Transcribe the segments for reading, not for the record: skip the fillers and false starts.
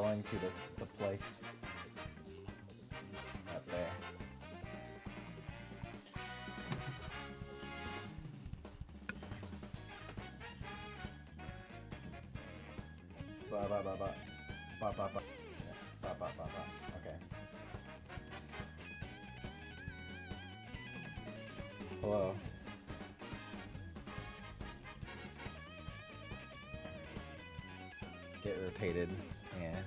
going to the place up there. Ba ba ba ba ba ba ba ba ba ba ba. Okay. Hello. Get rotated. Yeah.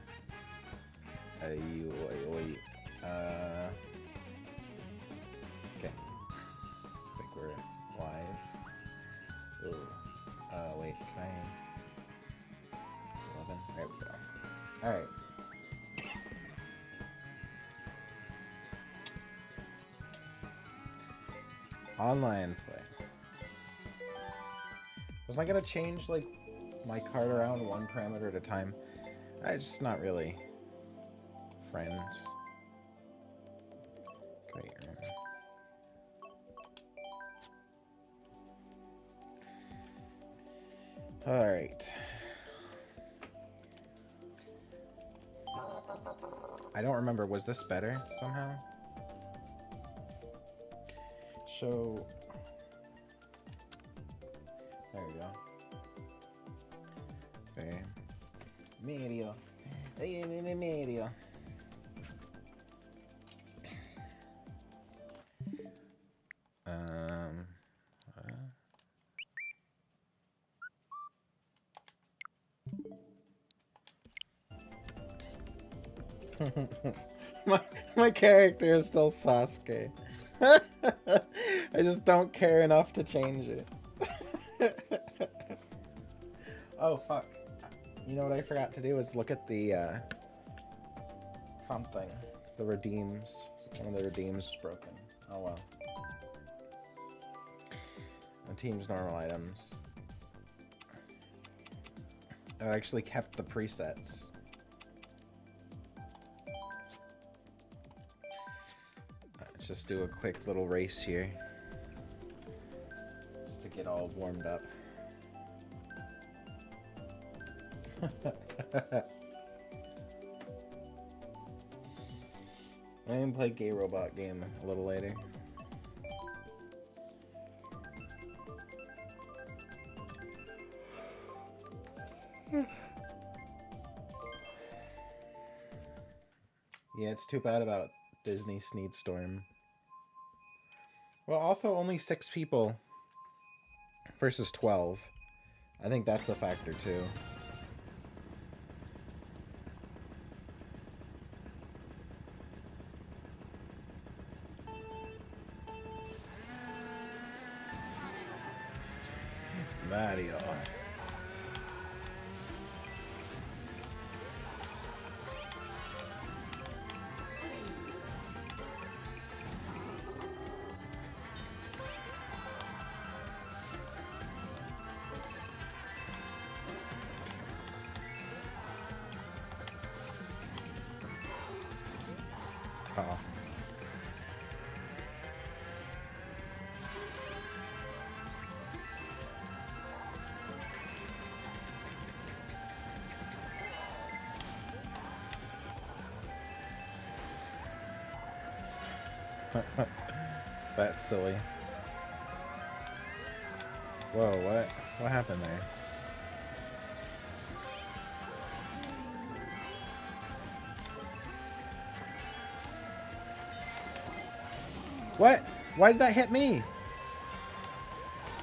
Okay. Looks like we're live. Ugh. Wait, can I... 11? There we go. Alright. Online play. Was I gonna change, like, my card around one parameter at a time? I just not really friends. Great. All right. I don't remember. Was this better somehow? So there we go. Okay. Medio. Medio. my character is still Sasuke. I just don't care enough to change it. Oh fuck. You know what I forgot to do is look at the something. The redeems. One of the redeems is broken. Oh well. The team's normal items. I actually kept the presets. Let's just do a quick little race here. Just to get all warmed up. I can play Gay Robot game a little later. Yeah, it's too bad about Disney Sneedstorm. Well, also only 6 people versus 12. I think that's a factor too. Mario. Uh-oh. That's silly. Whoa, what? What happened there? What? Why did that hit me?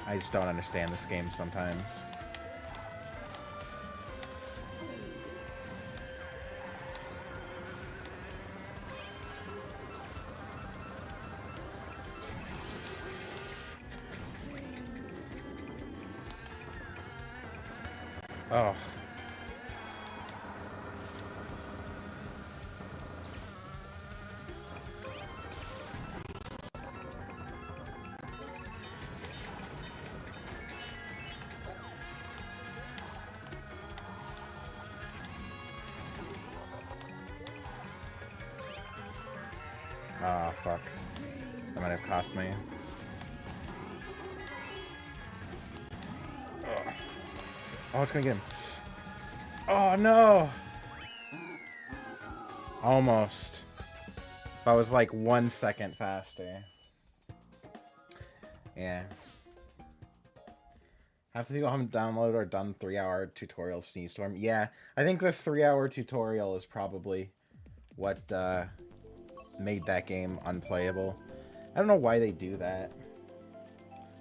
I just don't understand this game sometimes. Oh. Ah, fuck. That might have cost me. Oh, it's gonna get him. Oh, no! Almost. I was like 1 second faster. Yeah. Half the people haven't downloaded or done 3-hour tutorial of Sneezestorm. Yeah, I think the 3-hour tutorial is probably what made that game unplayable. I don't know why they do that.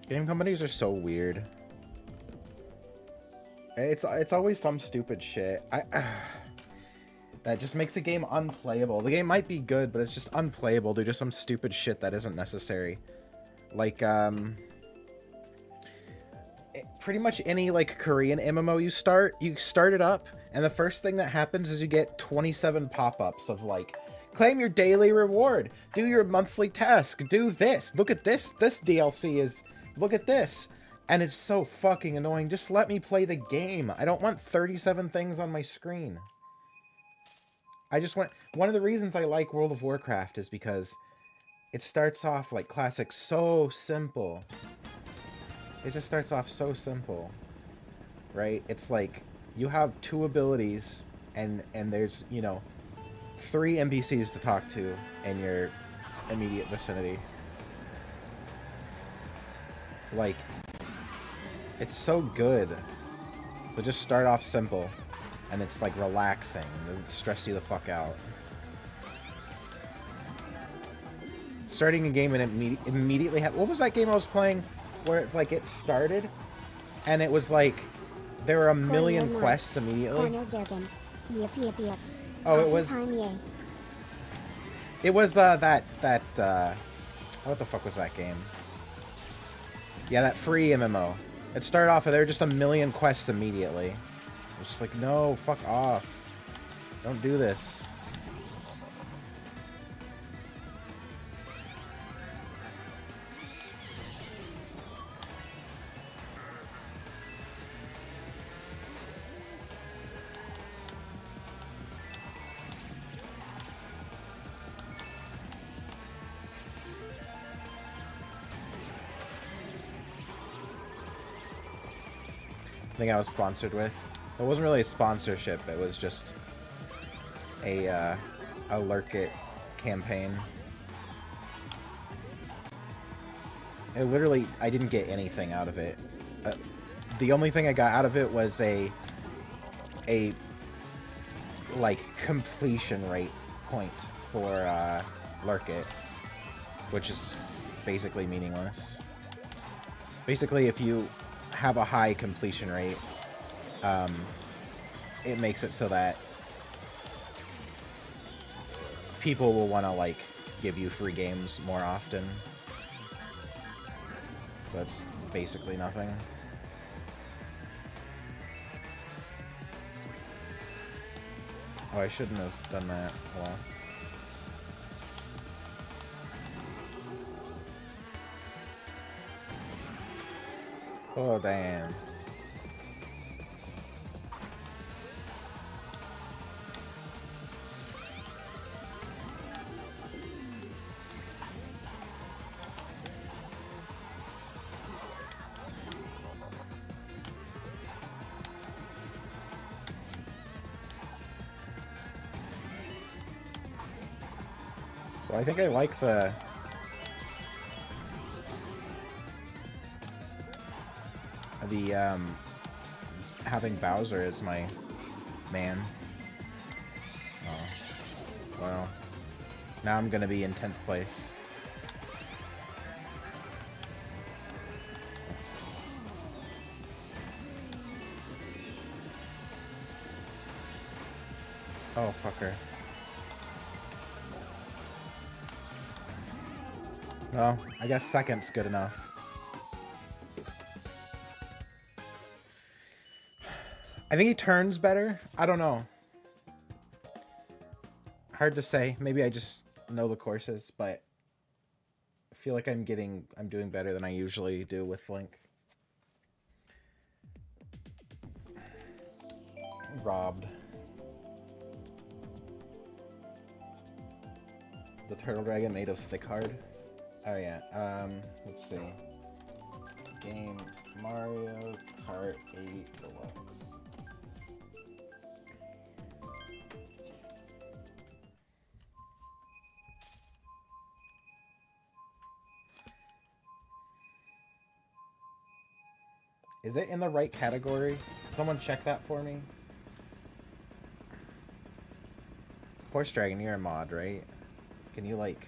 Game companies are so weird. It's always some stupid shit. That just makes a game unplayable. The game might be good, but it's just unplayable due to some stupid shit that isn't necessary. Like, pretty much any, like, Korean MMO you start it up, and the first thing that happens is you get 27 pop-ups of, like, claim your daily reward, do your monthly task, do this, look at this DLC is, look at this. And it's so fucking annoying. Just let me play the game. I don't want 37 things on my screen. I just want... One of the reasons I like World of Warcraft is because it starts off like classic, so simple. It just starts off so simple. Right? It's like, you have 2 abilities, and there's, you know, 3 NPCs to talk to in your immediate vicinity. Like... It's so good. But just start off simple. And it's like relaxing. It doesn't stress you the fuck out. Starting a game and immediately what was that game I was playing? Where it's like it started and it was like there were a million quests immediately. Oh, it was that what the fuck was that game? Yeah, that free MMO. It started off and there were just a million quests immediately. It's just like, no, fuck off. Don't do this. I think I was sponsored with. It wasn't really a sponsorship, it was just a Lurk It campaign. It literally, I didn't get anything out of it. The only thing I got out of it was a like, completion rate point for, Lurk It, which is basically meaningless. Basically, if you have a high completion rate, it makes it so that people will want to, like, give you free games more often. So that's basically nothing. Oh, I shouldn't have done that. Well. Oh, damn. So I think I like the... having Bowser as my man. Oh. Well. Now I'm gonna be in 10th place. Oh, fucker. Well, I guess second's good enough. I think he turns better. I don't know. Hard to say. Maybe I just know the courses, but I feel like I'm doing better than I usually do with Link. Robbed. The turtle dragon made of thick hard. Oh yeah. Let's see. Game Mario Kart 8 Deluxe. Is it in the right category? Someone check that for me. Horse Dragon, you're a mod, right? Can you, like,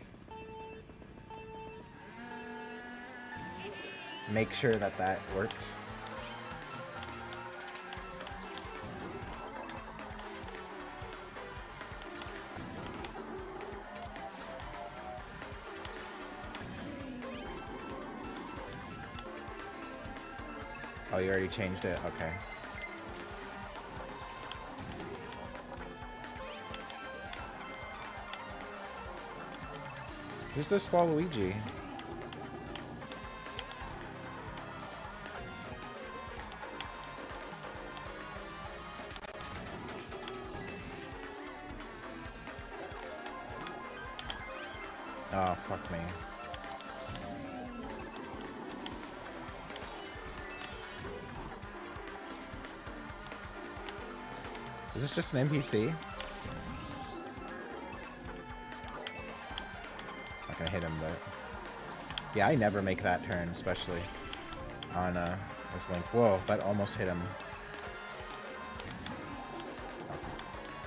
make sure that that worked? Oh, you already changed it? Okay. Who's this Waluigi? Oh, fuck me. Is this just an NPC? Not gonna hit him, but... Yeah, I never make that turn, especially on this Link. Whoa, that almost hit him.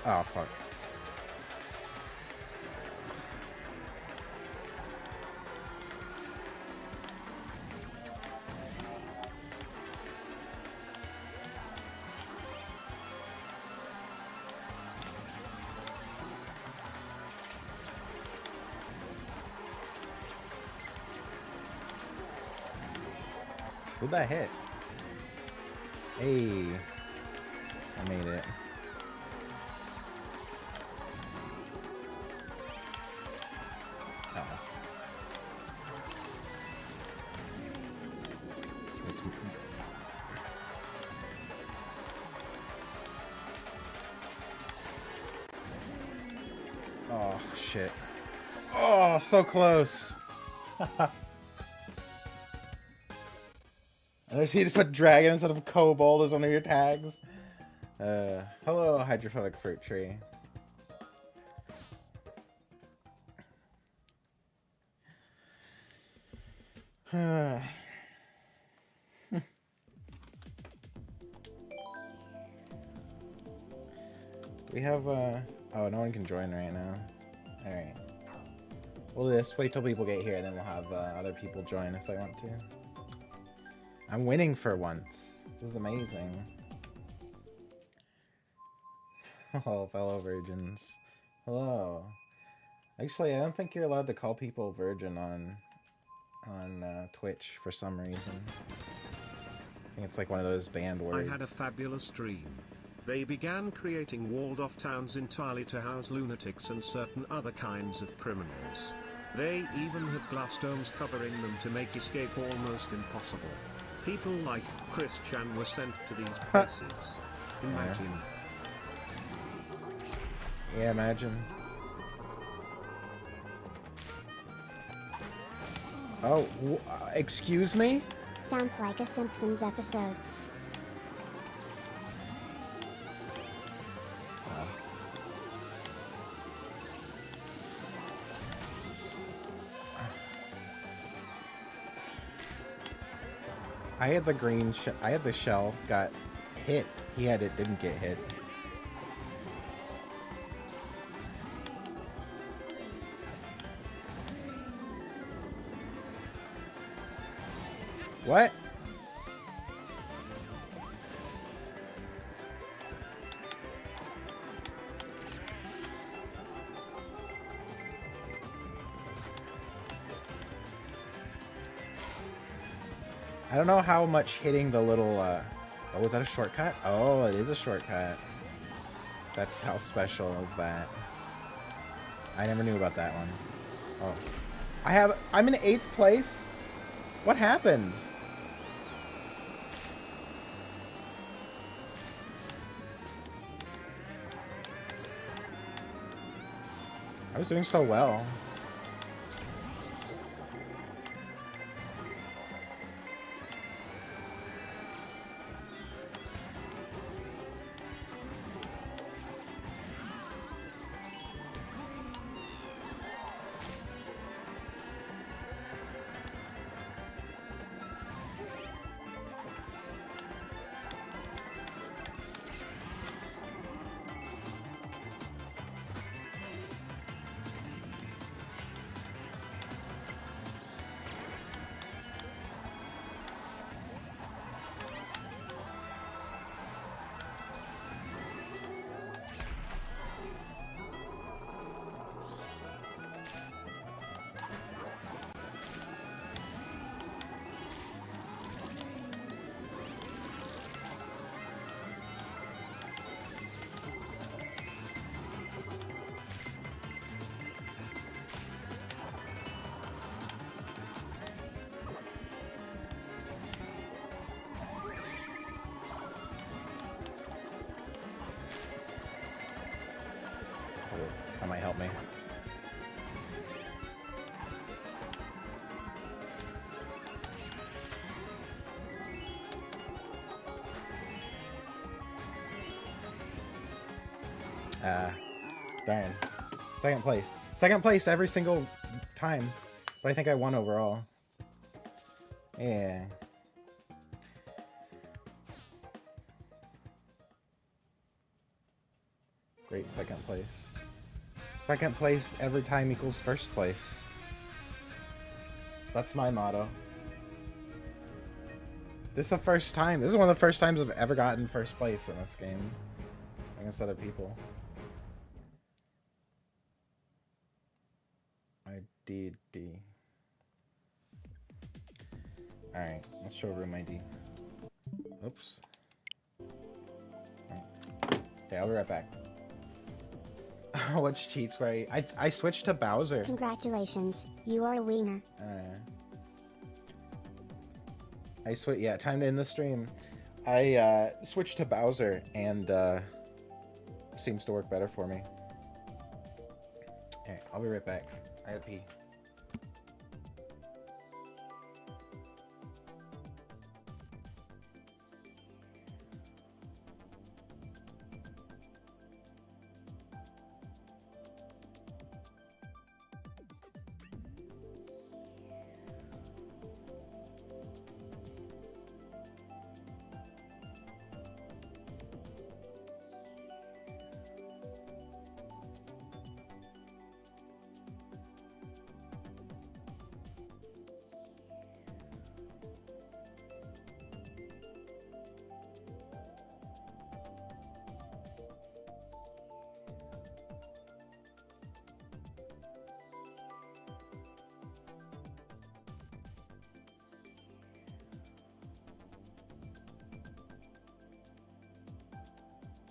Oh, fuck. Who'd that hit? Hey, I made it. Oh. It's... Oh, shit. Oh, so close. I see you put dragon instead of kobold as one of your tags. Hello, hydrophobic fruit tree. Do we have oh, no one can join right now. Alright. We'll just wait till people get here, and then we'll have other people join if they want to. I'm winning for once. This is amazing. Oh, fellow virgins. Hello. Actually, I don't think you're allowed to call people virgin on Twitch for some reason. I think it's like one of those banned words. I had a fabulous dream. They began creating walled-off towns entirely to house lunatics and certain other kinds of criminals. They even had glass domes covering them to make escape almost impossible. People like Chris Chan were sent to these places. Imagine. Yeah, imagine. Oh, excuse me? Sounds like a Simpsons episode. I had the green I had the shell, got hit. He had it, didn't get hit. What? I don't know how much hitting the little, oh, was that a shortcut? Oh, it is a shortcut. That's how special is that. I never knew about that one. Oh. I'm in 8th place? What happened? I was doing so well. Darn. Second place. Second place every single time. But I think I won overall. Yeah. Great second place. Second place every time equals first place. That's my motto. This is the first time. This is one of the first times I've ever gotten first place in this game against other people. ID. Alright, let's show room ID. Oops. Okay, I'll be right back. Which cheats, right? I switched to Bowser. Congratulations, you are a wiener. Yeah, time to end the stream. I switched to Bowser and seems to work better for me. Okay, I'll be right back. I gotta pee.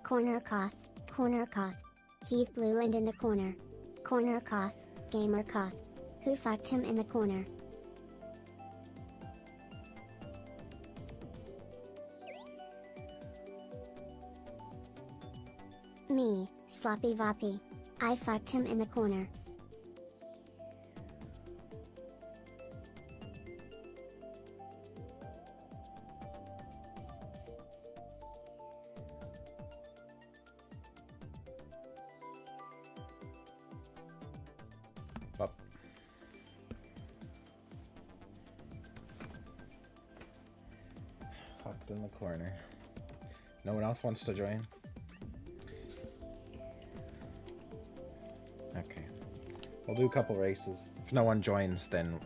Corner Koth, Corner Koth. He's blue and in the corner. Corner Koth, Gamer Koth. Who fucked him in the corner? Me, Sloppy Voppy. I fucked him in the corner. Up. Fucked in the corner. No one else wants to join? Okay. We'll do a couple races. If no one joins, then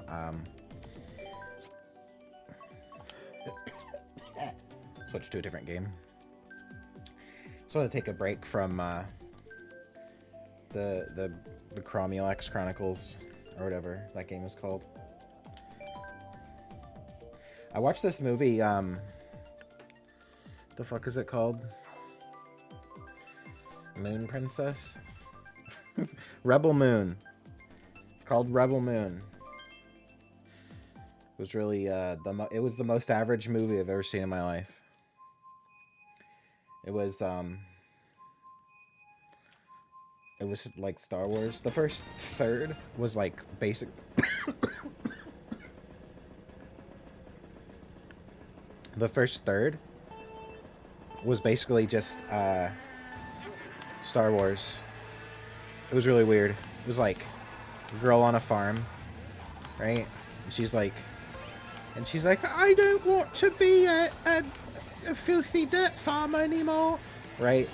switch to a different game. So to take a break from the Cromulax Chronicles or whatever that game is called. I watched this movie. The fuck is it called? Moon Princess. Rebel Moon. It's called Rebel Moon. It was really it was the most average movie I've ever seen in my life. It was like Star Wars. The first third was like basic. The first third was basically just Star Wars. It was really weird. It was like a girl on a farm, right? And she's like, I don't want to be a filthy dirt farmer anymore, right?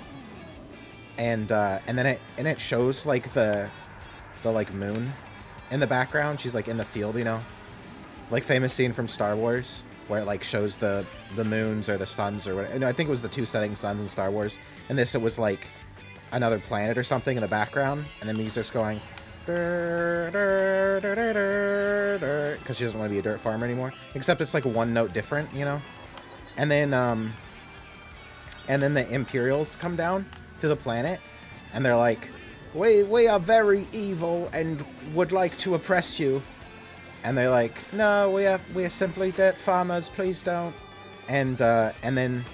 And then it shows like the like moon in the background. She's like in the field, you know, like famous scene from Star Wars where it like shows the moons or the suns or whatever. No, I think it was the two setting suns in Star Wars. And this, it was like another planet or something in the background, and the music's going because she doesn't want to be a dirt farmer anymore. Except it's like one note different, you know. And then the Imperials come down to the planet, and they're like, we are very evil and would like to oppress you. And they're like, no, we are simply dirt farmers, please don't. And then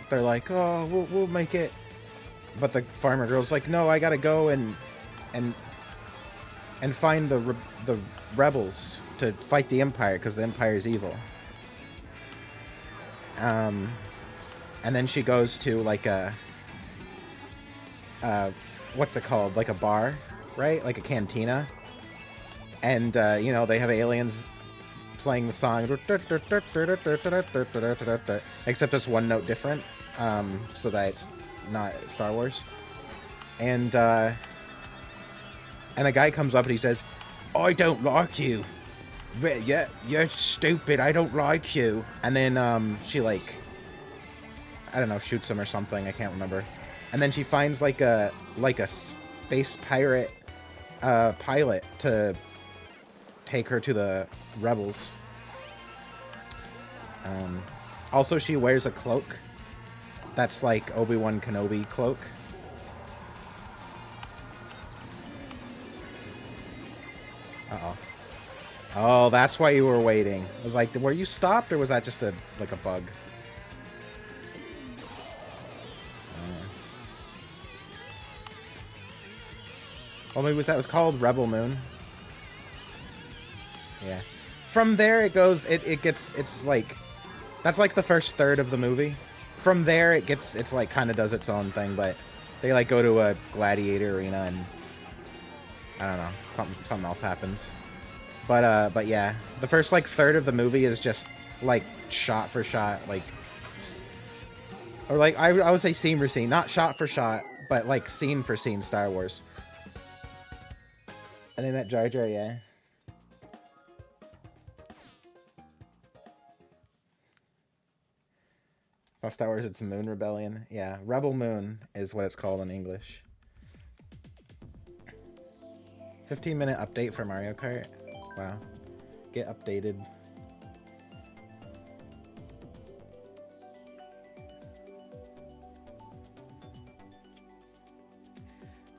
they're like, oh, we'll make it. But the farmer girl's like, no, I gotta go and find the rebels to fight the Empire, because the Empire is evil. And then she goes to like what's it called? Like a bar, right? Like a cantina. And, you know, they have aliens playing the song. Except it's one note different, so that it's not Star Wars. And a guy comes up and he says, I don't like you. Yeah, you're stupid. I don't like you. And then she, like, I don't know, shoots him or something. I can't remember. And then she finds like a space pirate pilot to take her to the rebels. Also, she wears a cloak that's like Obi-Wan Kenobi cloak. Uh-oh. Oh, that's why you were waiting. I was like, were you stopped, or was that just like a bug? Well, maybe that was called Rebel Moon. Yeah. From there, it goes. It's like, that's like the first third of the movie. From there, it's like kind of does its own thing, but they like go to a gladiator arena and I don't know, something else happens. But yeah, the first like third of the movie is just like shot for shot, like, or like I would say scene for scene, not shot for shot, but like scene for scene Star Wars. And they met Jar Jar, yeah. It's not Star Wars, it's Moon Rebellion. Yeah, Rebel Moon is what it's called in English. 15-minute update for Mario Kart. Wow. Get updated.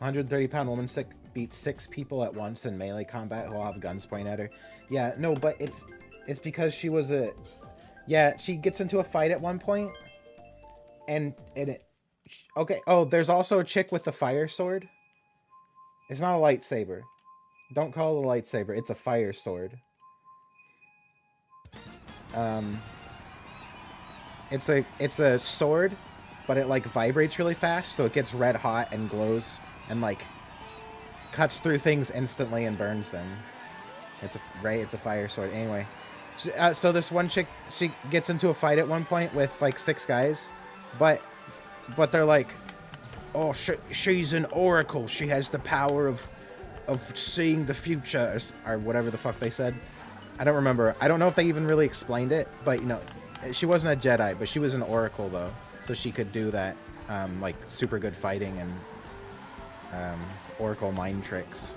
£130 woman beats 6 people at once in melee combat who all have guns pointed at her. Yeah, no, but it's because she was a... Yeah, she gets into a fight at one point, and it... Okay, oh, there's also a chick with the fire sword. It's not a lightsaber. Don't call it a lightsaber, it's a fire sword. It's a sword, but it like vibrates really fast, so it gets red hot and glows and like cuts through things instantly and burns them. It's a fire sword. Anyway, so this one chick, she gets into a fight at one point with like 6 guys, but they're like, oh, she's an oracle. She has the power of seeing the future, or whatever the fuck they said. I don't remember. I don't know if they even really explained it, but, you know, she wasn't a Jedi, but she was an oracle, though. So she could do that, like, super good fighting and oracle mind tricks.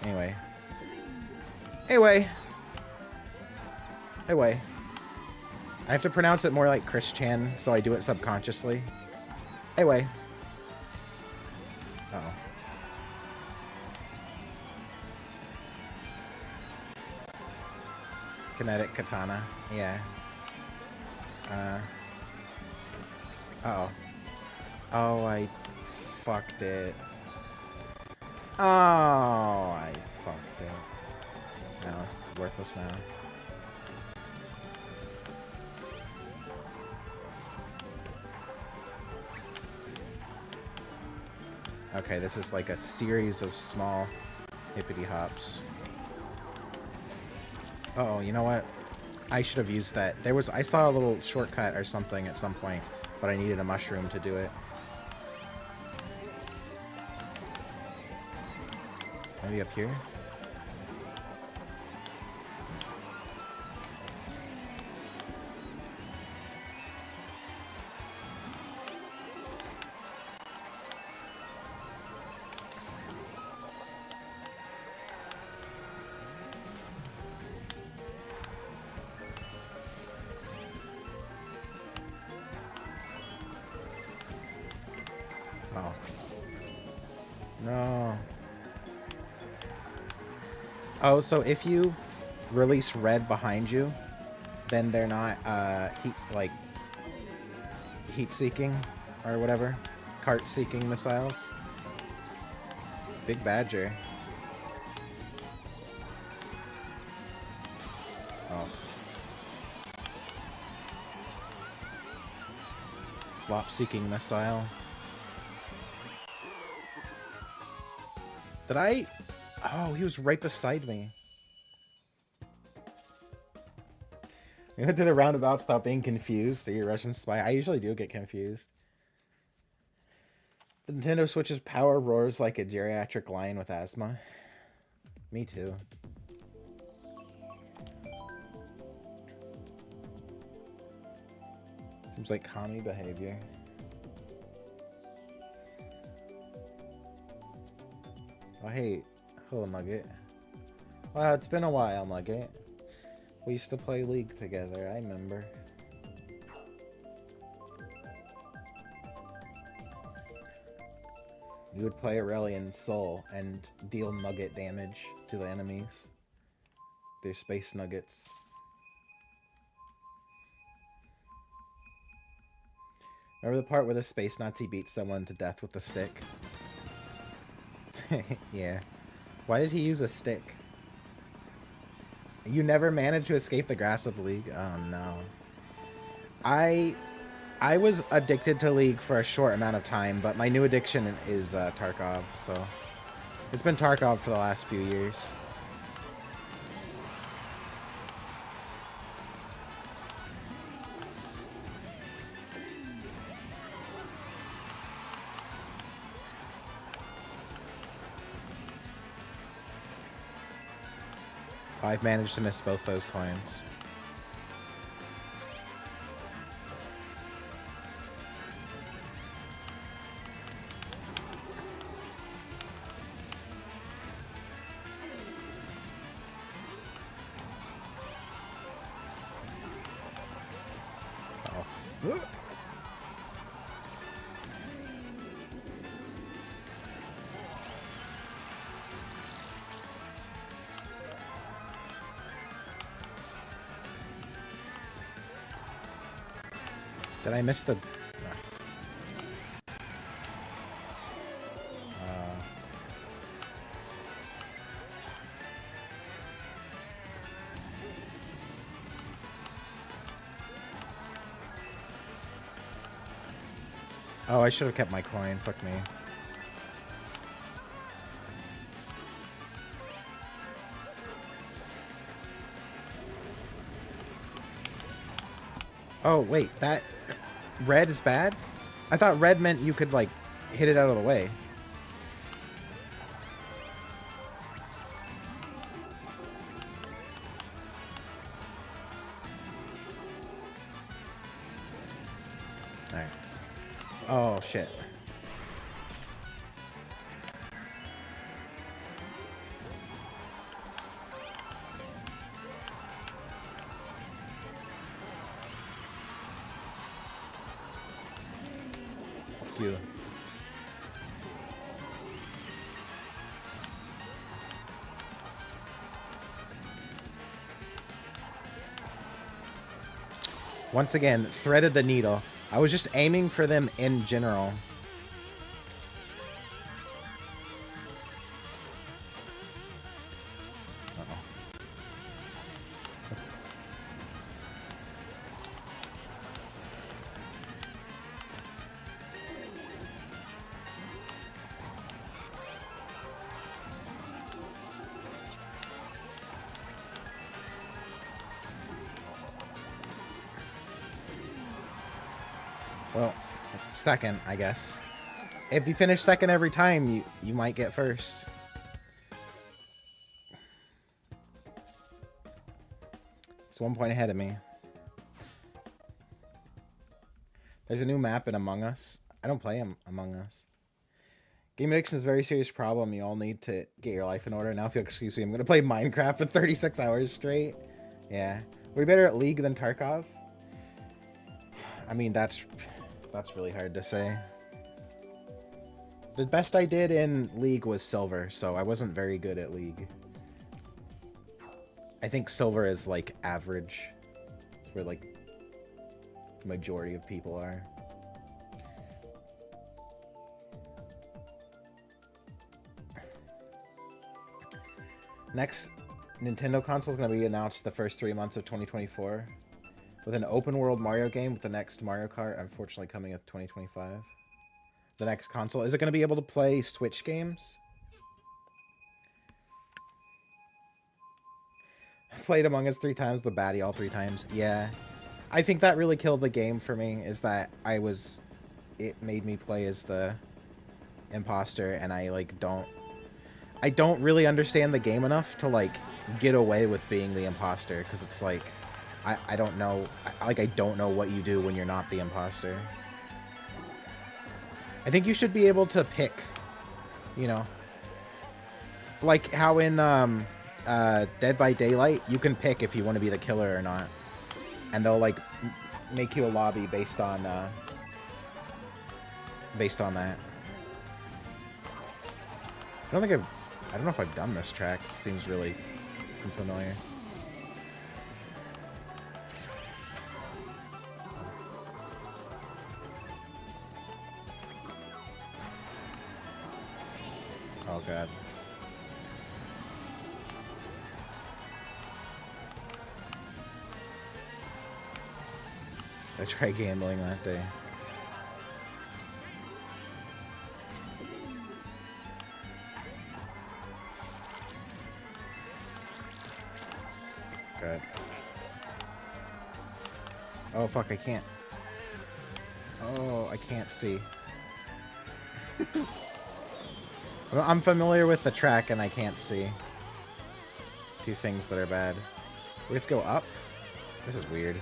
Anyway. I have to pronounce it more like Chris Chan, so I do it subconsciously. Anyway. Uh-oh. Kinetic katana. Yeah. Uh-oh. Oh, I fucked it. Oh, I fucked it. No, it's worthless now. Okay, this is like a series of small hippity hops. Uh-oh, you know what? I should have used that. I saw a little shortcut or something at some point, but I needed a mushroom to do it. Maybe up here? Oh. No. Oh, so if you release red behind you, then they're not heat-seeking or whatever. Cart-seeking missiles. Big Badger. Oh. Slop-seeking missile. Did I... Oh, he was right beside me. We went to the roundabout, stop being confused. Are you a Russian spy? I usually do get confused. The Nintendo Switch's power roars like a geriatric lion with asthma. Me too. Seems like commie behavior. Oh, hey. Hello, Nugget. Wow, it's been a while, Nugget. We used to play League together, I remember. You would play Aurelian Soul and deal nugget damage to the enemies. They're space nuggets. Remember the part where the space Nazi beats someone to death with a stick? Yeah. Why did he use a stick? You never managed to escape the grass of the League? Oh no. I was addicted to League for a short amount of time, but my new addiction is Tarkov, so... It's been Tarkov for the last few years. I've managed to miss both those coins. Uh-oh. Did I miss the... Oh, I should have kept my coin. Fuck me. Oh, wait. That... Red is bad? I thought red meant you could, like, hit it out of the way. Alright. Oh, shit. You. Once again, threaded the needle. I was just aiming for them in general. Well, second, I guess. If you finish second every time, you might get first. It's 1 point ahead of me. There's a new map in Among Us. I don't play Among Us. Game addiction is a very serious problem. You all need to get your life in order. Now, if you'll excuse me, I'm going to play Minecraft for 36 hours straight. Yeah. We're better at League than Tarkov. I mean, that's really hard to say. The best I did in League was Silver, so I wasn't very good at League. I think Silver is, like, average. It's where, like, the majority of people are. Next Nintendo console is going to be announced the first 3 months of 2024. with an open world Mario game with the next Mario Kart, unfortunately coming in 2025. The next console. Is it going to be able to play Switch games? Played Among Us 3 times with Batty all 3 times. Yeah. I think that really killed the game for me, is that it made me play as the imposter, and I don't really understand the game enough to, like, get away with being the imposter, because it's like, I don't know, I don't know what you do when you're not the imposter. I think you should be able to pick, you know, like how in, Dead by Daylight, you can pick if you want to be the killer or not. And they'll, like, make you a lobby based on that. I don't know if I've done this track. It seems really unfamiliar. Oh, God. I tried gambling that day. God. Oh, fuck, I can't. Oh, I can't see. I'm familiar with the track and I can't see. Two things that are bad. We have to go up? This is weird.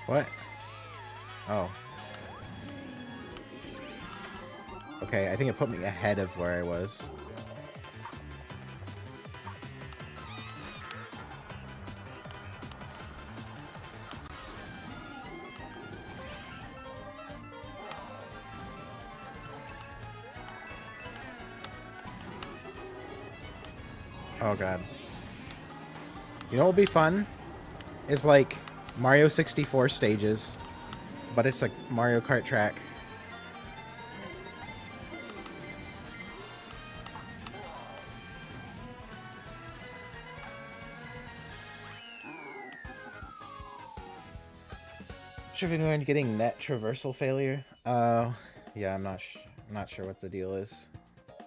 What? Oh. Okay, I think it put me ahead of where I was. Oh, God. You know what would be fun? Is, like, Mario 64 stages, but it's a Mario Kart track. Tripping around getting net traversal failure. Yeah, I'm not sure what the deal is. I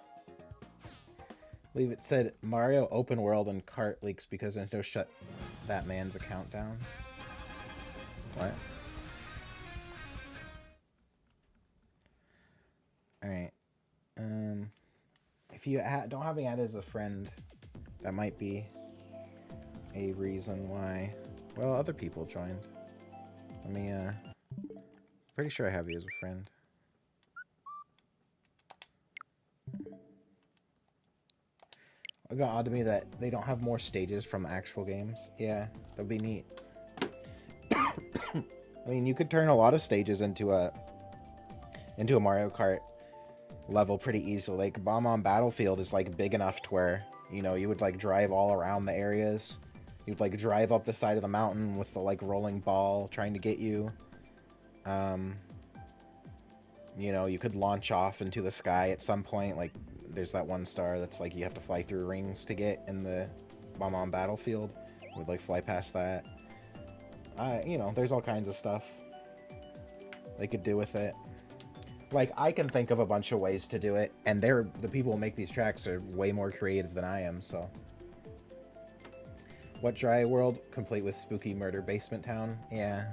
believe it said Mario open world and cart leaks because Nintendo shut that man's account down. What? Alright. If you don't have me added as a friend, that might be a reason why. Well, other people joined. Let me, pretty sure I have you as a friend. It got odd to me that they don't have more stages from actual games. Yeah, that'd be neat. I mean, you could turn a lot of stages into a Mario Kart level pretty easily. Like, Bomb on Battlefield is, like, big enough to where, you know, you would, like, drive all around the areas. You'd, like, drive up the side of the mountain with the, like, rolling ball trying to get you. You know, you could launch off into the sky at some point. Like, there's that one star that's, like, you have to fly through rings to get in the Bomb on Battlefield. You would, like, fly past that. You know, there's all kinds of stuff they could do with it. Like, I can think of a bunch of ways to do it, and the people who make these tracks are way more creative than I am, so. What dry world? Complete with spooky murder basement town? Yeah.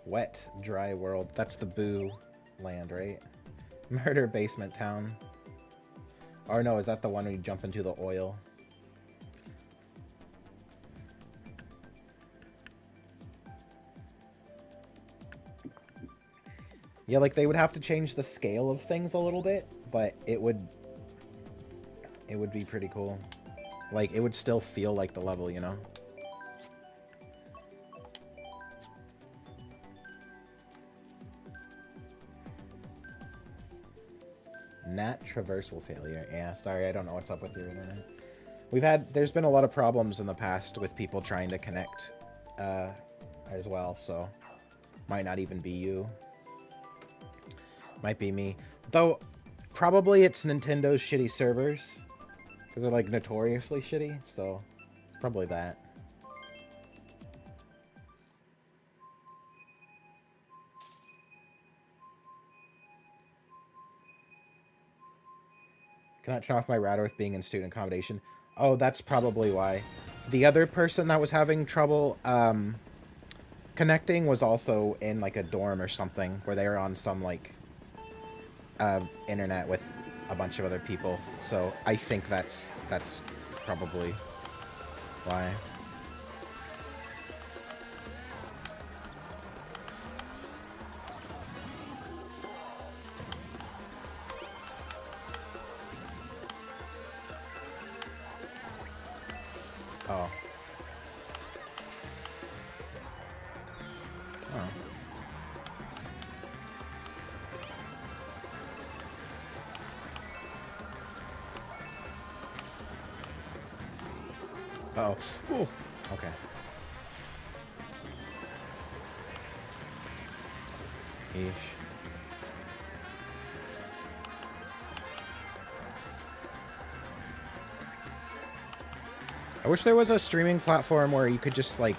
Wet dry world. That's the Boo land, right? Murder basement town. Or no, is that the one where you jump into the oil? Yeah, like, they would have to change the scale of things a little bit, but it would be pretty cool. Like, it would still feel like the level, you know? Nat traversal failure. Yeah, sorry, I don't know what's up with your internet. There's been a lot of problems in the past with people trying to connect as well, so might not even be you. Might be me. Though, probably it's Nintendo's shitty servers, because they're, like, notoriously shitty, so it's probably that. Cannot turn off my router with being in student accommodation. Oh, that's probably why. The other person that was having trouble connecting was also in, like, a dorm or something, where they were on some, like, internet with a bunch of other people. So I think that's probably why. Oh. Oh. Uh-oh. Ooh. Okay. Eesh. I wish there was a streaming platform where you could just, like,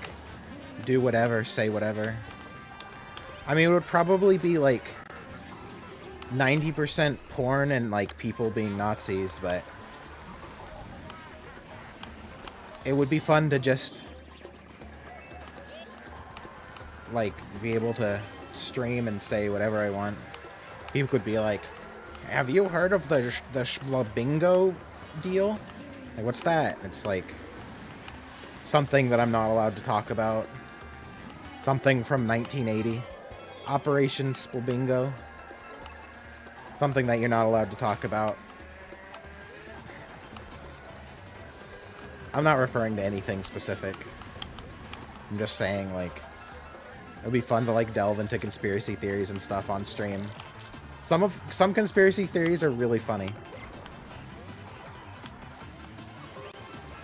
do whatever, say whatever. I mean, it would probably be, like, 90% porn and, like, people being Nazis, but it would be fun to just, like, be able to stream and say whatever I want. People could be like, have you heard of the bingo deal? Like, what's that? It's like something that I'm not allowed to talk about. Something from 1980. Operation Bingo. Something that you're not allowed to talk about. I'm not referring to anything specific. I'm just saying, like, it would be fun to, like, delve into conspiracy theories and stuff on stream. Some conspiracy theories are really funny.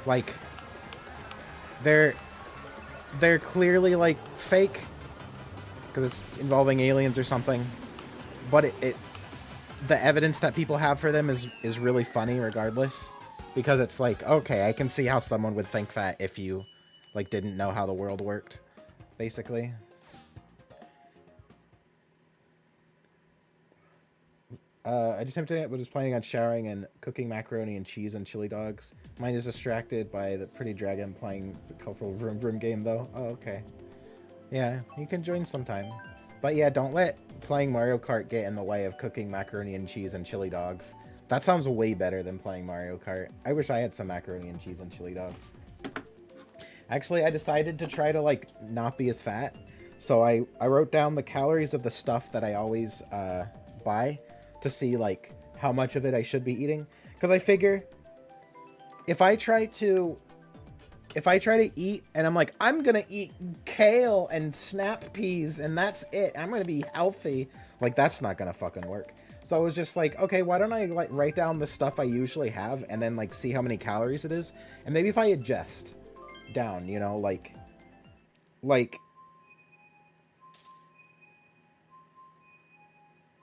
Like, they're clearly, like, fake because it's involving aliens or something, but the evidence that people have for them is really funny regardless, because it's like, okay, I can see how someone would think that if you, like, didn't know how the world worked, basically. I just attempted it, but was planning on showering and cooking macaroni and cheese and chili dogs. Mine is distracted by the pretty dragon playing the colorful Vroom Vroom game, though. Oh, okay. Yeah, you can join sometime. But yeah, don't let playing Mario Kart get in the way of cooking macaroni and cheese and chili dogs. That sounds way better than playing Mario Kart. I wish I had some macaroni and cheese and chili dogs. Actually, I decided to try to, like, not be as fat. So I wrote down the calories of the stuff that I always buy to see, like, how much of it I should be eating. Because I figure if I try to eat and I'm like, I'm gonna eat kale and snap peas and that's it, I'm gonna be healthy, like, that's not gonna fucking work. So I was just like, okay, why don't I, like, write down the stuff I usually have and then, like, see how many calories it is, and maybe if I adjust down, you know, like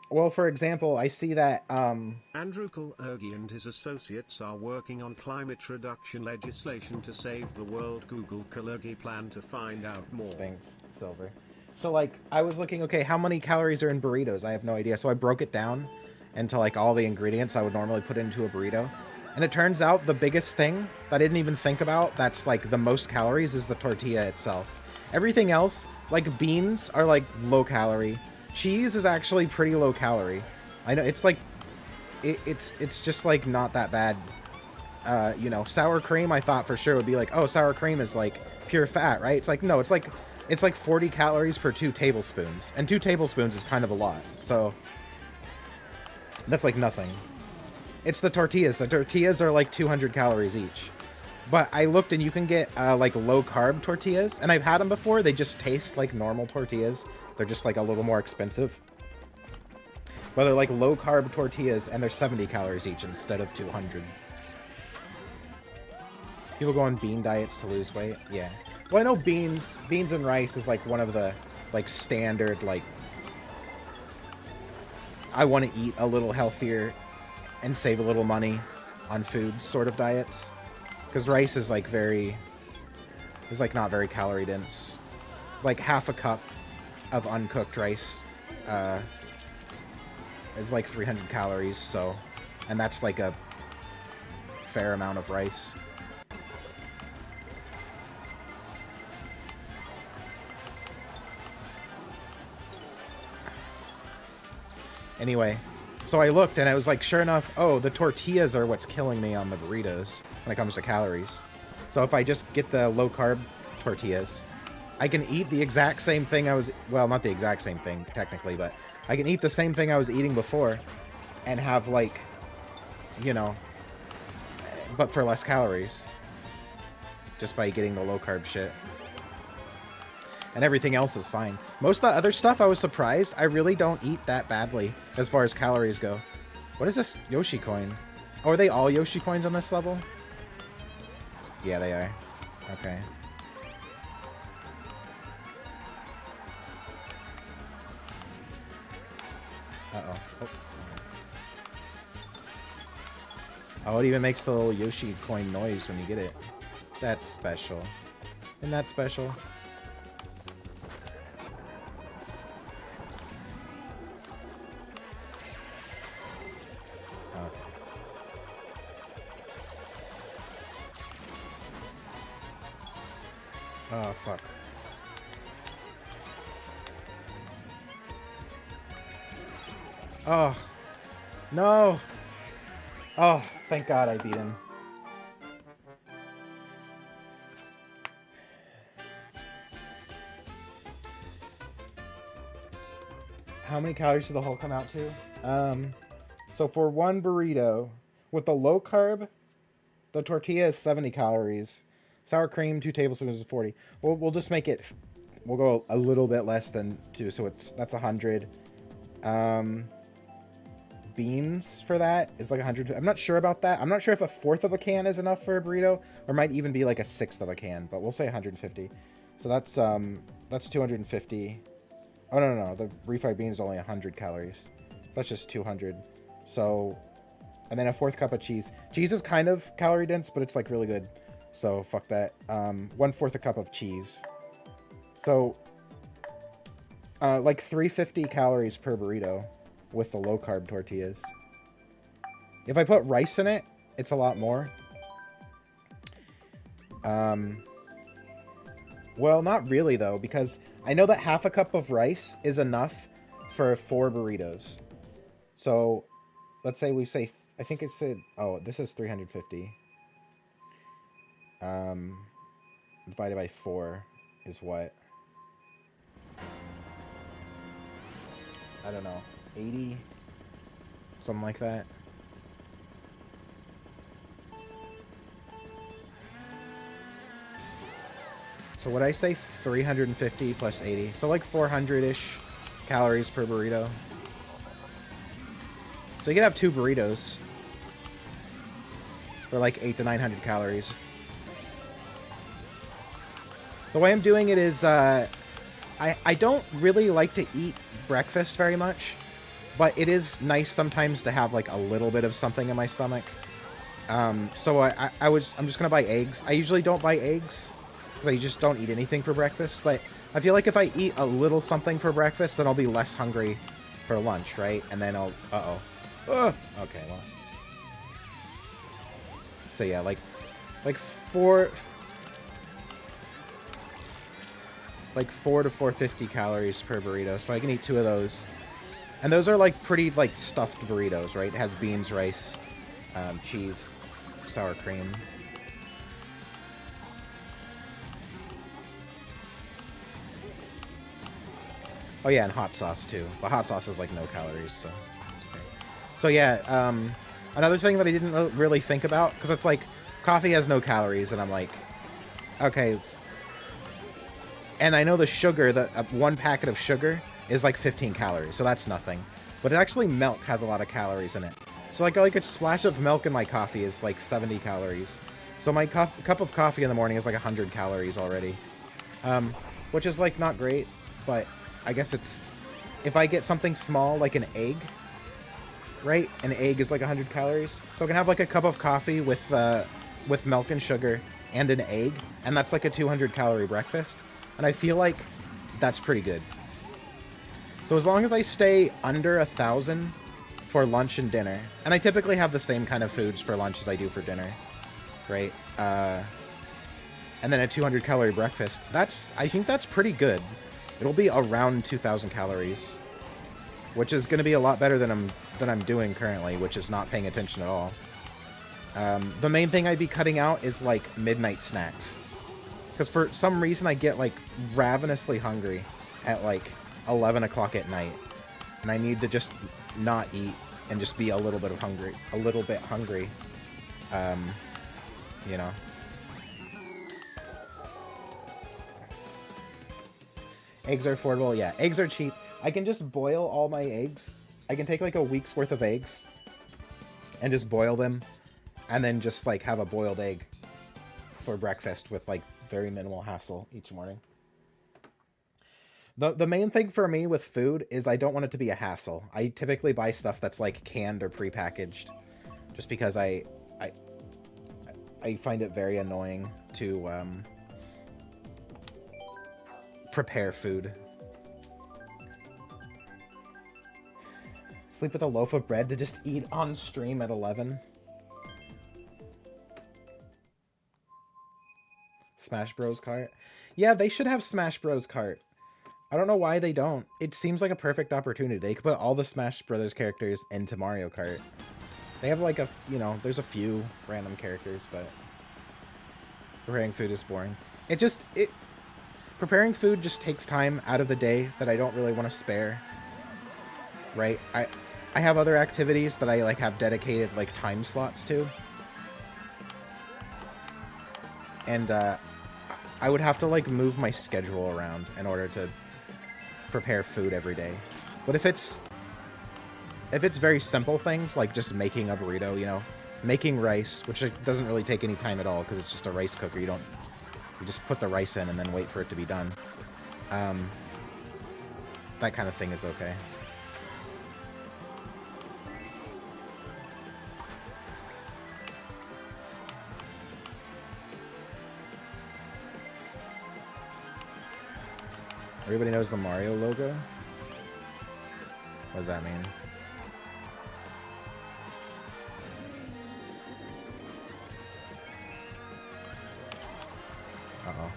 well, for example, I see that Andrew Kulurgi and his associates are working on climate reduction legislation to save the world. Google Kulurgi plan to find out more. Thanks, Silver. So, like, I was looking, okay, how many calories are in burritos? I have no idea. So I broke it down into, like, all the ingredients I would normally put into a burrito. And it turns out the biggest thing that I didn't even think about that's, like, the most calories is the tortilla itself. Everything else, like, beans are, like, low calorie. Cheese is actually pretty low calorie. I know, it's, like, it's just, like, not that bad. You know, sour cream I thought for sure would be like, oh, sour cream is, like, pure fat, right? It's like, no, it's like 40 calories per 2 tablespoons. And 2 tablespoons is kind of a lot. So that's, like, nothing. It's the tortillas. The tortillas are, like, 200 calories each. But I looked and you can get, like, low-carb tortillas. And I've had them before. They just taste like normal tortillas. They're just, like, a little more expensive. But they're, like, low-carb tortillas, and they're 70 calories each instead of 200. People go on bean diets to lose weight. Yeah. Well, I know beans and rice is like one of the like standard like I want to eat a little healthier and save a little money on food sort of diets. Because rice is like not very calorie dense. Like half a cup of uncooked rice is like 300 calories, so, and that's like a fair amount of rice. Anyway, so I looked and I was like, sure enough, oh, the tortillas are what's killing me on the burritos when it comes to calories. So if I just get the low carb tortillas, I can eat the exact same thing well, not the exact same thing technically, but I can eat the same thing I was eating before and have like, you know, but for less calories. Just by getting the low carb shit. And everything else is fine. Most of the other stuff, I was surprised. I really don't eat that badly as far as calories go. What is this Yoshi coin? Oh, are they all Yoshi coins on this level? Yeah, they are. Okay. Uh-oh. Oh. Oh, it even makes the little Yoshi coin noise when you get it. That's special. Isn't that special? Oh, fuck. Oh. No! Oh, thank God I beat him. How many calories does the whole come out to? So for one burrito, with the low carb, the tortilla is 70 calories. Sour cream, 2 tablespoons is 40. We'll just make it, we'll go a little bit less than 2, so that's 100. Beans for that is like 100. I'm not sure about that. I'm not sure if a fourth of a can is enough for a burrito, or might even be like a sixth of a can, but we'll say 150. So that's 250. Oh, no. The refried bean is only 100 calories. That's just 200. So, and then a fourth cup of cheese. Cheese is kind of calorie dense, but it's like really good. So fuck that. 1/4 a cup of cheese. So, like 350 calories per burrito with the low carb tortillas. If I put rice in it, it's a lot more. Well, not really though, because I know that half a cup of rice is enough for 4 burritos. So, let's say we say, I think it said, oh, this is 350. Divided by 4 is what? I don't know, 80? Something like that. So would I say 350 plus 80? So like 400-ish calories per burrito. So you can have 2 burritos for like 800 to 900 calories. The way I'm doing it is, I don't really like to eat breakfast very much, but it is nice sometimes to have like a little bit of something in my stomach. So I'm just gonna buy eggs. I usually don't buy eggs because I just don't eat anything for breakfast, but I feel like if I eat a little something for breakfast, then I'll be less hungry for lunch, right? And then I'll, okay, well. So yeah, like 4 to 450 calories per burrito, so I can eat 2 of those. And those are like pretty like stuffed burritos, right? It has beans, rice, cheese, sour cream. Oh yeah, and hot sauce too. But hot sauce is like no calories, so it's okay. So yeah, another thing that I didn't really think about, because it's like coffee has no calories, and I'm like, okay. And I know the sugar, the 1 packet of sugar is like 15 calories, so that's nothing. But actually milk has a lot of calories in it. So like a splash of milk in my coffee is like 70 calories. So my cup of coffee in the morning is like 100 calories already. Which is like not great, but I guess it's... If I get something small like an egg, right? An egg is like 100 calories. So I can have like a cup of coffee with milk and sugar and an egg, and that's like a 200 calorie breakfast. And I feel like that's pretty good. So as long as I stay under 1,000 for lunch and dinner, and I typically have the same kind of foods for lunch as I do for dinner, right? And then a 200 calorie breakfast. I think that's pretty good. It'll be around 2,000 calories, which is going to be a lot better than I'm doing currently, which is not paying attention at all. The main thing I'd be cutting out is like midnight snacks, because for some reason I get like ravenously hungry at like 11 o'clock at night, and I need to just not eat and just be a little bit hungry. You know. Eggs are affordable. Yeah, eggs are cheap. I can just boil all my eggs. I can take like a week's worth of eggs and just boil them, and then just like have a boiled egg for breakfast with like very minimal hassle each morning. The main thing for me with food is I don't want it to be a hassle. I typically buy stuff that's like canned or prepackaged, just because I find it very annoying to prepare food. Sleep with a loaf of bread to just eat on stream at 11. Smash Bros cart. Yeah, they should have Smash Bros cart. I don't know why they don't. It seems like a perfect opportunity. They could put all the Smash Brothers characters into Mario Kart. They have like there's a few random characters, but preparing food is boring. Preparing food just takes time out of the day that I don't really want to spare. Right? I have other activities that I like have dedicated like time slots to. And I would have to like move my schedule around in order to prepare food every day. But if it's very simple things like just making a burrito, you know, making rice, which doesn't really take any time at all because it's just a rice cooker. You just put the rice in and then wait for it to be done. That kind of thing is okay. Everybody knows the Mario logo? What does that mean? Uh-oh.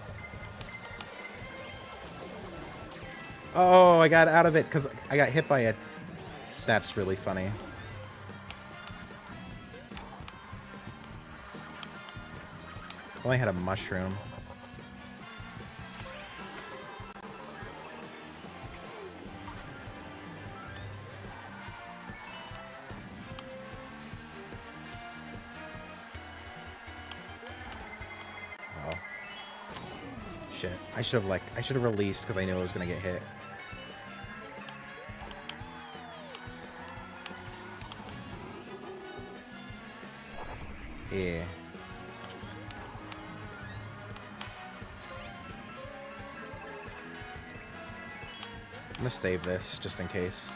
Oh, I got out of it because I got hit by it. That's really funny. Only had a mushroom. Shit. I should have released because I knew I was gonna get hit. Yeah. I'm gonna save this just in case.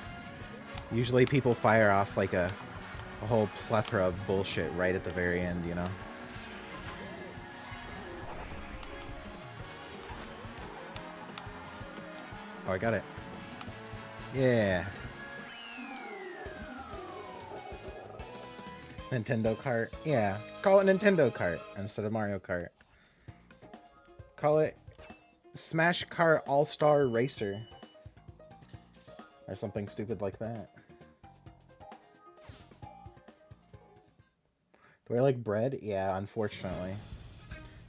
Usually people fire off like a whole plethora of bullshit right at the very end, you know? Oh, I got it. Yeah. Nintendo Kart. Yeah. Call it Nintendo Kart instead of Mario Kart. Call it Smash Kart All-Star Racer. Or something stupid like that. Do I like bread? Yeah, unfortunately.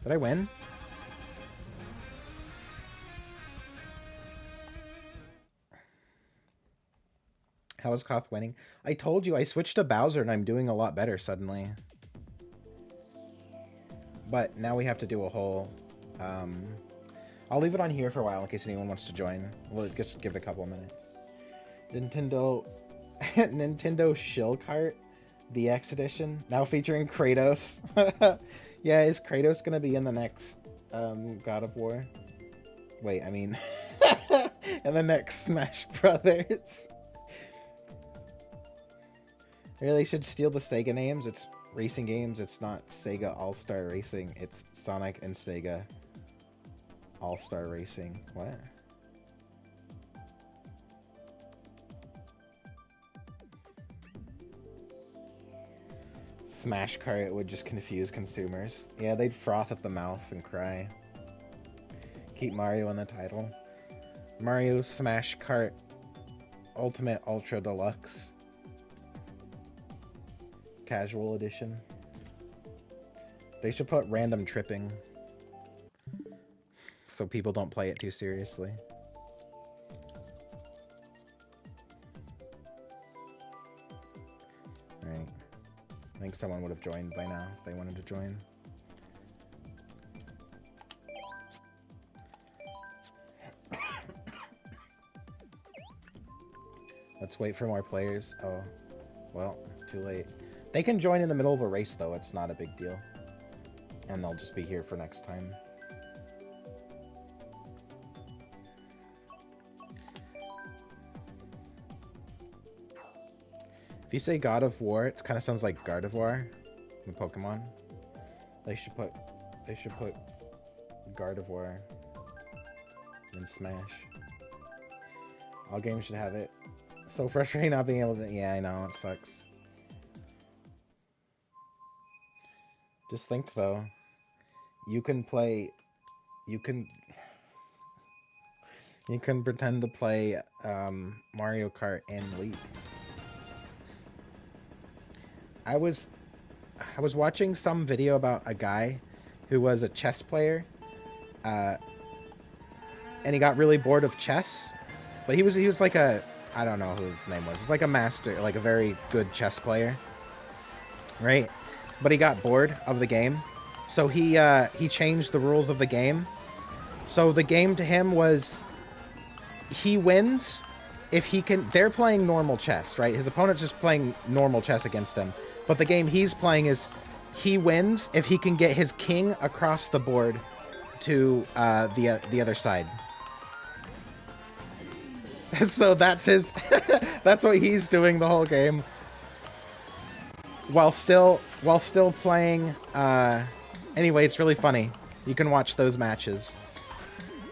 Did I win? How is Koth winning? I told you I switched to Bowser and I'm doing a lot better suddenly. But now we have to do a whole... I'll leave it on here for a while in case anyone wants to join. We'll just give it a couple of minutes. Nintendo... Nintendo Shill Cart, the X Edition, now featuring Kratos. Yeah, is Kratos gonna be in the next God of War? Wait, I mean, in the next Smash Brothers. Really should steal the Sega names. It's racing games. It's not Sega All-Star Racing. It's Sonic and Sega All-Star Racing. What? Smash Kart would just confuse consumers. Yeah, they'd froth at the mouth and cry. Keep Mario in the title. Mario Smash Kart Ultimate Ultra Deluxe. Casual edition. They should put random tripping so people don't play it too seriously. Alright. I think someone would have joined by now if they wanted to join. Let's wait for more players. Oh, well, too late. They can join in the middle of a race, though. It's not a big deal. And they'll just be here for next time. If you say God of War, it kind of sounds like Gardevoir in Pokemon. They should put Gardevoir in Smash. All games should have it. So frustrating not being able to... Yeah, I know, it sucks. Just think, though. You can play... You can pretend to play Mario Kart in League. I was watching some video about a guy who was a chess player. And he got really bored of chess. But he was like a... I don't know who his name was. He's like a master, like a very good chess player. Right? But he got bored of the game. So he changed the rules of the game. So the game to him was... He wins if he can... They're playing normal chess, right? His opponent's just playing normal chess against him. But the game he's playing is... He wins if he can get his king across the board to the other side. So that's his... that's what he's doing the whole game. While still playing... Anyway, it's really funny. You can watch those matches.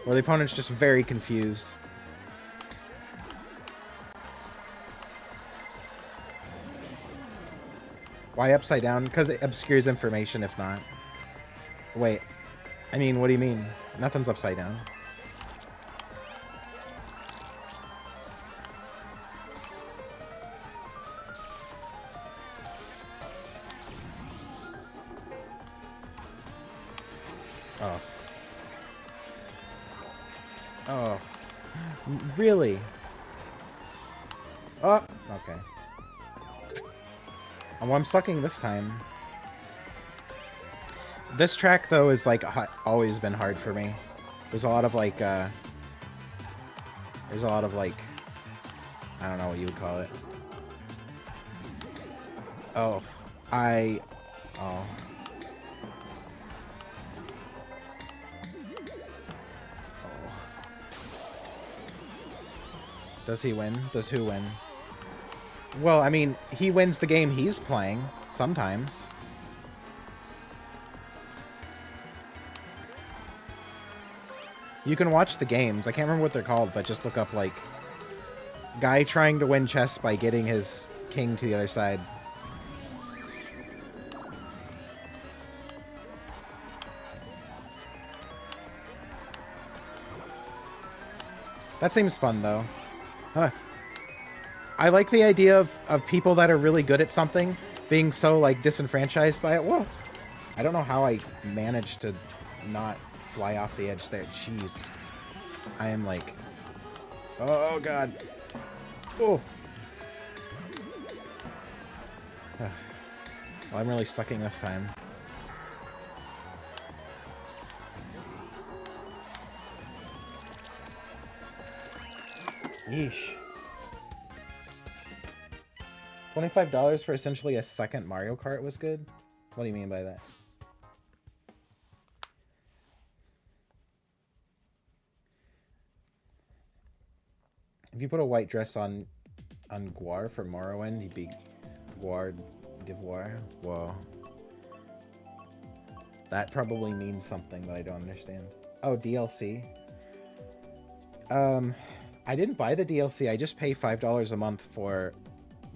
Where the opponent's just very confused. Why upside down? Because it obscures information if not. Wait. I mean, what do you mean? Nothing's upside down. Oh. Oh. Really? Oh, okay. Oh, I'm sucking this time. This track, though, is, like, always been hard for me. There's a lot of, like, I don't know what you would call it. Oh. Oh. Does he win? Does who win? Well, I mean, he wins the game he's playing, sometimes. You can watch the games. I can't remember what they're called, but just look up, like, guy trying to win chess by getting his king to the other side. That seems fun, though. Huh. I like the idea of people that are really good at something being so, like, disenfranchised by it. Whoa. I don't know how I managed to not fly off the edge there. Jeez. I am, like... Oh, God. Oh. Well, I'm really sucking this time. Yeesh. $25 for essentially a second Mario Kart was good? What do you mean by that? If you put a white dress on Guar for Morrowind, he'd be Guar d'Ivoire. Whoa. That probably means something that I don't understand. Oh, DLC. I didn't buy the DLC. I just pay $5 a month for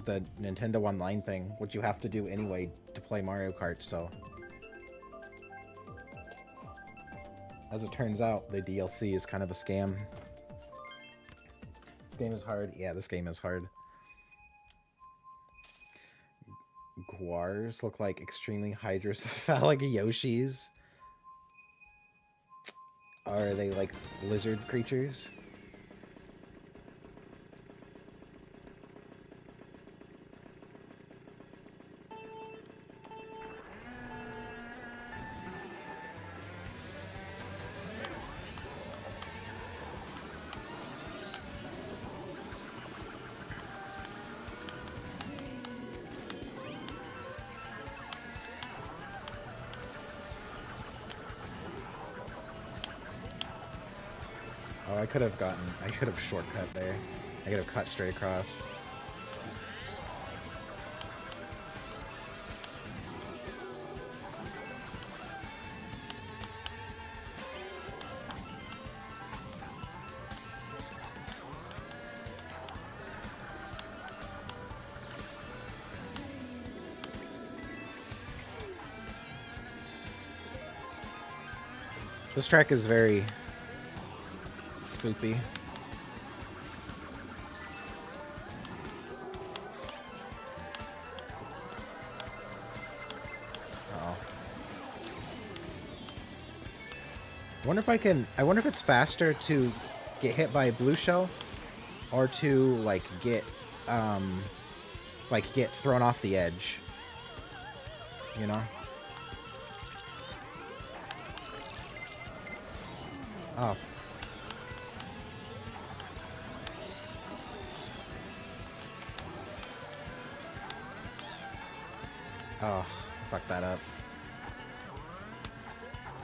the Nintendo Online thing, which you have to do anyway to play Mario Kart, so... As it turns out, the DLC is kind of a scam. This game is hard. Yeah, this game is hard. Guars look like extremely hydrocephalic Yoshis. Are they like lizard creatures? Oh, I could have shortcut there. I could have cut straight across. This track is very spoopy. Oh. I wonder if it's faster to get hit by a blue shell or to like get thrown off the edge. You know? Oh. Oh, fuck that up.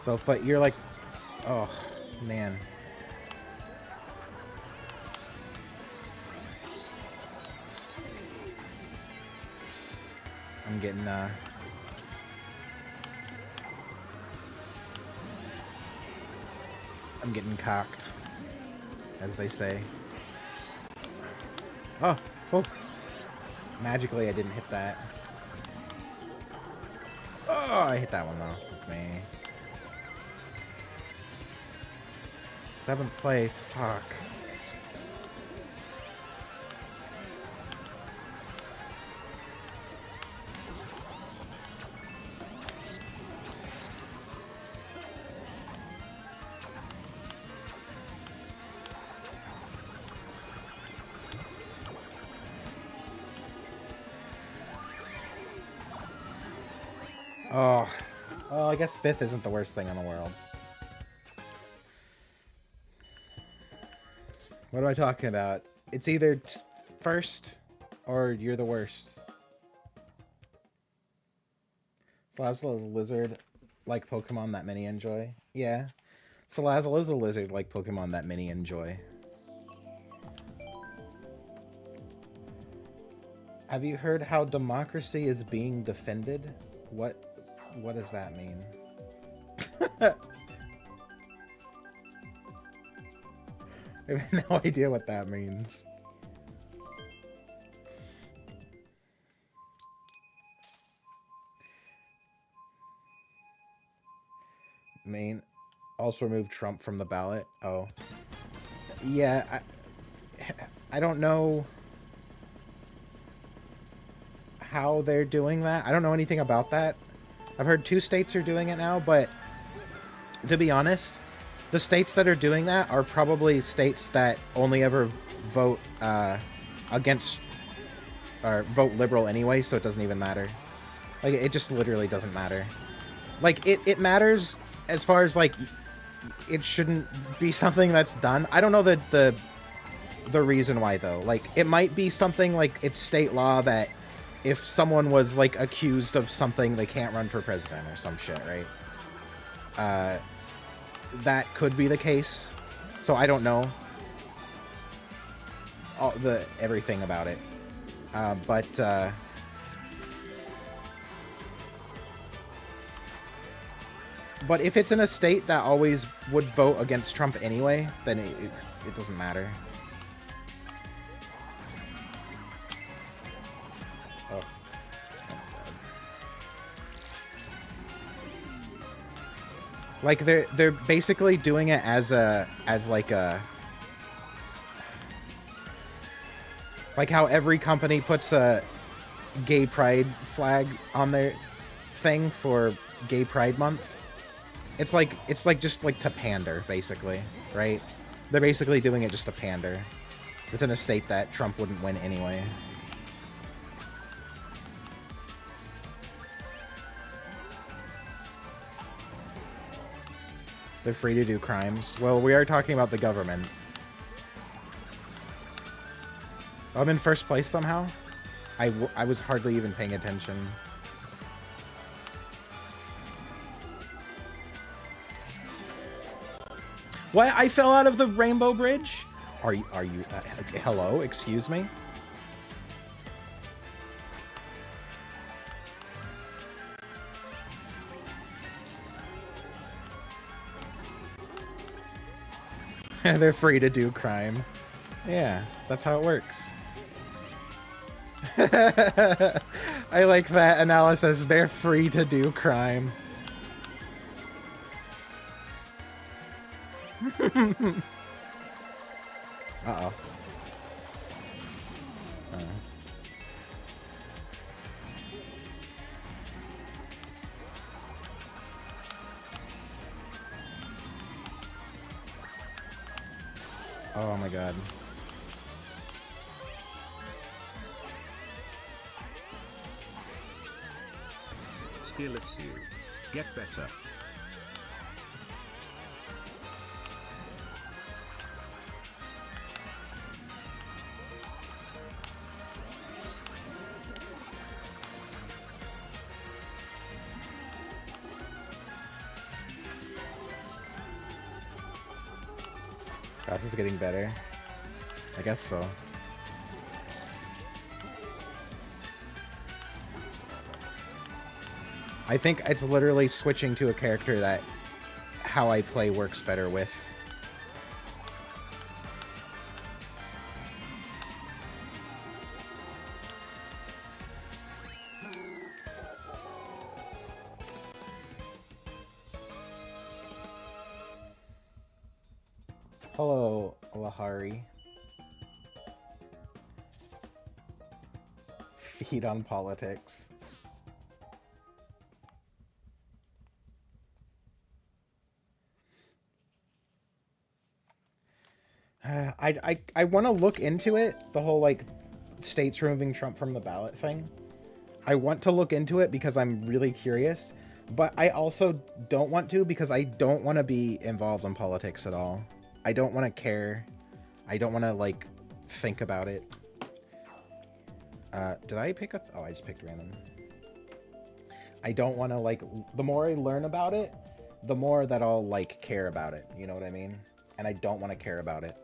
So, but you're like, oh, man. I'm getting cocked, as they say. Oh, oh. Magically, I didn't hit that. Oh, I hit that one though. Fuck me. 7th place. Fuck. Oh. Well, I guess 5th isn't the worst thing in the world. What am I talking about? It's either first or you're the worst. Salazzle is a lizard like Pokemon that many enjoy. Yeah. Salazzle is a lizard like Pokemon that many enjoy. Have you heard how democracy is being defended? What does that mean? I have no idea what that means. Maine also removed Trump from the ballot. Oh. Yeah, I don't know how they're doing that. I don't know anything about that. I've heard 2 states are doing it now, but to be honest, the states that are doing that are probably states that only ever vote against or vote liberal anyway, so it doesn't even matter. Like, it just literally doesn't matter. Like, it matters as far as, like, it shouldn't be something that's done. I don't know the reason why, though. Like, it might be something like it's state law that if someone was, like, accused of something, they can't run for president or some shit, right? That could be the case. So I don't know. everything about it. But if it's in a state that always would vote against Trump anyway, then it doesn't matter. Oh. Like they're basically doing it as like how every company puts a gay pride flag on their thing for Gay Pride Month. It's like just like to pander, basically, right? They're basically doing it just to pander. It's in a state that Trump wouldn't win anyway. They're free to do crimes. Well, we are talking about the government. I'm in first place somehow? I was hardly even paying attention. What? I fell out of the Rainbow Bridge? Are you hello? Excuse me? They're free to do crime. Yeah, that's how it works. I like that analysis. They're free to do crime. Uh-oh. Oh my god. Skill issue. Get better. God, this is getting better. I guess so. I think it's literally switching to a character that how I play works better with. Hello, Lahari. Feed on politics. I want to look into it, the whole, like, states removing Trump from the ballot thing. I want to look into it because I'm really curious, but I also don't want to because I don't want to be involved in politics at all. I don't want to care. I don't want to, like, think about it. Did I pick up? Oh, I just picked random. I don't want to, like, the more I learn about it, the more that I'll, like, care about it. You know what I mean? And I don't want to care about it.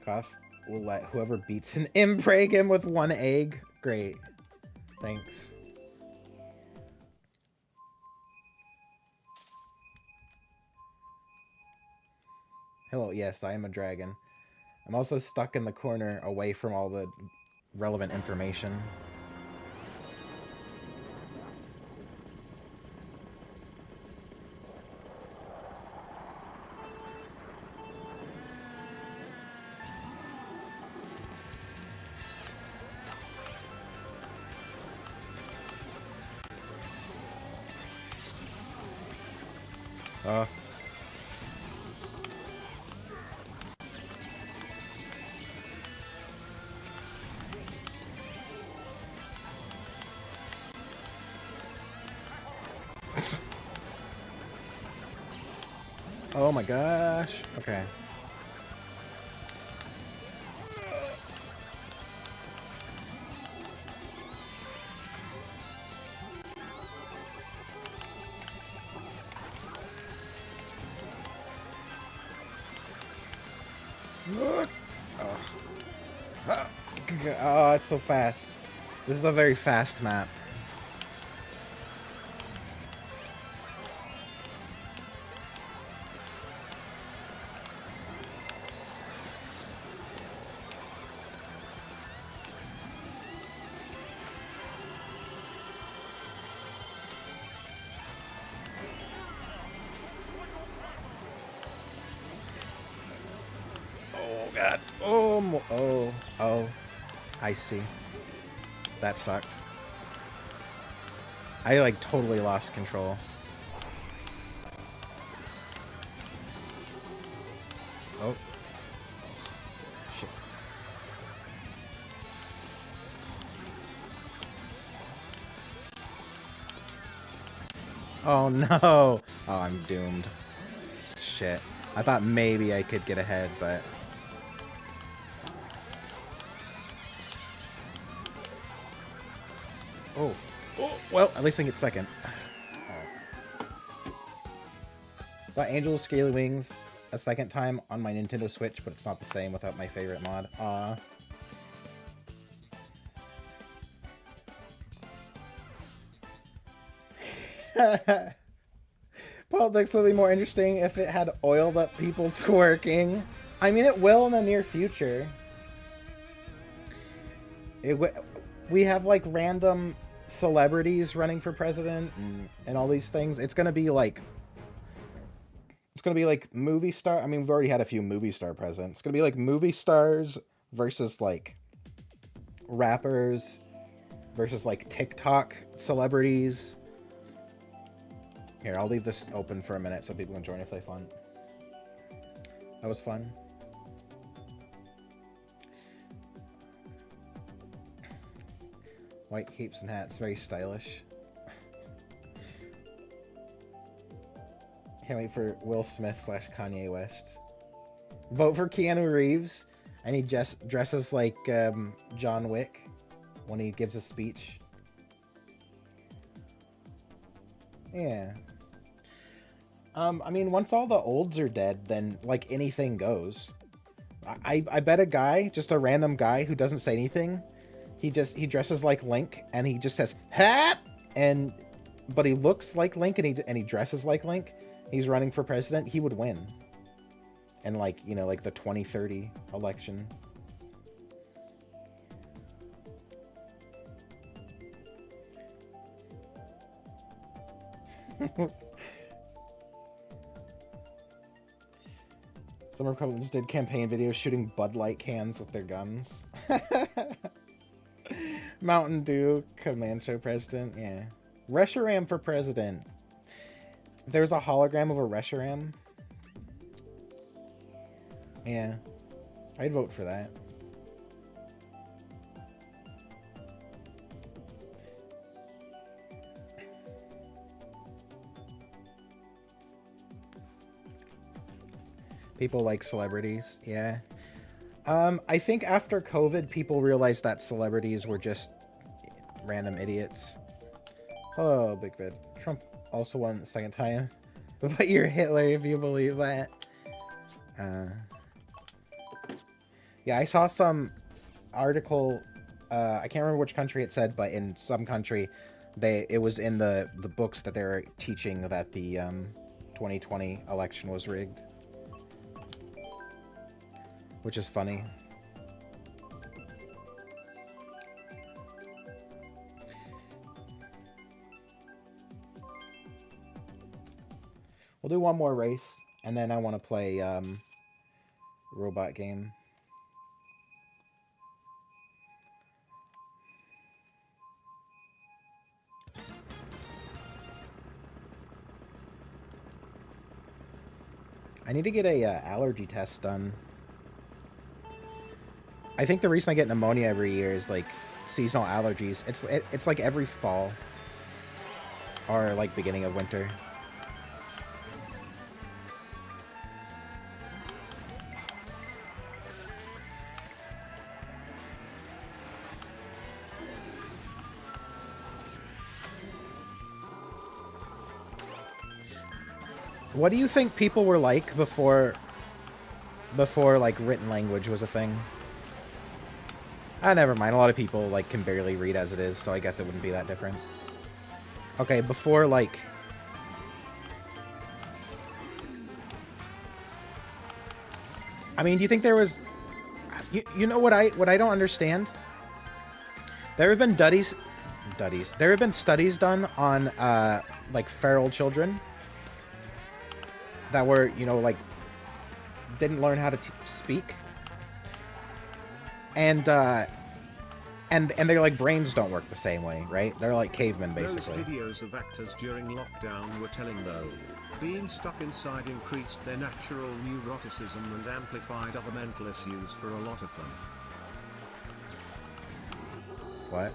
Koth will let whoever beats him impregn him with one egg. Great. Thanks. Hello, yes, I am a dragon. I'm also stuck in the corner away from all the relevant information. Oh my gosh. Okay. Oh, it's so fast. This is a very fast map. Oh god. Oh. I see. That sucked. I like totally lost control. Oh. Shit. Oh no. Oh, I'm doomed. Shit. I thought maybe I could get ahead, but... Oh. Oh, well, at least I get second. Got Angel's Scaly Wings a second time on my Nintendo Switch, but it's not the same without my favorite mod. Aw. Politics will be more interesting if it had oiled up people twerking. I mean, it will in the near future. We have like random celebrities running for president and all these things. It's gonna be like movie star. I mean, we've already had a few movie star presidents. It's gonna be like movie stars versus like rappers versus like TikTok celebrities. Here, I'll leave this open for a minute so people can join if they want. That was fun. White capes and hats, very stylish. Can't wait for Will Smith / Kanye West. Vote for Keanu Reeves, and he just dresses like John Wick when he gives a speech. Yeah. I mean, once all the olds are dead, then like anything goes. I bet a guy, just a random guy who doesn't say anything, he dresses like Link and he just says "hat," but he looks like Link and he dresses like Link. He's running for president. He would win. And like, you know, like the 2030 election. Some Republicans did campaign videos shooting Bud Light cans with their guns. Mountain Dew, Comanche president, yeah. Reshiram for president. If there's a hologram of a Reshiram, yeah, I'd vote for that. People like celebrities, yeah. I think after COVID, people realized that celebrities were just random idiots. Hello, Big Bid. Trump also won the second time. But you're Hitler if you believe that. Yeah, I saw some article. I can't remember which country it said, but in some country, it was in the books that they were teaching that the 2020 election was rigged. Which is funny. We'll do one more race, and then I want to play robot game. I need to get a allergy test done. I think the reason I get pneumonia every year is like seasonal allergies. It's like every fall or like beginning of winter. What do you think people were like before before like written language was a thing. Ah, never mind. A lot of people like can barely read as it is, so I guess it wouldn't be that different. Okay, before like I mean, do you think there was you know what I don't understand? There have been there have been studies done on like feral children that were, you know, like didn't learn how to speak. And their like brains don't work the same way, right? They're like cavemen basically. Those videos of actors during lockdown were telling though. Being stuck inside increased their natural neuroticism and amplified other mental issues for a lot of them. What?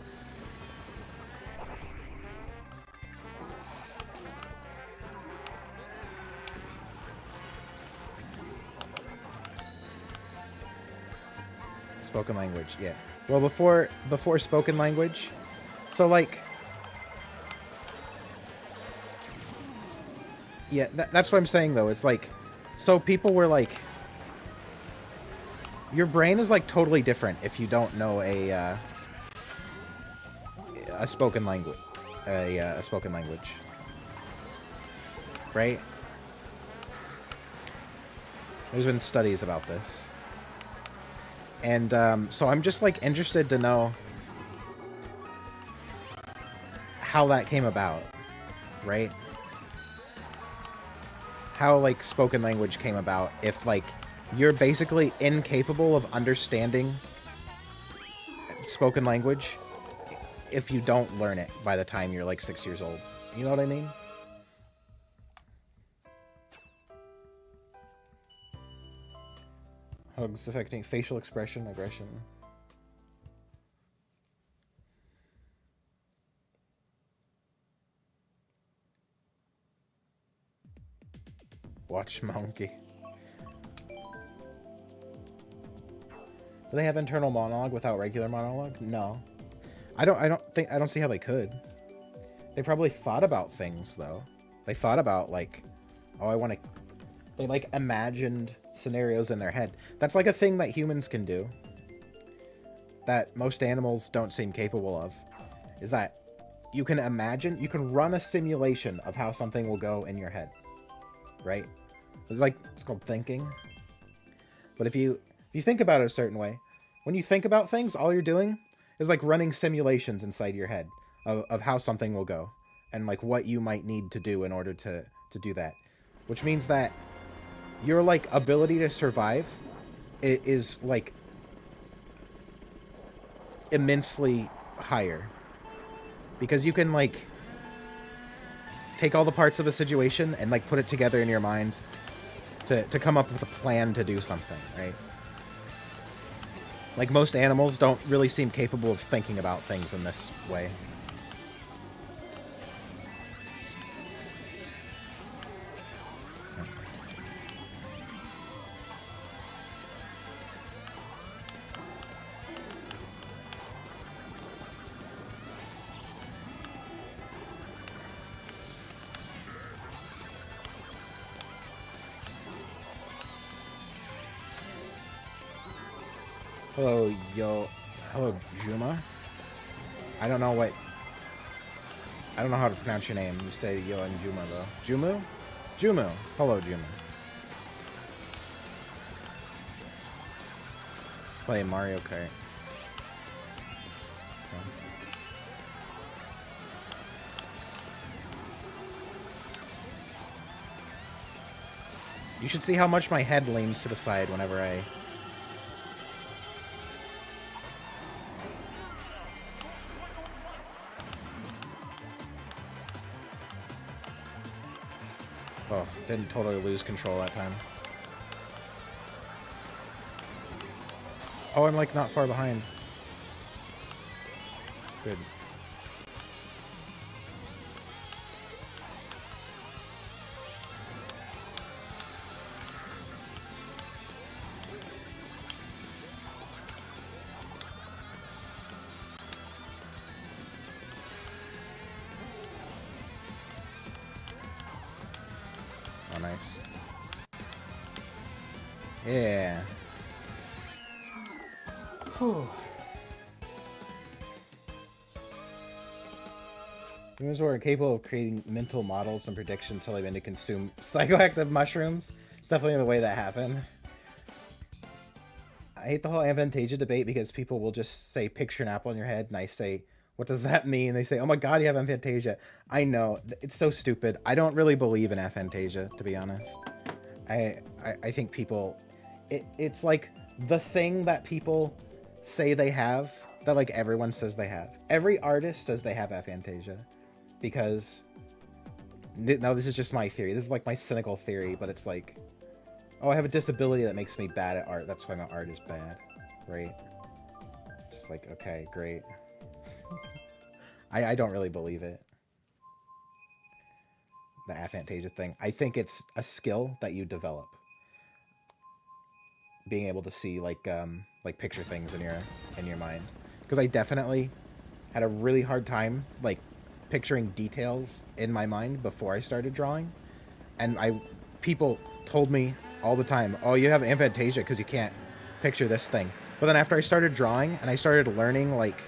Spoken language, yeah. Well, before spoken language, so like, yeah, that's what I'm saying though. It's like, so people were like, your brain is like totally different if you don't know a spoken language, a spoken language, right? There's been studies about this. And so I'm just like interested to know how that came about, right? How like spoken language came about if like you're basically incapable of understanding spoken language if you don't learn it by the time you're like 6 years old. You know what I mean? Hugs affecting facial expression, aggression. Watch Monkey. Do they have internal monologue without regular monologue? No. I don't see how they could. They probably thought about things though. They thought about like, oh, I want to. They like imagined scenarios in their head. That's like a thing that humans can do that most animals don't seem capable of. Is that you can imagine, you can run a simulation of how something will go in your head, right? It's called thinking. But if you think about it a certain way, when you think about things, all you're doing is like running simulations inside your head of how something will go and like what you might need to do in order to do that. Which means that your like ability to survive is like immensely higher because you can like take all the parts of a situation and like put it together in your mind to come up with a plan to do something, right? Like most animals don't really seem capable of thinking about things in this way. Hello, hello, Juma. I don't know how to pronounce your name. You say yo and Juma though. Jumu? Jumu. Hello, Juma. Play Mario Kart. You should see how much my head leans to the side whenever I... Oh, didn't totally lose control that time. Oh, I'm like not far behind. Good. Oh, nice. Yeah. Whew. Humans were capable of creating mental models and predictions until they've been to consume psychoactive mushrooms. It's definitely the way that happened. I hate the whole aphantasia debate because people will just say, picture an apple in your head, and I say, what does that mean? They say, oh my god, you have aphantasia. I know, it's so stupid. I don't really believe in aphantasia, to be honest. I think people... It's like the thing that people say they have, that like everyone says they have. Every artist says they have aphantasia. Because... Now this is just my theory. This is like my cynical theory, but it's like... Oh, I have a disability that makes me bad at art. That's why my art is bad. Right? Just like, okay, great. I don't really believe it. The aphantasia thing. I think it's a skill that you develop. Being able to see like picture things in your mind. Because I definitely had a really hard time like picturing details in my mind before I started drawing. And people told me all the time, oh, you have aphantasia because you can't picture this thing. But then after I started drawing and I started learning like,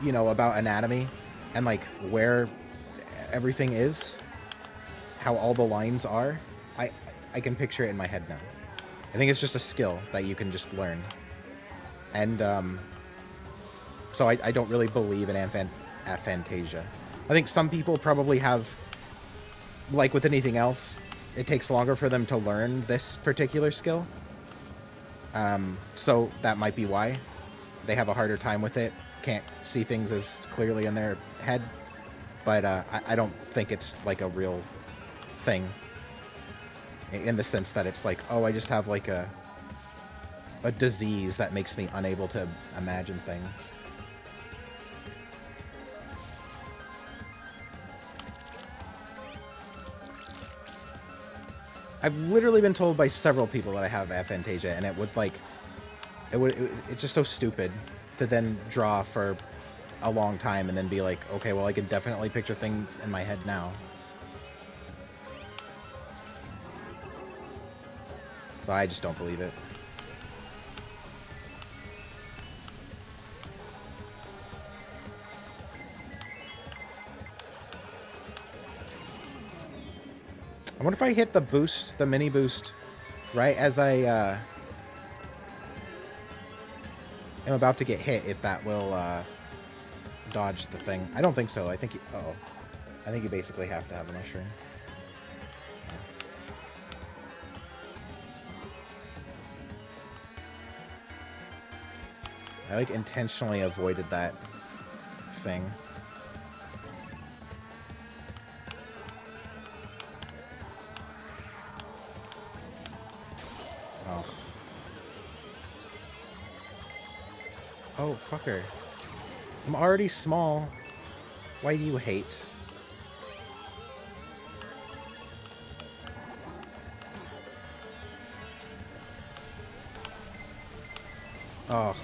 you know, about anatomy and like where everything is, how all the lines are, I can picture it in my head now. I think it's just a skill that you can just learn. And so I don't really believe in aphantasia. I think some people probably have, like with anything else, it takes longer for them to learn this particular skill. So that might be why they have a harder time with it. Can't see things as clearly in their head. But I don't think it's like a real thing. In the sense that it's like, oh, I just have like a disease that makes me unable to imagine things. I've literally been told by several people that I have aphantasia, and it was like, it's just so stupid to then draw for a long time and then be like, okay, well, I can definitely picture things in my head now. So I just don't believe it. I wonder if I hit the boost, the mini boost, right as I am about to get hit, if that will dodge the thing. I don't think so. I think uh-oh. I think you basically have to have a mushroom. I like intentionally avoided that thing. Oh. Oh, fucker. I'm already small. Why do you hate? Oh.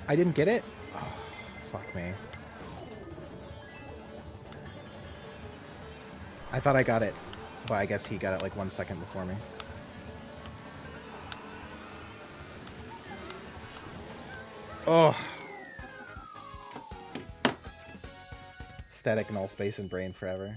I didn't get it? Oh, fuck me. I thought I got it, but I guess he got it like 1 second before me. Oh. Static null space and brain forever.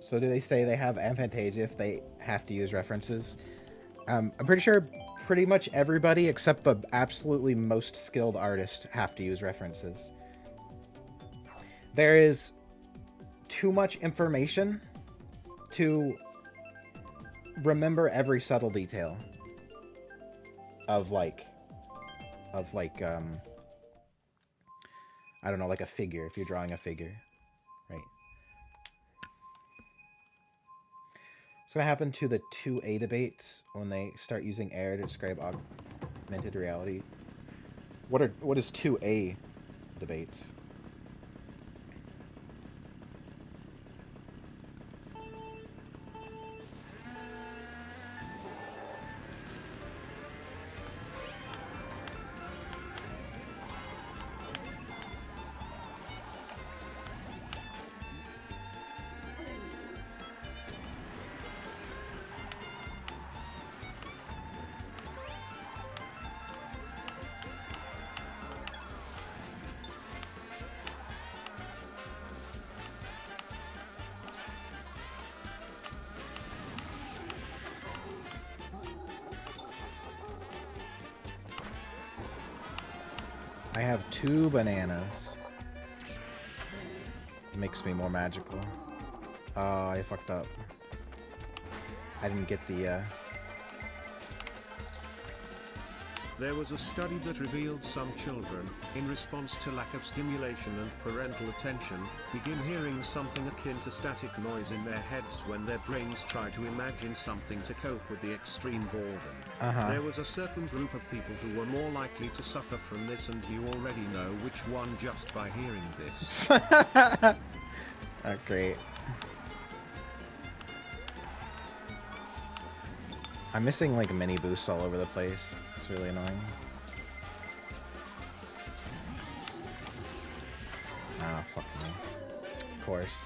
So do they say they have aphantasia if they have to use references? I'm pretty sure pretty much everybody except the absolutely most skilled artists have to use references. There is too much information to remember every subtle detail of like I don't know, like a figure, if you're drawing a figure, right? What's going to happen to the 2A debates when they start using air to describe augmented reality. What is 2A debates? I have 2 bananas. Makes me more magical. I fucked up. I didn't get the, There was a study that revealed some children, in response to lack of stimulation and parental attention, begin hearing something akin to static noise in their heads when their brains try to imagine something to cope with the extreme boredom. There was a certain group of people who were more likely to suffer from this, and you already know which one just by hearing this. Oh, great. I'm missing like mini boosts all over the place. It's really annoying. Ah, fuck me. Of course.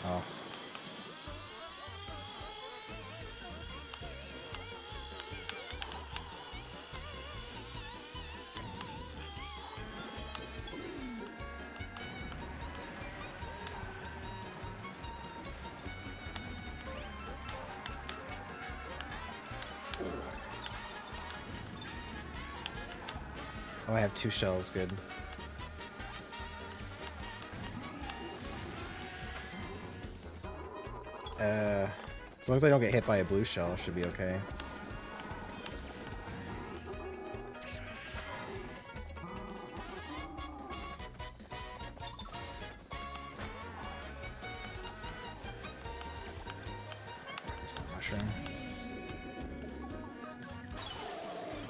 Oh. Oh, I have 2 shells, good. As long as I don't get hit by a blue shell, it should be okay. Just the mushroom.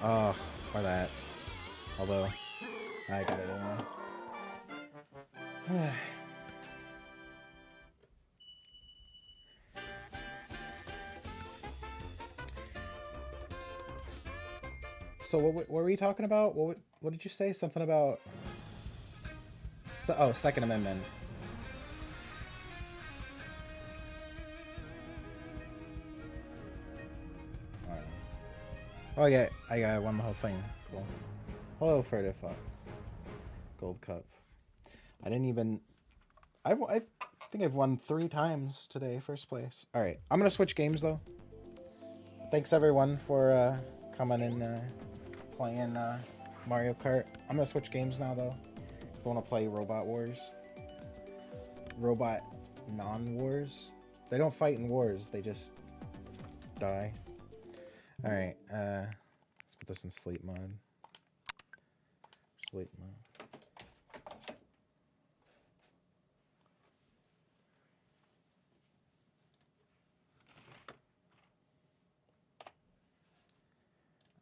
Oh, or that. Although, I got it anyway. So what were we talking about? What did you say? Something about... oh, Second Amendment. Oh yeah, I won the whole thing. Cool. Hello, Furtive Fox. Gold Cup. I didn't even... I think I've won 3 times today, first place. Alright, I'm gonna switch games though. Thanks everyone for coming and playing Mario Kart. I'm gonna switch games now though, because I want to play Robot Wars. Robot non-wars. They don't fight in wars, they just die. Alright, let's put this in sleep mode. Sleep mode.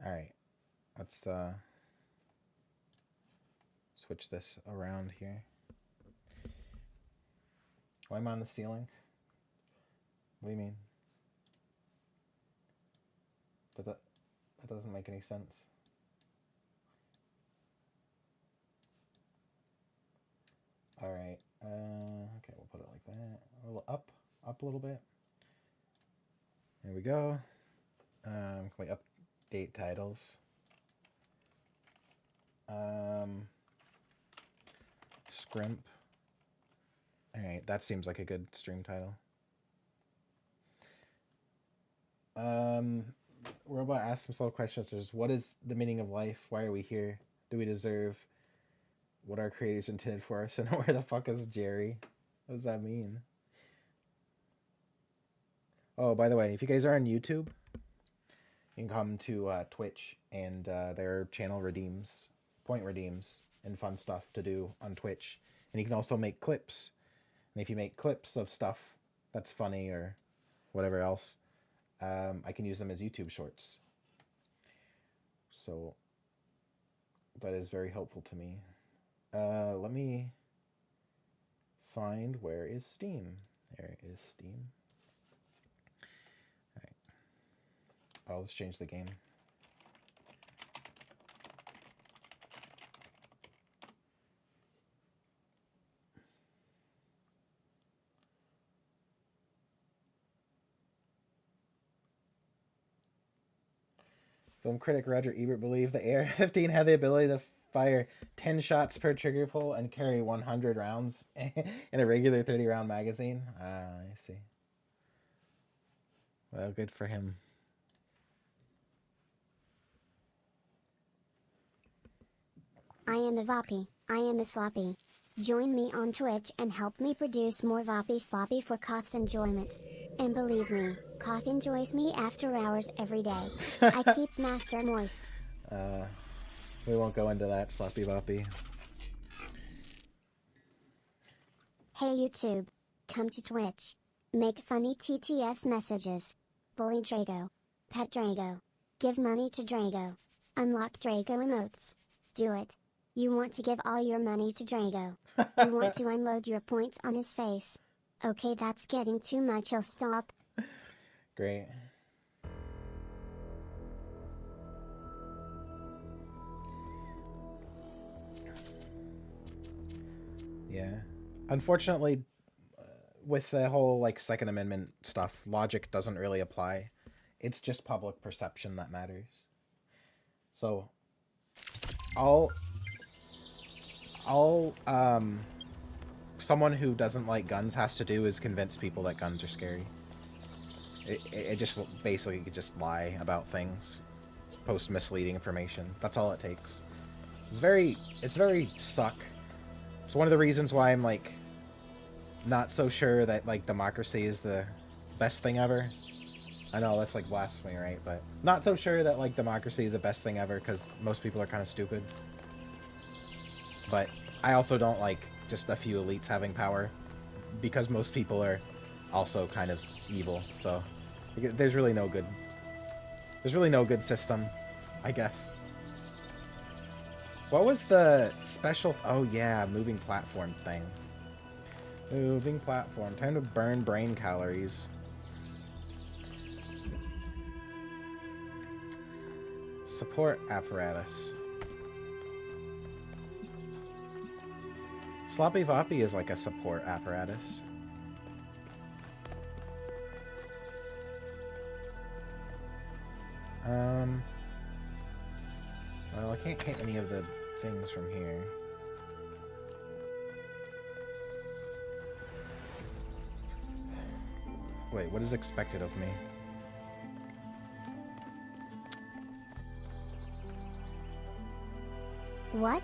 Alright, let's switch this around here. Why am I on the ceiling? What do you mean? That doesn't make any sense. Alright, okay, we'll put it like that. A little up a little bit. There we go. Can we update titles? Skrimp. Alright, that seems like a good stream title. Robot asks himself questions such as, what is the meaning of life? Why are we here? Do we deserve what our creators intended for us. And where the fuck is Jerry? What does that mean? Oh, by the way, if you guys are on YouTube, you can come to Twitch, and their channel redeems, point redeems, and fun stuff to do on Twitch. And you can also make clips. And if you make clips of stuff that's funny or whatever else, I can use them as YouTube shorts. So that is very helpful to me. Let me find, where is Steam? There is Steam. All right. Oh, let's change the game. Film critic Roger Ebert believed the AR-15 had the ability to fire 10 shots per trigger pull and carry 100 rounds in a regular 30-round magazine. Ah, I see. Well, good for him. I am the Voppy. I am the Sloppy. Join me on Twitch and help me produce more Voppy Sloppy for Koth's enjoyment. And believe me, Koth enjoys me after hours every day. I keep Master moist. We won't go into that, Sloppy Boppy. Hey YouTube. Come to Twitch. Make funny TTS messages. Bully Drago. Pet Drago. Give money to Drago. Unlock Drago emotes. Do it. You want to give all your money to Drago. You want to unload your points on his face. Okay, that's getting too much. He'll stop. Great. Yeah. Unfortunately, with the whole like Second Amendment stuff, logic doesn't really apply. It's just public perception that matters. So all someone who doesn't like guns has to do is convince people that guns are scary. It just basically just lie about things, post misleading information. That's all it takes. It's very suck. It's one of the reasons why I'm like not so sure that like democracy is the best thing ever. I know that's like blasphemy, right? But not so sure that like democracy is the best thing ever because most people are kind of stupid. But I also don't like just a few elites having power because most people are also kind of evil. So there's really no good. There's really no good system, I guess. What was the special? Oh yeah, moving platform thing. Moving platform. Time to burn brain calories. Support apparatus. Sloppy Voppy is like a support apparatus. Well, I can't hit any of the things from here. Wait, what is expected of me? What?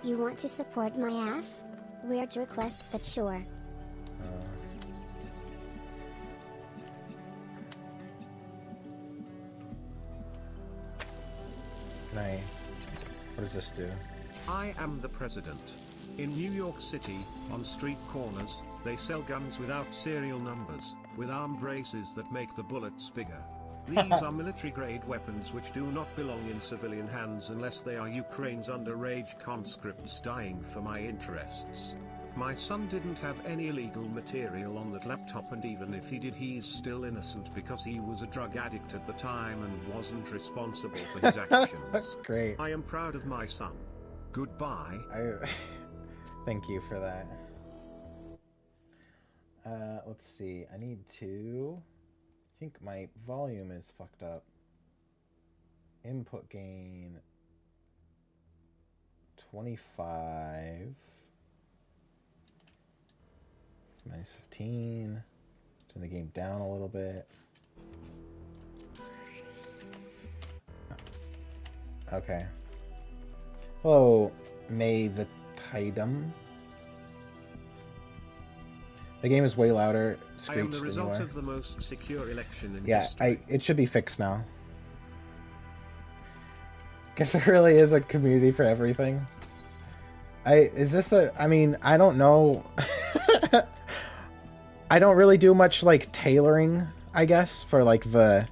You want to support my ass? Weird request, but sure. Can what does this do? I am the president. In New York City, on street corners, they sell guns without serial numbers, with arm braces that make the bullets bigger. These are military-grade weapons which do not belong in civilian hands unless they are Ukraine's underage conscripts dying for my interests. My son didn't have any illegal material on that laptop, and even if he did, he's still innocent because he was a drug addict at the time and wasn't responsible for his actions. That's great. I am proud of my son. Goodbye. Thank you for that. Let's see. I need to... I think my volume is fucked up. Input gain 25. Minus 15. Turn the game down a little bit. Okay. Hello, May the item. The game is way louder. I am the Screech than you result are. of the most secure election in Yeah, history. it should be fixed now. Guess there really is a community for everything. I mean, I don't know. I don't really do much, like, tailoring, I guess, for, like, the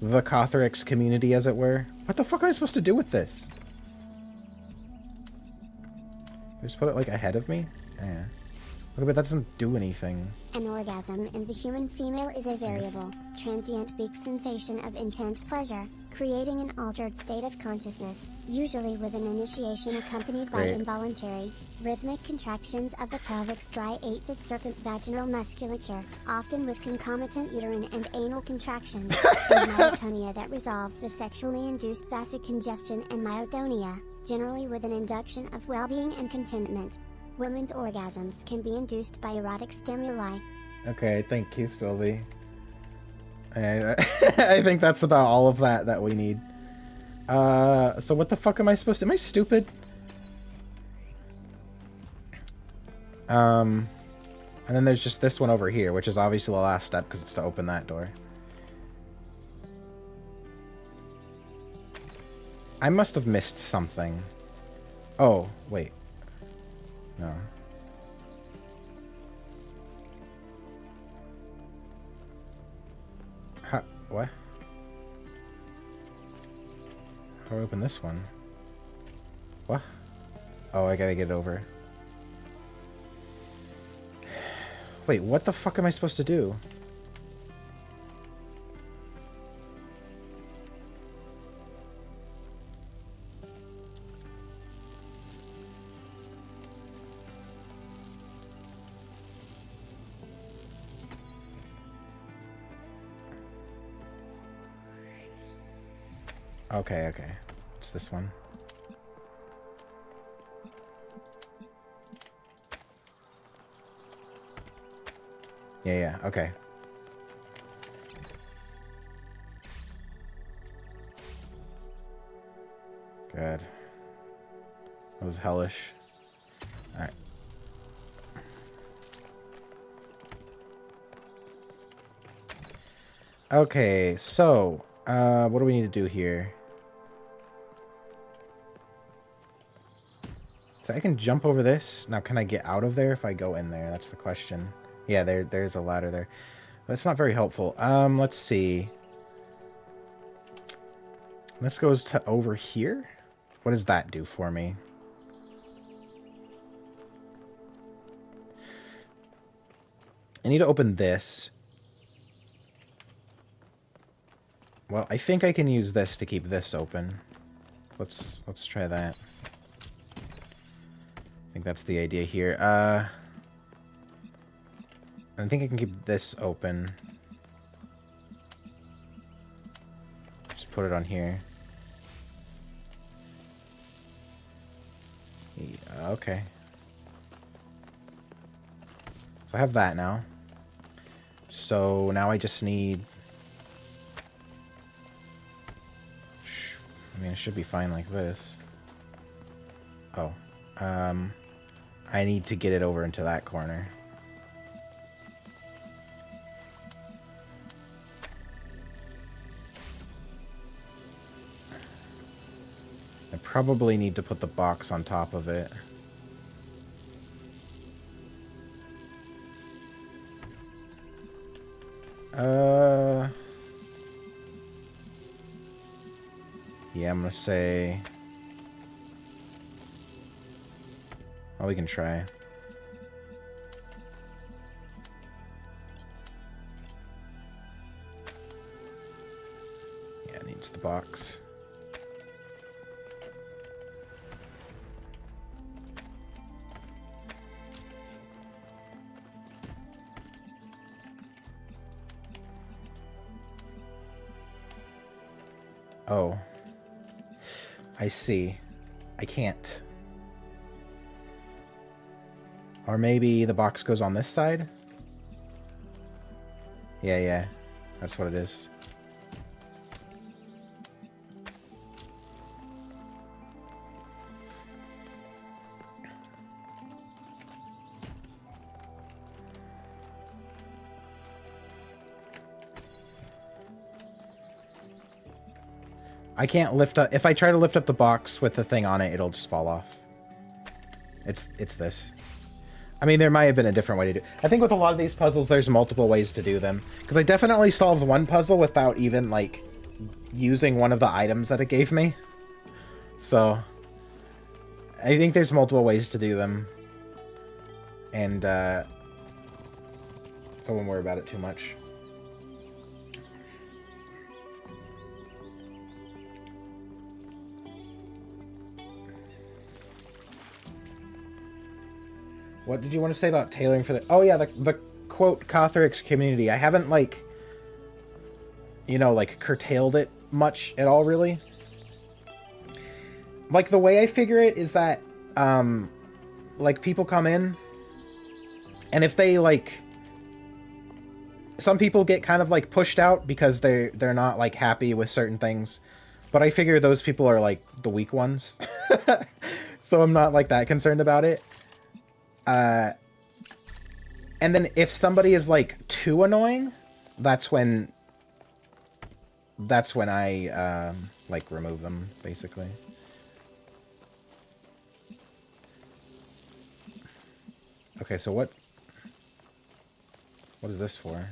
Cothrix community, as it were. What the fuck am I supposed to do with this? Just put it, like, ahead of me? Yeah. Okay, but that doesn't do anything. An orgasm in the human female is a variable, transient peak sensation of intense pleasure, creating an altered state of consciousness, usually with an initiation accompanied by Great. involuntary, rhythmic contractions of the pelvic striated circumvaginal musculature, often with concomitant uterine and anal contractions, and myotonia that resolves the sexually induced vasocongestion and myotonia, generally with an induction of well-being and contentment. Women's orgasms can be induced by erotic stimuli. Okay, thank you, Sylvie. I think that's about all of that we need. So what the fuck am I supposed to... Am I stupid? And then there's just this one over here, which is obviously the last step because it's to open that door. I must have missed something. Oh, wait. No. What? How do I open this one? What? Oh, I gotta get it over. Wait, what the fuck am I supposed to do? Okay, okay. It's this one. Yeah, okay. Good. That was hellish. Alright. Okay, so, what do we need to do here? So I can jump over this. Now, can I get out of there if I go in there? That's the question. Yeah, there's a ladder there. That's not very helpful. Let's see. This goes to over here. What does that do for me? I need to open this. Well, I think I can use this to keep this open. Let's try that. I think that's the idea here. I think I can keep this open. Just put it on here. Yeah, okay. So I have that now. So now I just need... I mean, it should be fine like this. Oh. I need to get it over into that corner. I probably need to put the box on top of it. Yeah, I'm gonna say... Oh, we can try. Yeah, it needs the box. Oh. I see. I can't. Or maybe the box goes on this side? Yeah. That's what it is. I can't lift up... If I try to lift up the box with the thing on it, it'll just fall off. It's this. I mean, there might have been a different way to do it. I think with a lot of these puzzles, there's multiple ways to do them. Because I definitely solved one puzzle without even, like, using one of the items that it gave me. So, I think there's multiple ways to do them. And, so I won't worry about it too much. What did you want to say about tailoring for the... Oh, yeah, the quote, Cothrix community. I haven't, like, you know, like, curtailed it much at all, really. Like, the way I figure it is that, like, people come in, and if they, like... Some people get kind of, like, pushed out because they're not, like, happy with certain things. But I figure those people are, like, the weak ones. So I'm not, like, that concerned about it. And then if somebody is, like, too annoying, that's when I, like, remove them, basically. Okay, so what is this for?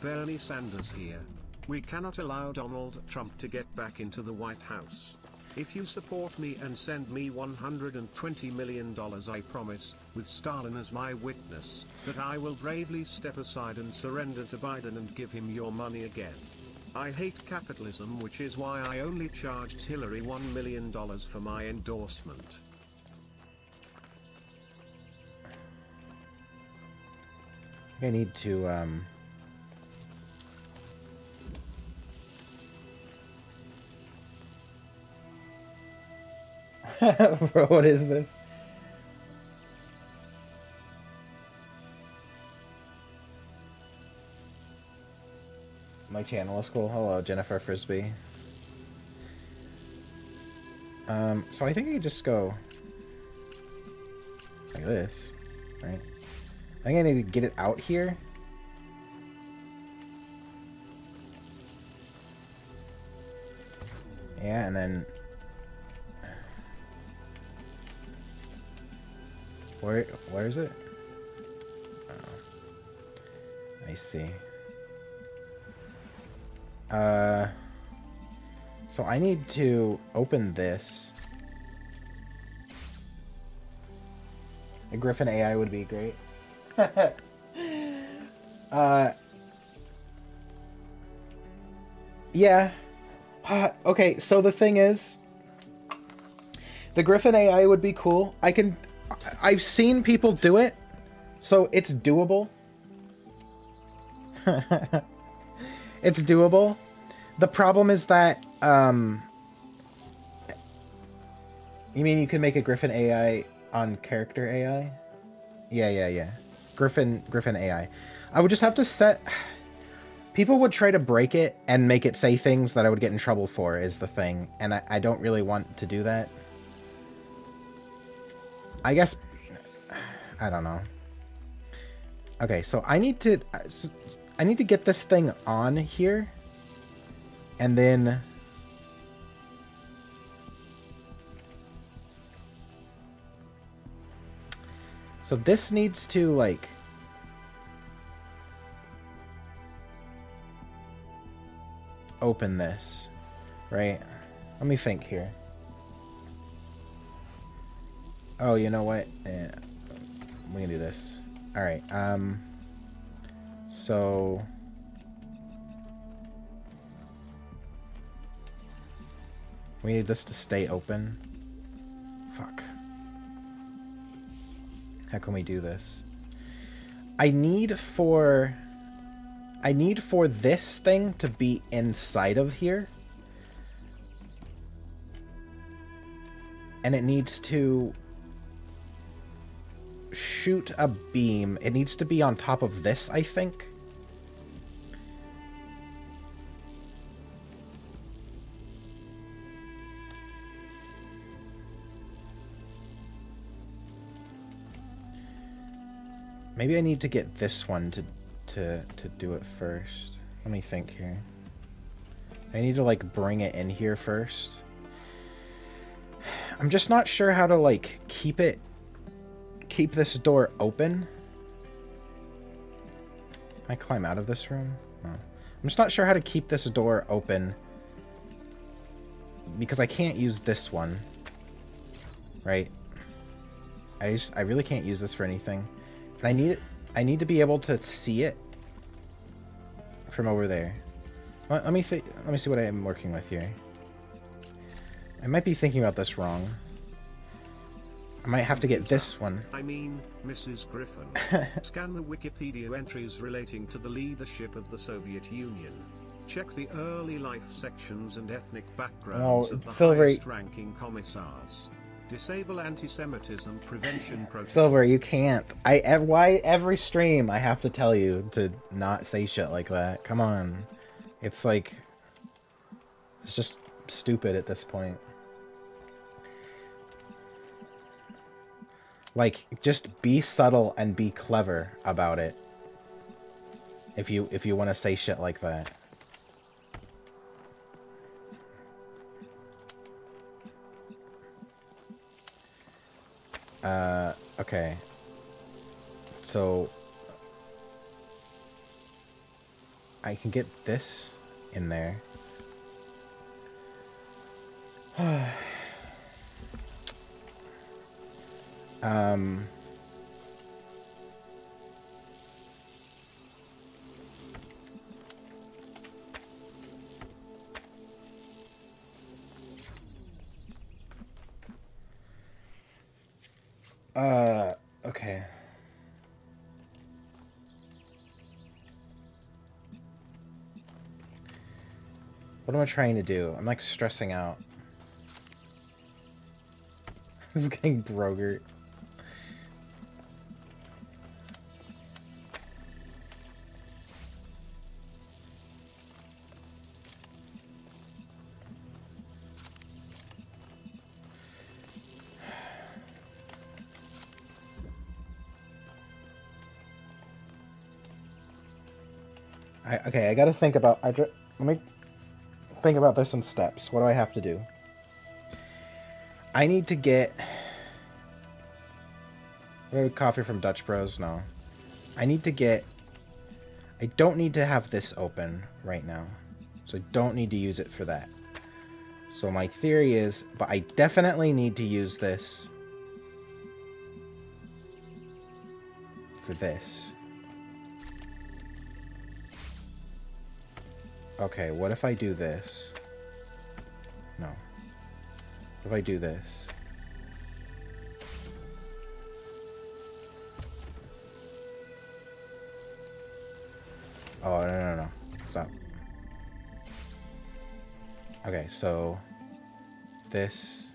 Bernie Sanders here. We cannot allow Donald Trump to get back into the White House. If you support me and send me $120 million, I promise, with Stalin as my witness, that I will bravely step aside and surrender to Biden and give him your money again. I hate capitalism, which is why I only charged Hillary $1 million for my endorsement. I need to, Bro, what is this? My channel is cool. Hello, Jennifer Frisbee. So I think I could just go like this, right? I think I need to get it out here. Yeah, and then where is it? Oh. I see. So I need to open this. A Griffin AI would be great. Yeah. Okay, so the thing is, the Griffin AI would be cool. I've seen people do it, so it's doable. It's doable. The problem is that, you mean you can make a Griffin AI on character AI? Yeah. Griffin AI. I would just have to set... People would try to break it and make it say things that I would get in trouble for, is the thing. And I don't really want to do that. I guess... I don't know. Okay, so I need to get this thing on here. And then... So this needs to, like... open this, right? Let me think here. Oh, you know what? We can do this. All right. So we need this to stay open. Fuck. How can we do this? I need for this thing to be inside of here. And it needs to shoot a beam. It needs to be on top of this, I think. Maybe I need to get this one to do it first. Let me think here. I need to like bring it in here first. I'm just not sure how to like keep this door open. Can I climb out of this room? No. I'm just not sure how to keep this door open because I can't use this one. Right? I really can't use this for anything. And I need to be able to see it from over there. Let me see what I am working with here. I might be thinking about this wrong. I might have to get this one. I mean, Mrs. Griffin. Scan the Wikipedia entries relating to the leadership of the Soviet Union. Check the early life sections and ethnic backgrounds of the highest-ranking commissars. Disable anti-Semitism prevention program. Silver, you can't. Why every stream I have to tell you to not say shit like that? Come on. It's like... It's just stupid at this point. Like, just be subtle and be clever about it. If you want to say shit like that. Okay. So I can get this in there. Okay. What am I trying to do? I'm like stressing out. This is getting brogert. Okay, I gotta think about... let me think about this in steps. What do I have to do? I need to get... Coffee from Dutch Bros? No. I need to get... I don't need to have this open right now. So I don't need to use it for that. So my theory is... But I definitely need to use this for this. Okay, what if I do this? No. If I do this? Oh, no. Stop. Okay, so... This...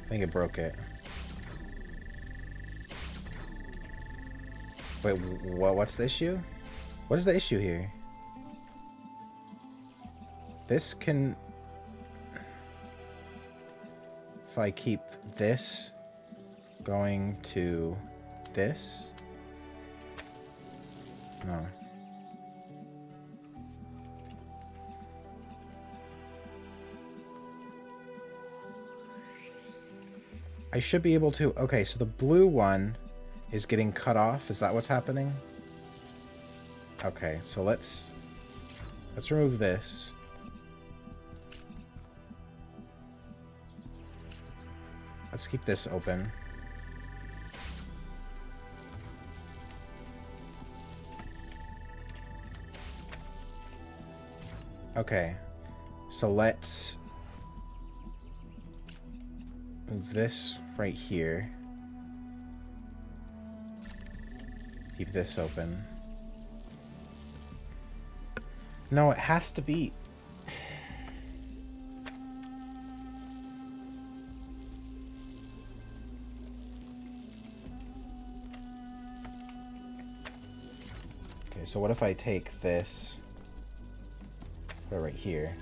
I think it broke it. Wait, what's the issue? What is the issue here? This can... If I keep this going to this? No. I should be able to... Okay, so the blue one is getting cut off. Is that what's happening? Okay, so let's remove this. Let's keep this open. Okay, so let's move this right here. Keep this open. No, it has to be... so what if I take this, put it right here.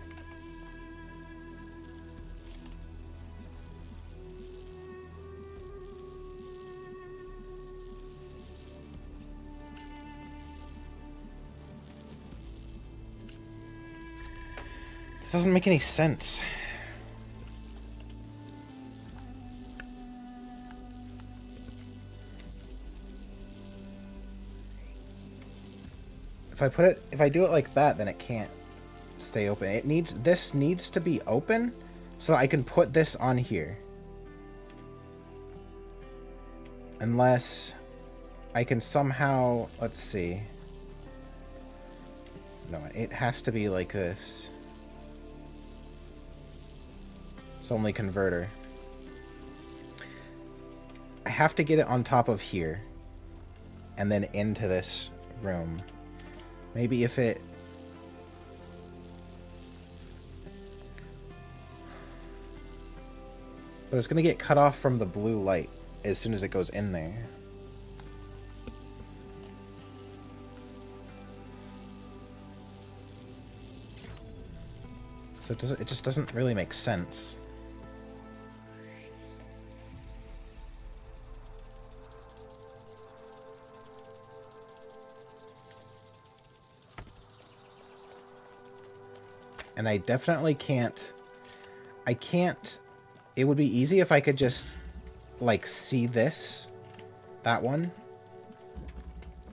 This doesn't make any sense. If I do it like that, then it can't stay open. This needs to be open so I can put this on here. Unless I can somehow, let's see. No, it has to be like this. It's only converter. I have to get it on top of here and then into this room. Maybe if it... But it's going to get cut off from the blue light as soon as it goes in there. So it just doesn't really make sense. And I definitely can't... It would be easy if I could just, like, see this. That one.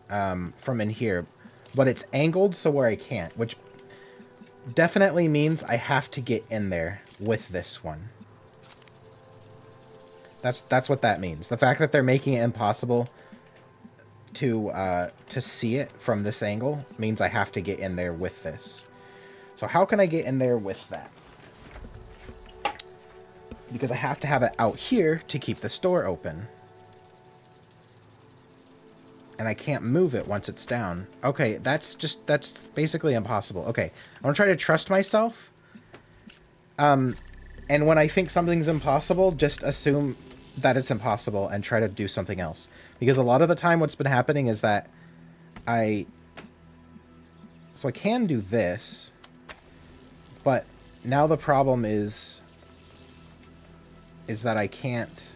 From in here. But it's angled so where I can't. Which definitely means I have to get in there with this one. That's what that means. The fact that they're making it impossible to see it from this angle means I have to get in there with this. So how can I get in there with that? Because I have to have it out here to keep this door open. And I can't move it once it's down. Okay, that's basically impossible. Okay, I'm gonna try to trust myself. And when I think something's impossible, just assume that it's impossible and try to do something else. Because a lot of the time what's been happening is that So I can do this. But now the problem is that I can't...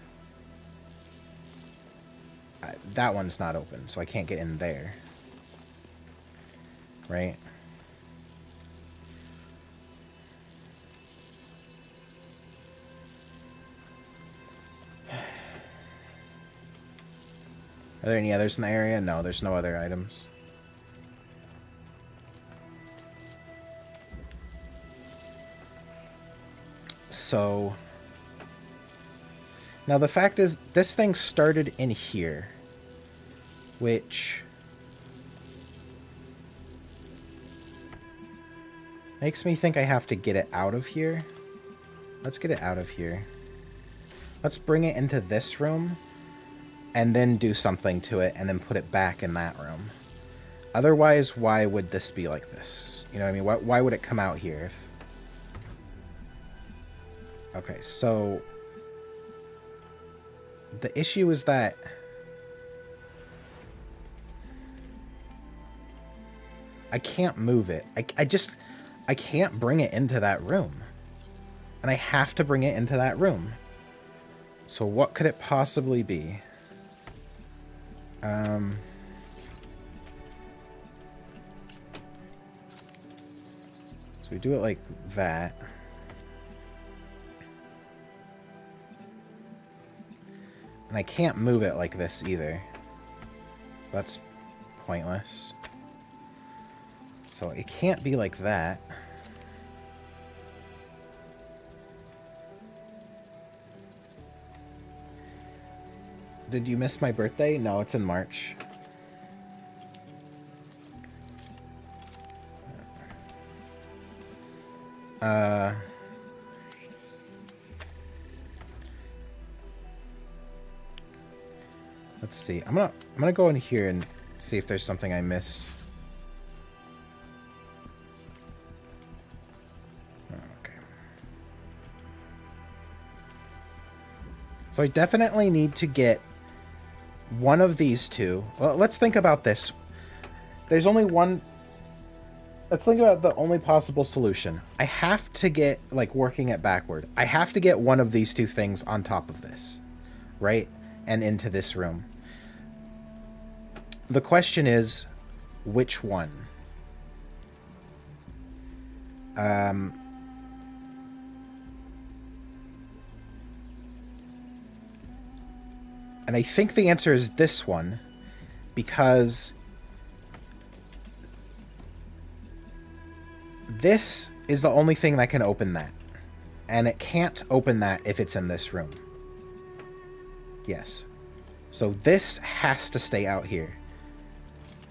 that one's not open, so I can't get in there. Right? Are there any others in the area? No, there's no other items. So... now the fact is, this thing started in here. Which... makes me think I have to get it out of here. Let's get it out of here. Let's bring it into this room. And then do something to it, and then put it back in that room. Otherwise, why would this be like this? You know what I mean? Why would it come out here? Okay, so... the issue is that... I can't move it. I can't bring it into that room. And I have to bring it into that room. So what could it possibly be? So we do it like that. And I can't move it like this either. That's pointless. So it can't be like that. Did you miss my birthday? No, it's in March. Let's see. I'm gonna go in here and see if there's something I missed. Okay. So I definitely need to get one of these two. Well, let's think about this. there's only one... Let's think about the only possible solution. I have to get, like, working it backward. I have to get one of these two things on top of this, right? And into this room. The question is, which one? And I think the answer is this one, because this is the only thing that can open that. And it can't open that if it's in this room. Yes. So this has to stay out here.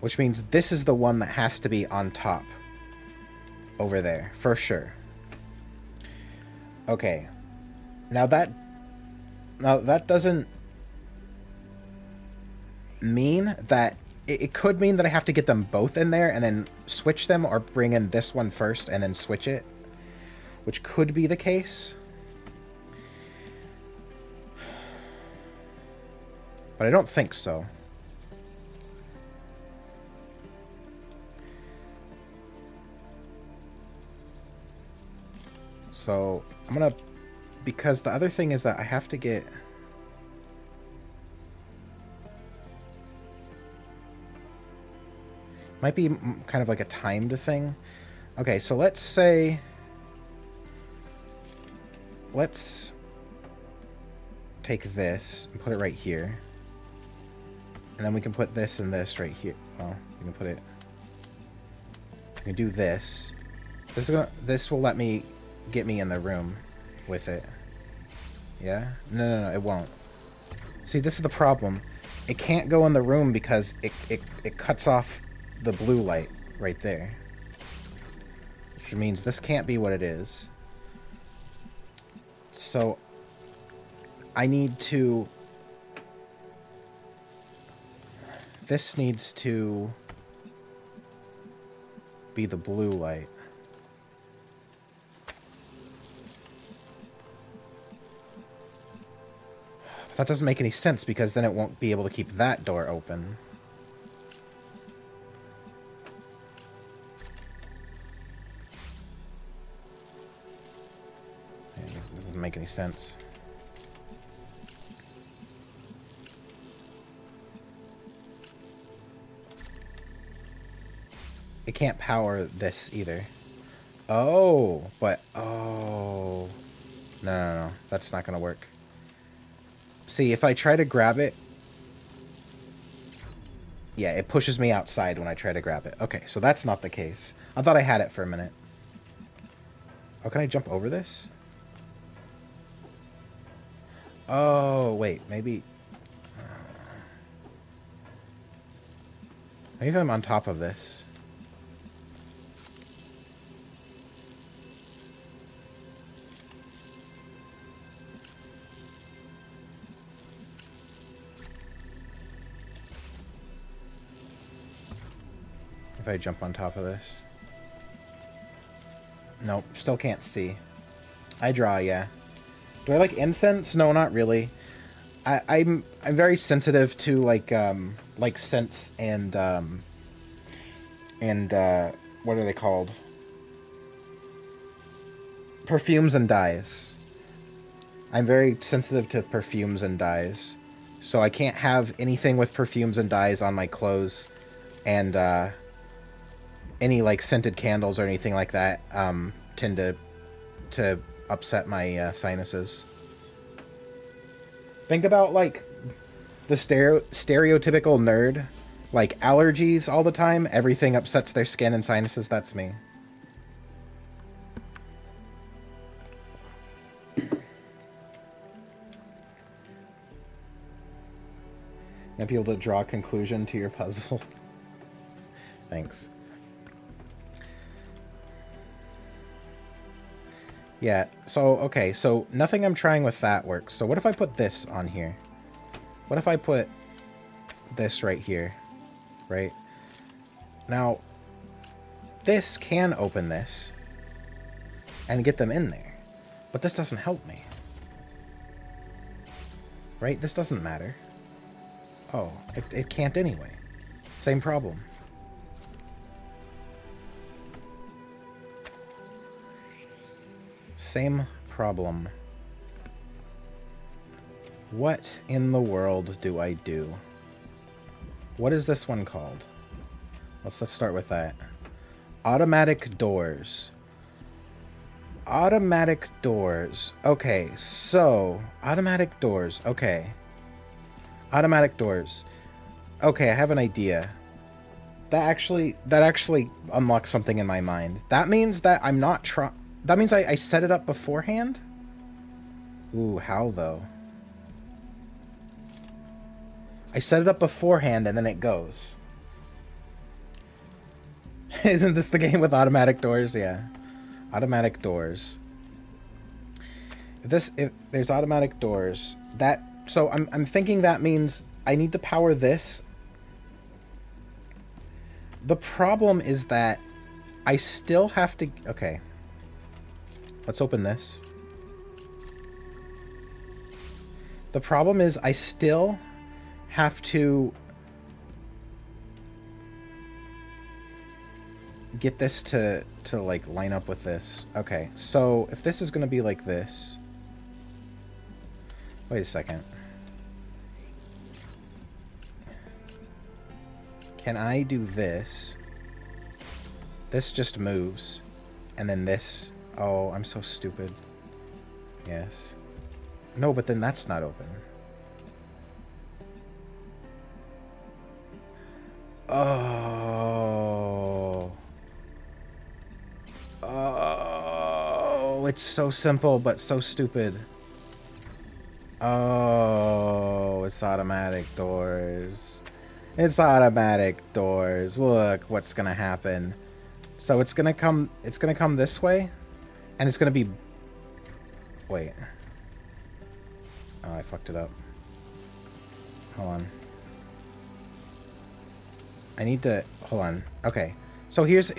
Which means this is the one that has to be on top. Over there, for sure. Okay. Now that doesn't mean that... It could mean that I have to get them both in there and then switch them, or bring in this one first and then switch it. Which could be the case. But I don't think so. So, I'm gonna... Because the other thing is that I have to get... Might be kind of like a timed thing. Okay, so let's say... Let's take this and put it right here. And then we can put this and this right here. Oh, we can put it... We can do this. This will let me... get me in the room with it. Yeah? No, it won't. See, this is the problem. It can't go in the room because it cuts off the blue light right there. Which means this can't be what it is. So, I need to... This needs to be the blue light. But that doesn't make any sense, because then it won't be able to keep that door open. It doesn't make any sense. It can't power this either. Oh, but... Oh. No. That's not going to work. See, if I try to grab it... Yeah, it pushes me outside when I try to grab it. Okay, so that's not the case. I thought I had it for a minute. Oh, can I jump over this? Oh, wait, maybe... Maybe if I'm on top of this. If I jump on top of this. Nope, still can't see. I draw, yeah. Do I like incense? No, not really. I'm very sensitive to like scents and what are they called? Perfumes and dyes. I'm very sensitive to perfumes and dyes. So I can't have anything with perfumes and dyes on my clothes, and any like scented candles or anything like that tend to upset my sinuses. Think about like the stereotypical nerd, like allergies all the time. Everything upsets their skin and sinuses. That's me. Might be able to draw a conclusion to your puzzle. Thanks. Yeah, so, okay, so nothing I'm trying with that works. So what if I put this on here? What if I put this right here, right? Now, this can open this and get them in there, but this doesn't help me. Right? This doesn't matter. Oh, it can't anyway. Same problem. Same problem. What in the world do I do? What is this one called? Let's start with that. Automatic doors. Automatic doors. Okay, so automatic doors. Okay. Automatic doors. Okay, I have an idea. That actually unlocks something in my mind. That means that I'm not that means I set it up beforehand? Ooh, how though? I set it up beforehand and then it goes. Isn't this the game with automatic doors? Yeah. Automatic doors. If there's automatic doors, so I'm thinking that means I need to power this. The problem is that I still have to... Okay. Let's open this. The problem is I still have to get this to like line up with this. Okay, so if this is going to be like this... Wait a second. Can I do this? This just moves. And then this... Oh, I'm so stupid. Yes. No, but then that's not open. Oh. Oh, it's so simple, but so stupid. Oh, it's automatic doors. It's automatic doors. Look what's gonna happen. So it's gonna come this way, and it's gonna be... Wait. Oh, I fucked it up. Hold on. I need to... Hold on. Okay. So here's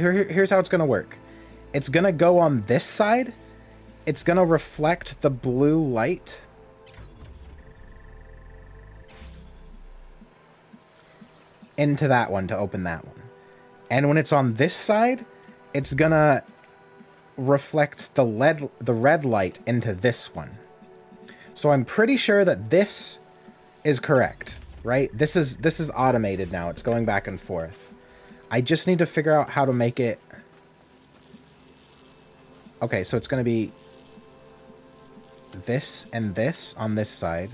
how it's gonna work. It's gonna go on this side. It's gonna reflect the blue light. Into that one to open that one. And when it's on this side, it's gonna reflect the red light into this one. So I'm pretty sure that this is correct, right? This is automated now. It's going back and forth. I just need to figure out how to make it... Okay, so it's gonna be this and this on this side.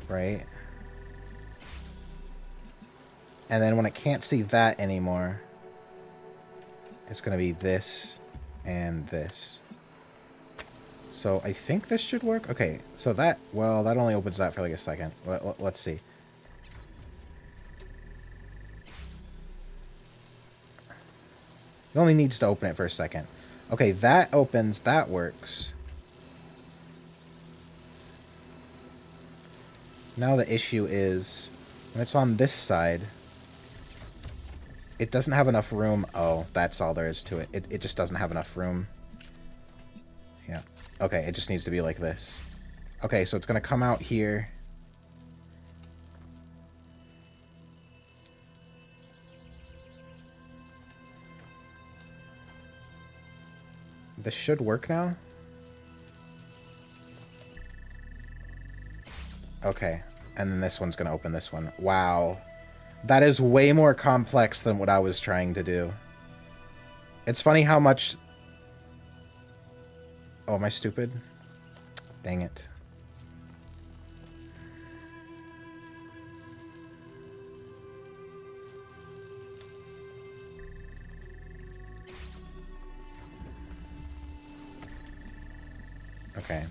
Right? And then when it can't see that anymore, it's going to be this and this. So I think this should work. Okay, so that, well, that only opens that for like a second. Let's see. It only needs to open it for a second. Okay, that opens, that works. Now the issue is, when it's on this side, it doesn't have enough room. Oh, that's all there is to it. It just doesn't have enough room. Yeah. Okay, it just needs to be like this. Okay, so it's going to come out here. This should work now. Okay, and then this one's going to open this one. Wow. That is way more complex than what I was trying to do. It's funny how much... Oh, am I stupid? Dang it. Okay.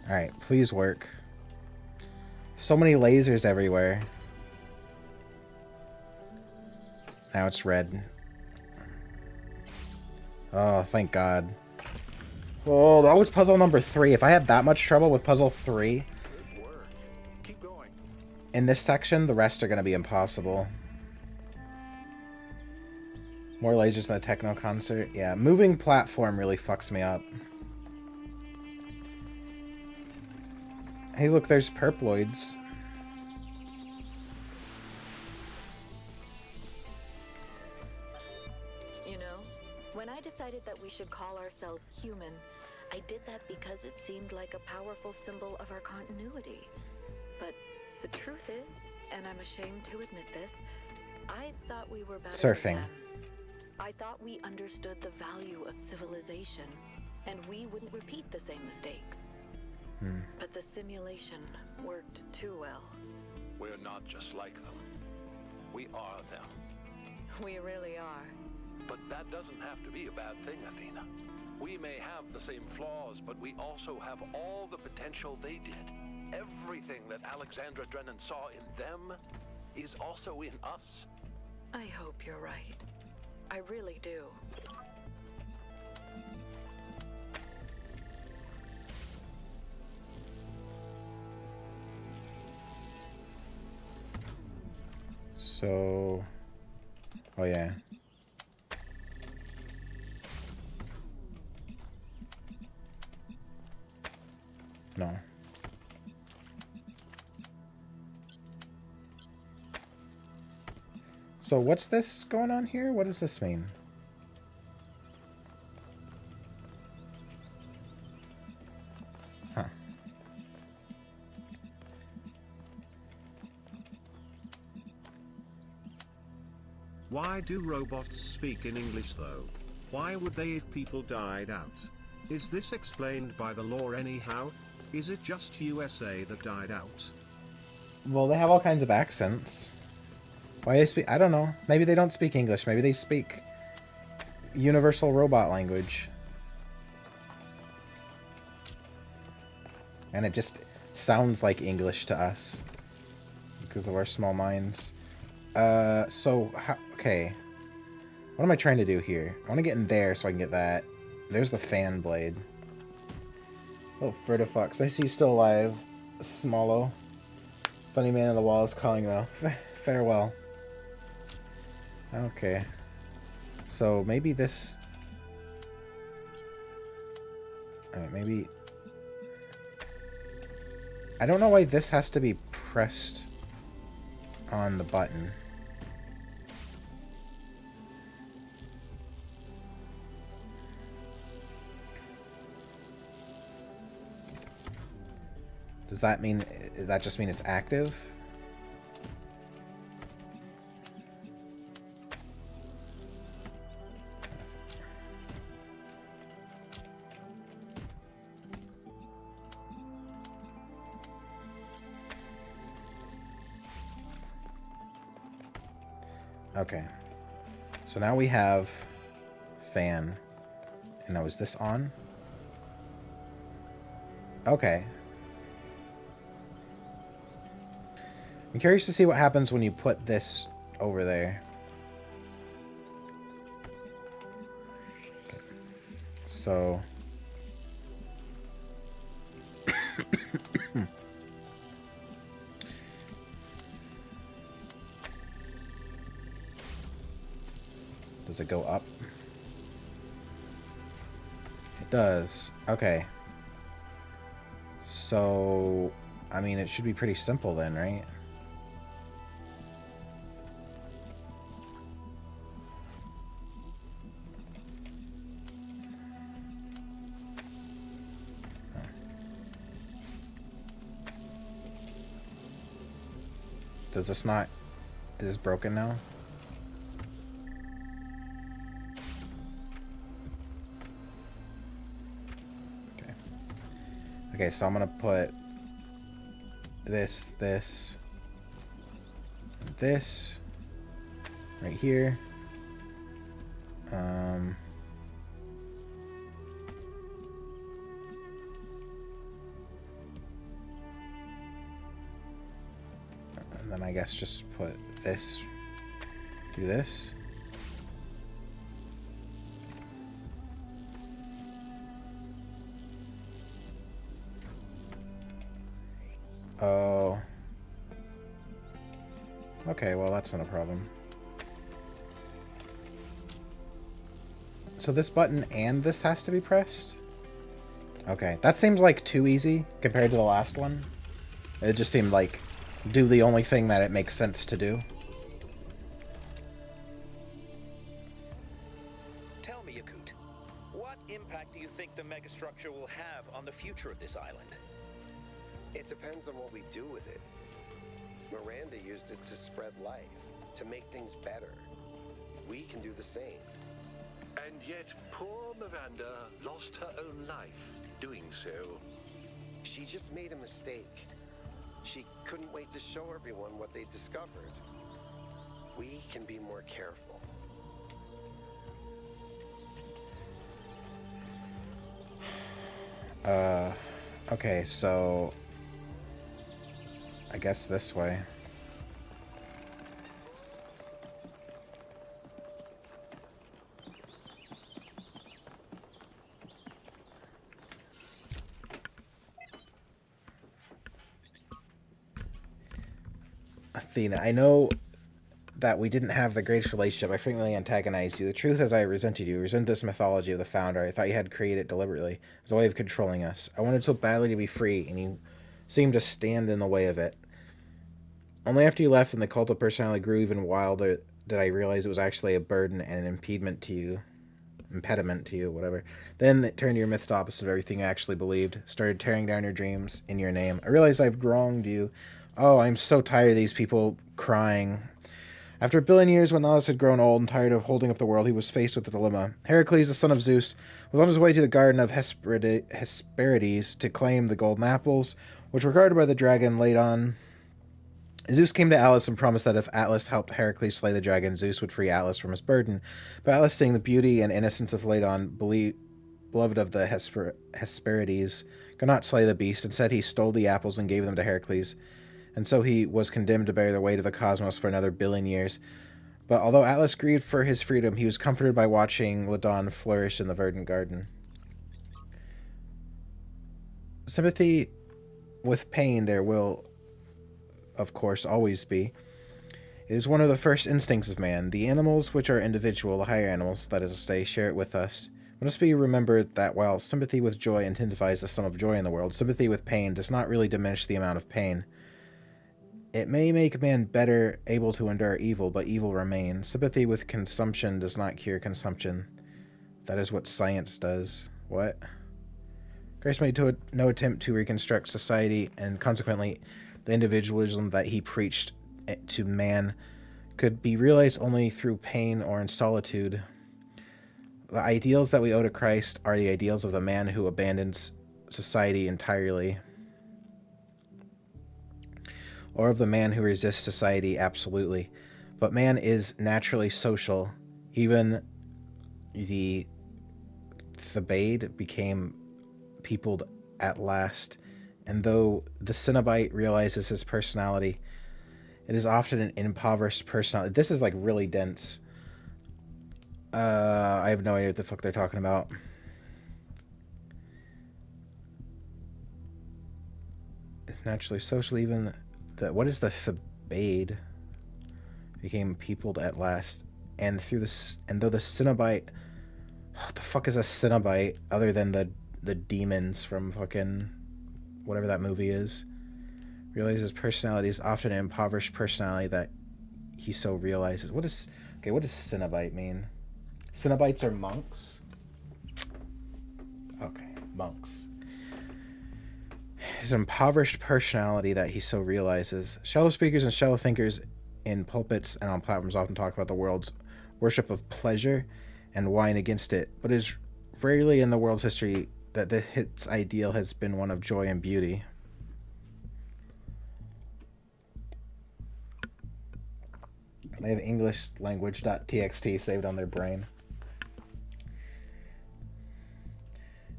Alright, please work. So many lasers everywhere. Now it's red. Oh, thank God. Oh, that was puzzle number 3. If I had that much trouble with puzzle 3... Good work. Keep going. in this section. The rest are going to be impossible. More lasers than a techno concert. Yeah, moving platform really fucks me up. Hey, look, there's perploids. You know, when I decided that we should call ourselves human, I did that because it seemed like a powerful symbol of our continuity. But the truth is, and I'm ashamed to admit this, I thought we were better Surfing. than them. I thought we understood the value of civilization, and we wouldn't repeat the same mistakes. But the simulation worked too well. We're not just like them. We are them. We really are. But that doesn't have to be a bad thing, Athena. We may have the same flaws, but we also have all the potential they did. Everything that Alexandra Drennan saw in them is also in us. I hope you're right. I really do. So... Oh, yeah. No. So what's this going on here? What does this mean? Huh. Why do robots speak in English though? Why would they if people died out? Is this explained by the law anyhow? Is it just USA that died out? Well, they have all kinds of accents. Why they speak? I don't know. Maybe they don't speak English. Maybe they speak universal robot language. And it just sounds like English to us because of our small minds. Okay. What am I trying to do here? I want to get in there so I can get that. There's the fan blade. Oh, Vertifux. I see you still alive. Smallow. Funny man on the wall is calling though. Farewell. Okay. So maybe this... Alright, maybe... I don't know why this has to be pressed on the button. Does that mean... Does that just mean it's active? Okay. So now we have fan. And now is this on? Okay. I'm curious to see what happens when you put this over there. Okay. So... Does it go up? It does. Okay. So, I mean, it should be pretty simple then, right? Does this not... Is this broken now? Okay. Okay, so I'm gonna put this right here. And then I guess just put this, do this. Oh. Okay, well, that's not a problem. So this button and this has to be pressed? Okay, that seems like too easy compared to the last one. It just seemed like do the only thing that it makes sense to do. Tell me, Yakut, what impact do you think the megastructure will have on the future of this island? It depends on what we do with it. Miranda used it to spread life, to make things better. We can do the same. And yet, poor Miranda lost her own life doing so. She just made a mistake. She couldn't wait to show everyone what they discovered. We can be more careful. Okay, so I guess this way. Athena, I know that we didn't have the greatest relationship. I frequently antagonized you. The truth is I resented you. I resent this mythology of the Founder. I thought you had created it deliberately as a way of controlling us. I wanted so badly to be free, and you seemed to stand in the way of it. Only after you left and the cult of personality grew even wilder did I realize it was actually a burden and an impediment to you. Impediment to you, whatever. Then it turned your myth to opposite of everything you actually believed. Started tearing down your dreams in your name. I realized I've wronged you. Oh, I'm so tired of these people crying. After a billion years, when Atlas had grown old and tired of holding up the world, he was faced with a dilemma. Heracles, the son of Zeus, was on his way to the garden of Hesperides to claim the golden apples, which were guarded by the dragon Ladon. Zeus came to Atlas and promised that if Atlas helped Heracles slay the dragon, Zeus would free Atlas from his burden. But Atlas, seeing the beauty and innocence of Ladon, beloved of the Hesperides, could not slay the beast. Instead, he stole the apples and gave them to Heracles. And so he was condemned to bear the weight of the cosmos for another billion years. But although Atlas grieved for his freedom, he was comforted by watching Ladon flourish in the verdant garden. Sympathy with pain there will, of course, always be. It is one of the first instincts of man. The animals which are individual, the higher animals, that is to say, share it with us. It must be remembered that while sympathy with joy intensifies the sum of joy in the world, sympathy with pain does not really diminish the amount of pain. It may make man better able to endure evil, but evil remains. Sympathy with consumption does not cure consumption. That is what science does. What? Christ made no attempt to reconstruct society, and consequently, the individualism that he preached to man could be realized only through pain or in solitude. The ideals that we owe to Christ are the ideals of the man who abandons society entirely, or of the man who resists society absolutely. But man is naturally social. Even the Thebaid became peopled at last, and though the Cenobite realizes his personality, it is often an impoverished personality. This is like really dense. I have no idea what the fuck they're talking about. It's naturally social, even what is the Thebaid became peopled at last, and though the Cenobite, what the fuck is a Cenobite other than the demons from fucking whatever that movie is, realizes personality is often an impoverished personality that he so realizes. What does Cenobite mean? Cenobites are monks. Okay, monks. His impoverished personality that he so realizes. Shallow speakers and shallow thinkers in pulpits and on platforms often talk about the world's worship of pleasure and whine against it, but it is rarely in the world's history that its ideal has been one of joy and beauty. They have English language.txt saved on their brain.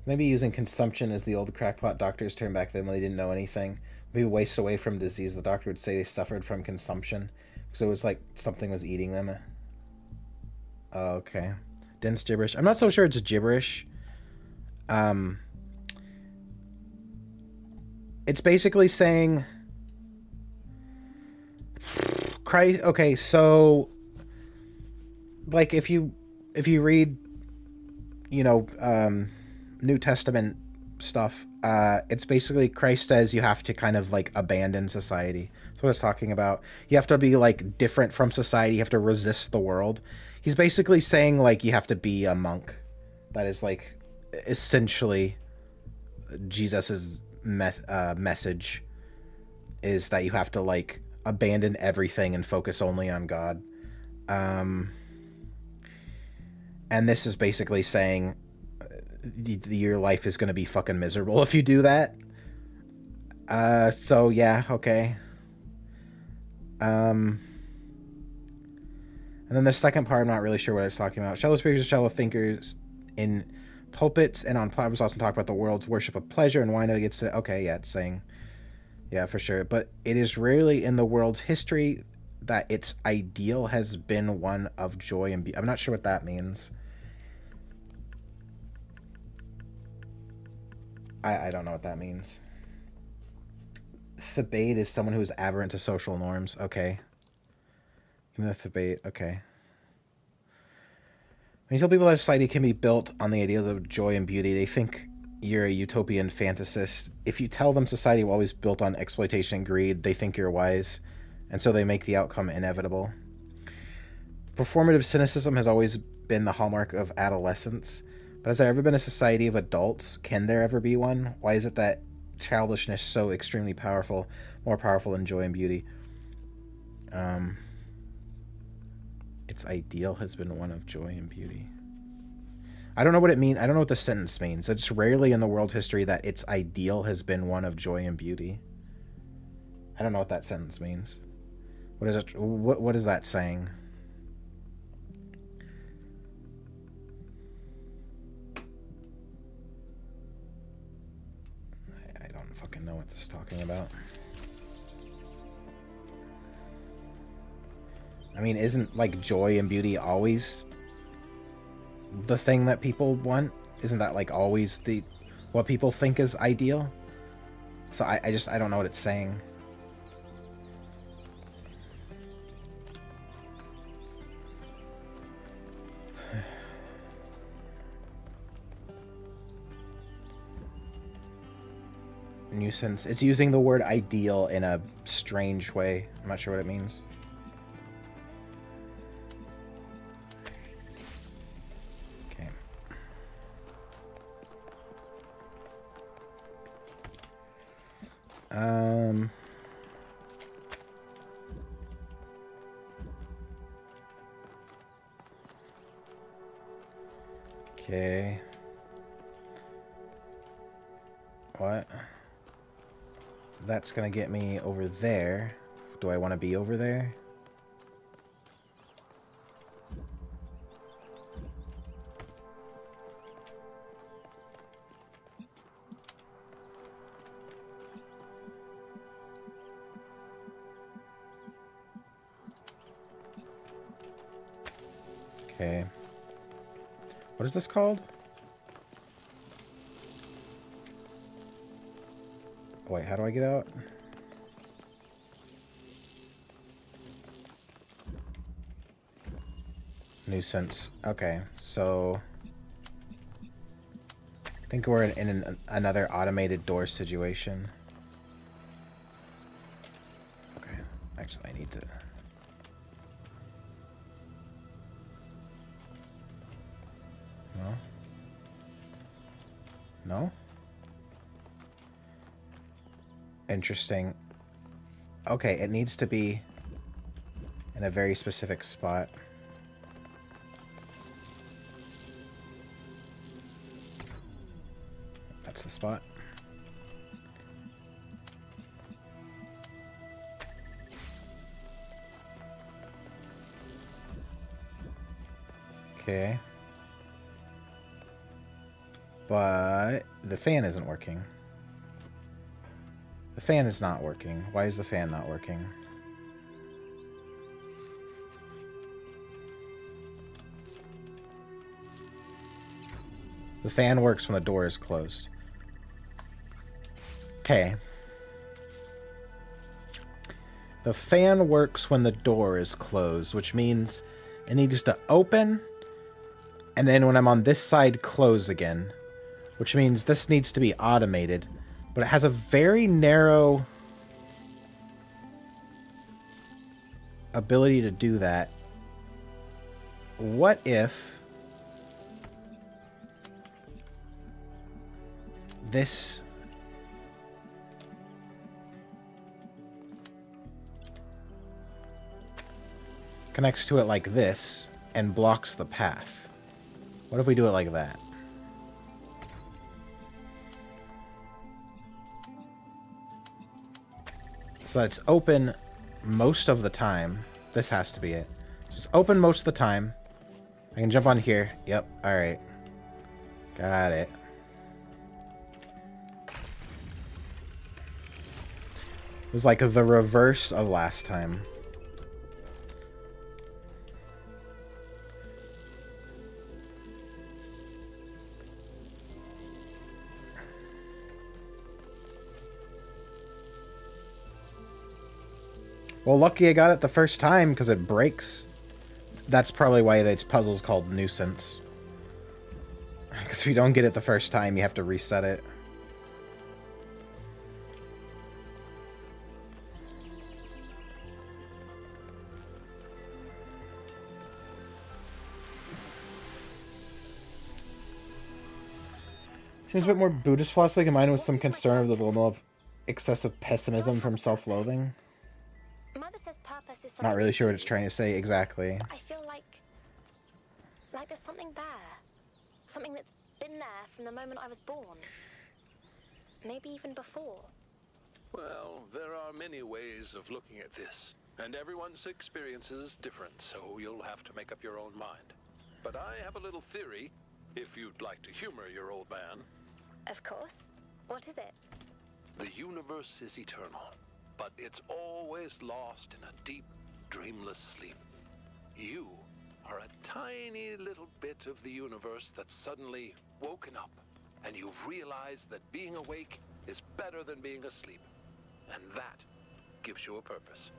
Maybe using consumption as the old crackpot doctors term back then when they didn't know anything. Maybe waste away from disease. The doctor would say they suffered from consumption because it was like something was eating them. Oh, okay. Dense gibberish. I'm not so sure it's gibberish. It's basically saying Christ. Okay, so like if you read, you know, New Testament stuff, it's basically Christ says you have to kind of like abandon society. That's what it's talking about. You have to be like different from society. You have to resist the world. He's basically saying like you have to be a monk. That is like essentially Jesus's message, is that you have to like abandon everything and focus only on God. And this is basically saying your life is going to be fucking miserable if you do that. So yeah, okay. And then the second part, I'm not really sure what it's talking about. Shallow speakers and shallow thinkers in pulpits and on platforms often talk about the world's worship of pleasure and why no gets to. Okay, yeah, it's saying, yeah, for sure. But it is rarely in the world's history that its ideal has been one of joy and beauty. I'm not sure what that means. I don't know what that means. Thebaid is someone who is aberrant to social norms. Okay. The Thebaid, okay. When you tell people that society can be built on the ideals of joy and beauty, they think you're a utopian fantasist. If you tell them society will always be built on exploitation and greed, they think you're wise, and so they make the outcome inevitable. Performative cynicism has always been the hallmark of adolescence. But has there ever been a society of adults? Can there ever be one? Why is it that childishness is so extremely powerful, more powerful than joy and beauty? Its ideal has been one of joy and beauty. I don't know what it means. I don't know what the sentence means. It's rarely in the world's history that its ideal has been one of joy and beauty. I don't know what that sentence means. What is it? What is that saying? Know what this is talking about. I mean, isn't like joy and beauty always the thing that people want? Isn't that like always what people think is ideal? So I don't know what it's saying. Nuisance. It's using the word ideal in a strange way. I'm not sure what it means. Okay. Okay. What? That's gonna get me over there. Do I want to be over there? Okay. What is this called? Wait, how do I get out? Nuisance. Okay, so I think we're in another automated door situation. Okay, actually I need to... No? No? Interesting. Okay, it needs to be in a very specific spot. That's the spot. Okay. But the fan isn't working. The fan is not working. Why is the fan not working? The fan works when the door is closed. Okay. The fan works when the door is closed, which means it needs to open, and then when I'm on this side, close again. Which means this needs to be automated, but it has a very narrow ability to do that. What if this connects to it like this and blocks the path? What if we do it like that? So that it's open most of the time. This has to be it. Just open most of the time. I can jump on here. Yep. Alright. Got it. It was like the reverse of last time. Well, lucky I got it the first time, because it breaks. That's probably why this puzzle's called Nuisance. Because if you don't get it the first time, you have to reset it. Seems a bit more Buddhist philosophy combined with some concern of the level of excessive pessimism from self-loathing. Mother says purpose is Not really sure what it's trying to say exactly. I feel like there's something there. Something that's been there from the moment I was born. Maybe even before. Well, there are many ways of looking at this, and everyone's experience is different, so you'll have to make up your own mind. But I have a little theory, if you'd like to humor your old man. Of course. What is it? The universe is eternal, but it's always lost in a deep, dreamless sleep. You are a tiny little bit of the universe that's suddenly woken up, and you've realized that being awake is better than being asleep. And that gives you a purpose.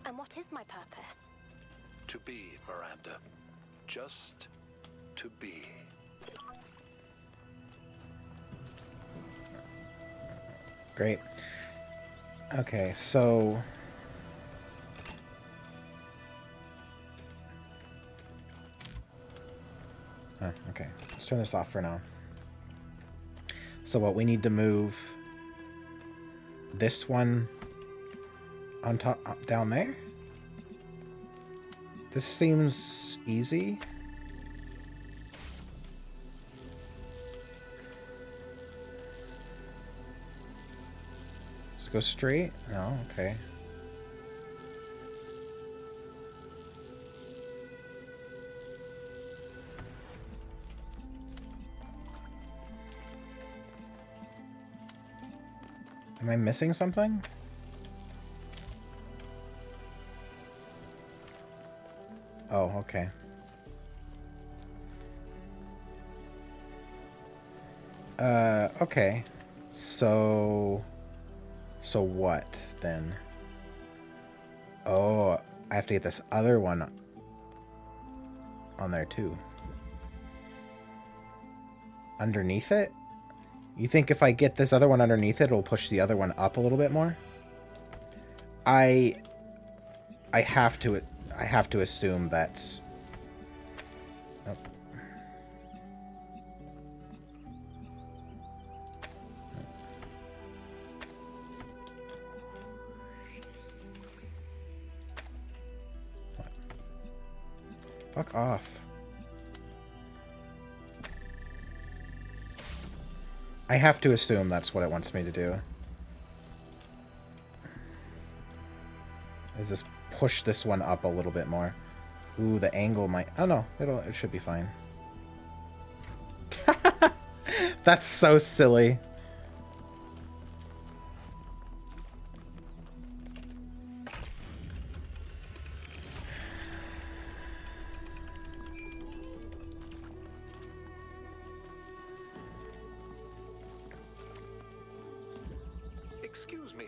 And what is my purpose? To be, Miranda. Just to be. Great. Okay, so... Oh, okay. Let's turn this off for now. So what, we need to move this one on top, down there? This seems easy. Go straight? No, okay. Am I missing something? Oh, okay. Okay. So what, then? Oh, I have to get this other one on there, too. Underneath it? You think if I get this other one underneath it, it'll push the other one up a little bit more? I have to assume that's... Oh. Fuck off. I have to assume that's what it wants me to do. Is just push this one up a little bit more. Ooh, the angle might... Oh no, it should be fine. That's so silly. Excuse me,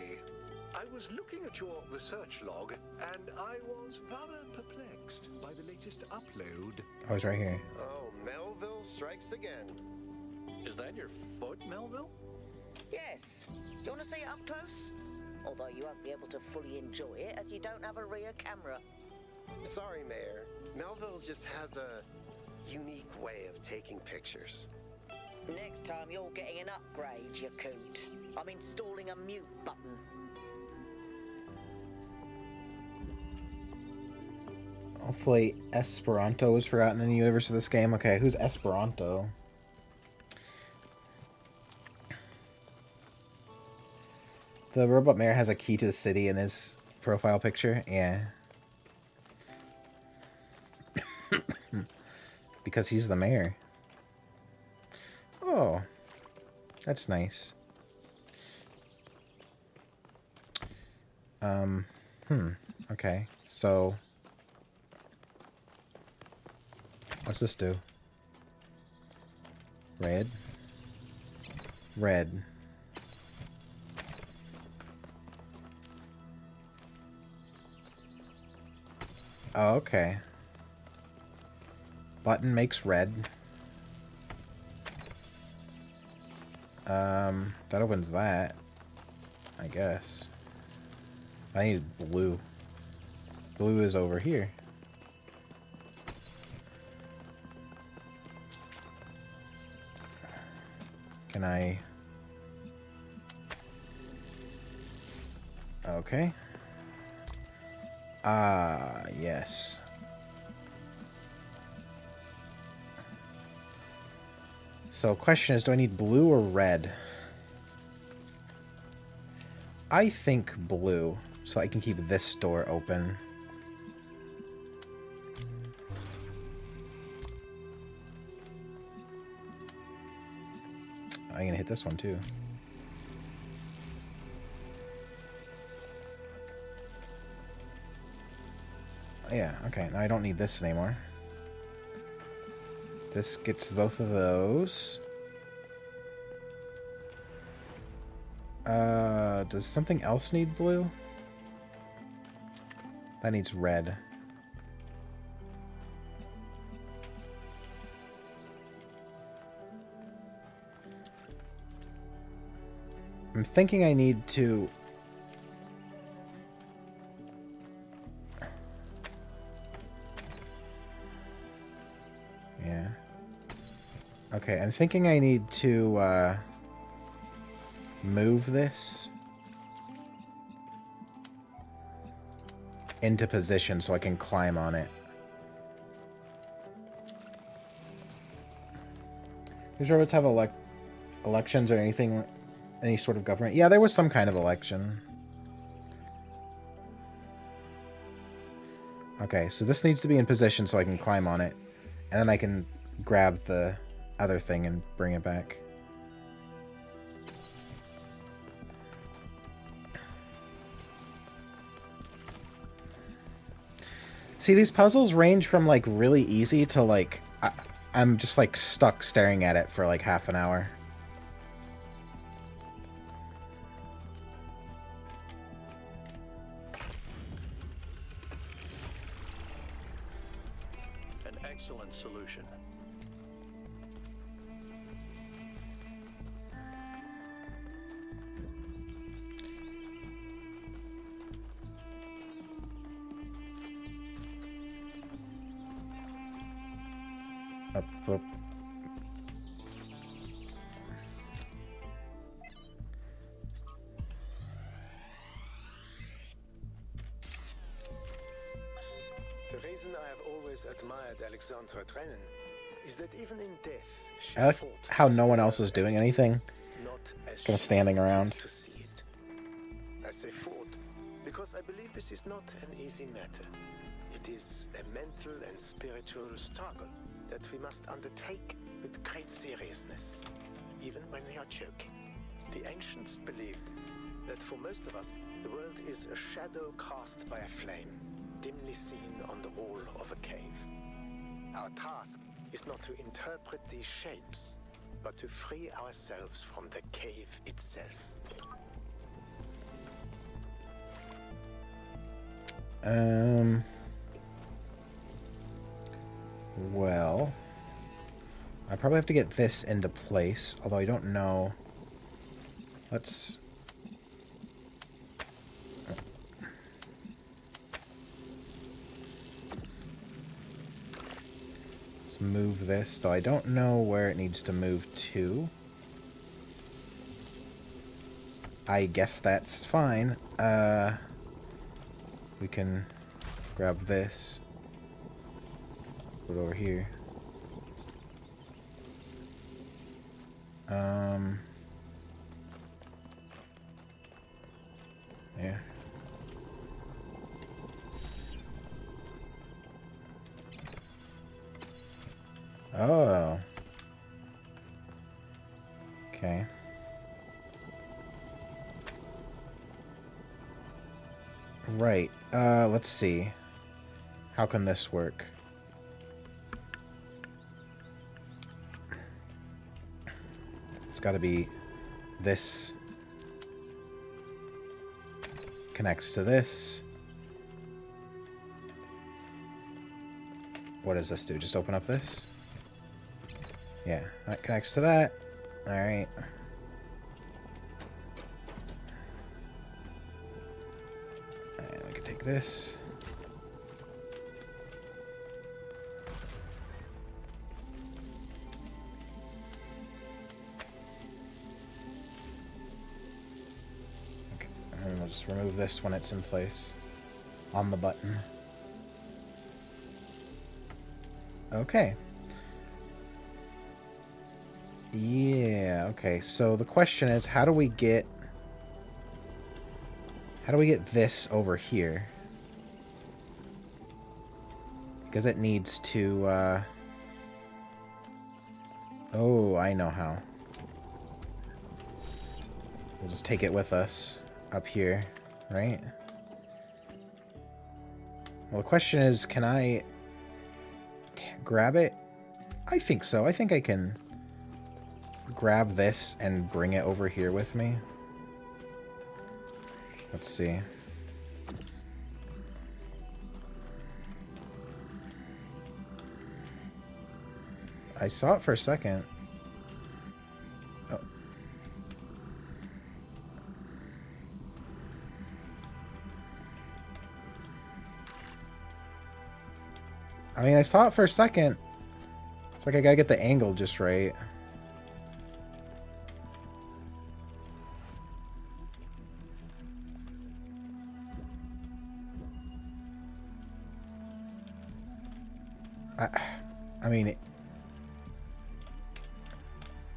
I was looking at your research log, and I was rather perplexed by the latest upload. Oh, it's right here. Oh, Melville strikes again. Is that your foot, Melville? Yes. Do you want to see it up close? Although you won't be able to fully enjoy it as you don't have a rear camera. Sorry, Mayor. Melville just has a unique way of taking pictures. Next time you're getting an upgrade, you coot. I'm installing a mute button. Hopefully Esperanto was forgotten in the universe of this game. Okay, who's Esperanto? The robot mayor has a key to the city in his profile picture. Yeah. Because he's the mayor. Oh. That's nice. Okay. So what's this do? Red. Red. Oh, okay. Button makes red. That opens that, I guess. I need blue. Blue is over here. Can I... Okay. Ah, yes. So, question is, do I need blue or red? I think blue, so I can keep this door open. I'm gonna hit this one too. Yeah, okay, now I don't need this anymore. This gets both of those. Does something else need blue? That needs red. I'm thinking I need to... Yeah. Okay, I'm thinking I need to, move this into position so I can climb on it. These robots have elections or anything, any sort of government? Yeah, there was some kind of election. Okay, so this needs to be in position so I can climb on it. And then I can grab the other thing and bring it back. See, these puzzles range from, like, really easy to, like... I'm just, like, stuck staring at it for, like, half an hour. An excellent solution. Up, up. The reason I have always admired Alexandra Drennan is that even in death, she I like fought how to no see one the else world is as doing it anything. is, not as Kinda she standing wanted around. to see it. I say fought because I believe this is not an easy matter. It is a mental and spiritual struggle that we must undertake with great seriousness, even when we are joking. The ancients believed that for most of us, the world is a shadow cast by a flame, dimly seen on the wall of a cave. Our task is not to interpret these shapes, but to free ourselves from the cave itself. Well, I probably have to get this into place, although I don't know. Let's move this, though I don't know where it needs to move to. I guess that's fine. We can grab this. Put it over here. Yeah. Oh. Okay. Right. Let's see. How can this work? It's got to be this connects to this. What does this do? Just open up this? Yeah, that connects to that. Alright. And we can take this. Okay, and we'll just remove this when it's in place on the button. Okay. Yeah, okay. So the question is, how do we get this over here? Because it needs to oh, I know how. We'll just take it with us up here, right? Well, the question is, can I grab it? I think so. I think I can grab this and bring it over here with me. Let's see. I saw it for a second. Oh. I mean, I saw it for a second. It's like I gotta get the angle just right. I mean,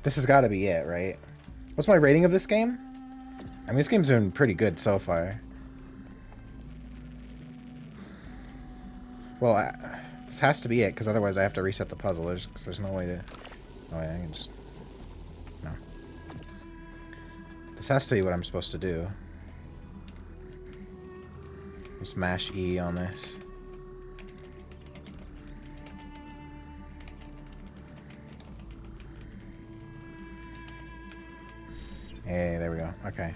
this has got to be it, right? What's my rating of this game? I mean, this game's been pretty good so far. Well, this has to be it, because otherwise I have to reset the puzzle. There's no way to... Oh, yeah, I can just... No. This has to be what I'm supposed to do. Just mash E on this. Hey, there we go. Okay.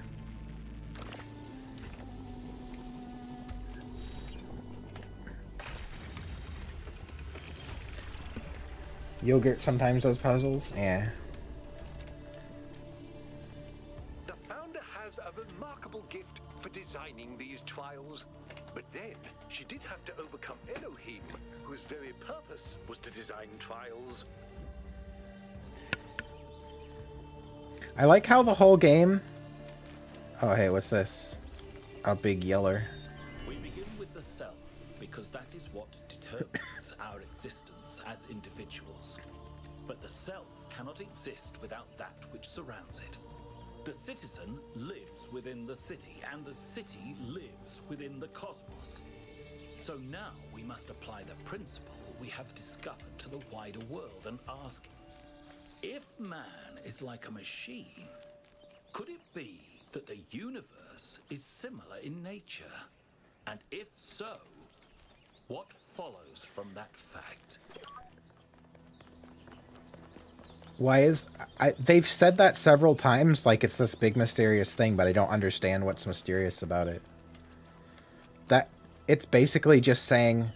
Yogurt sometimes does puzzles. Yeah. The founder has a remarkable gift for designing these trials. But then, she did have to overcome Elohim, whose very purpose was to design trials. I like how the whole game... Oh, hey, what's this? A big yeller. We begin with the self, because that is what determines our existence as individuals. But the self cannot exist without that which surrounds it. The citizen lives within the city, and the city lives within the cosmos. So now we must apply the principle we have discovered to the wider world and ask, if man is like a machine, could it be that the universe is similar in nature? And if so, what follows from that fact? Why is... they've said that several times, like it's this big mysterious thing, but I don't understand what's mysterious about it. it's basically just saying,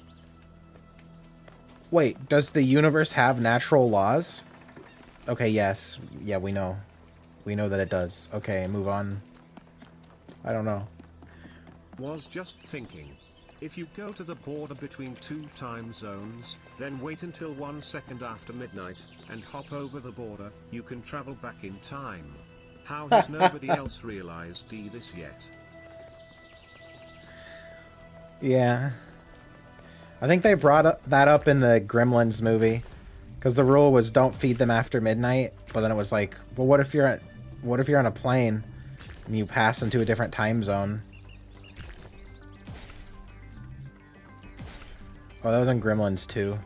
wait, does the universe have natural laws? Okay, yes. Yeah, we know. We know that it does. Okay, move on. I don't know. Was just thinking. If you go to the border between 2 time zones, then wait until 1 second after midnight, and hop over the border, you can travel back in time. How has nobody else realized this yet? Yeah. I think they brought that up in the Gremlins movie. Because the rule was don't feed them after midnight. But then it was like, well, what if you're on a plane and you pass into a different time zone? Oh, that was in Gremlins 2.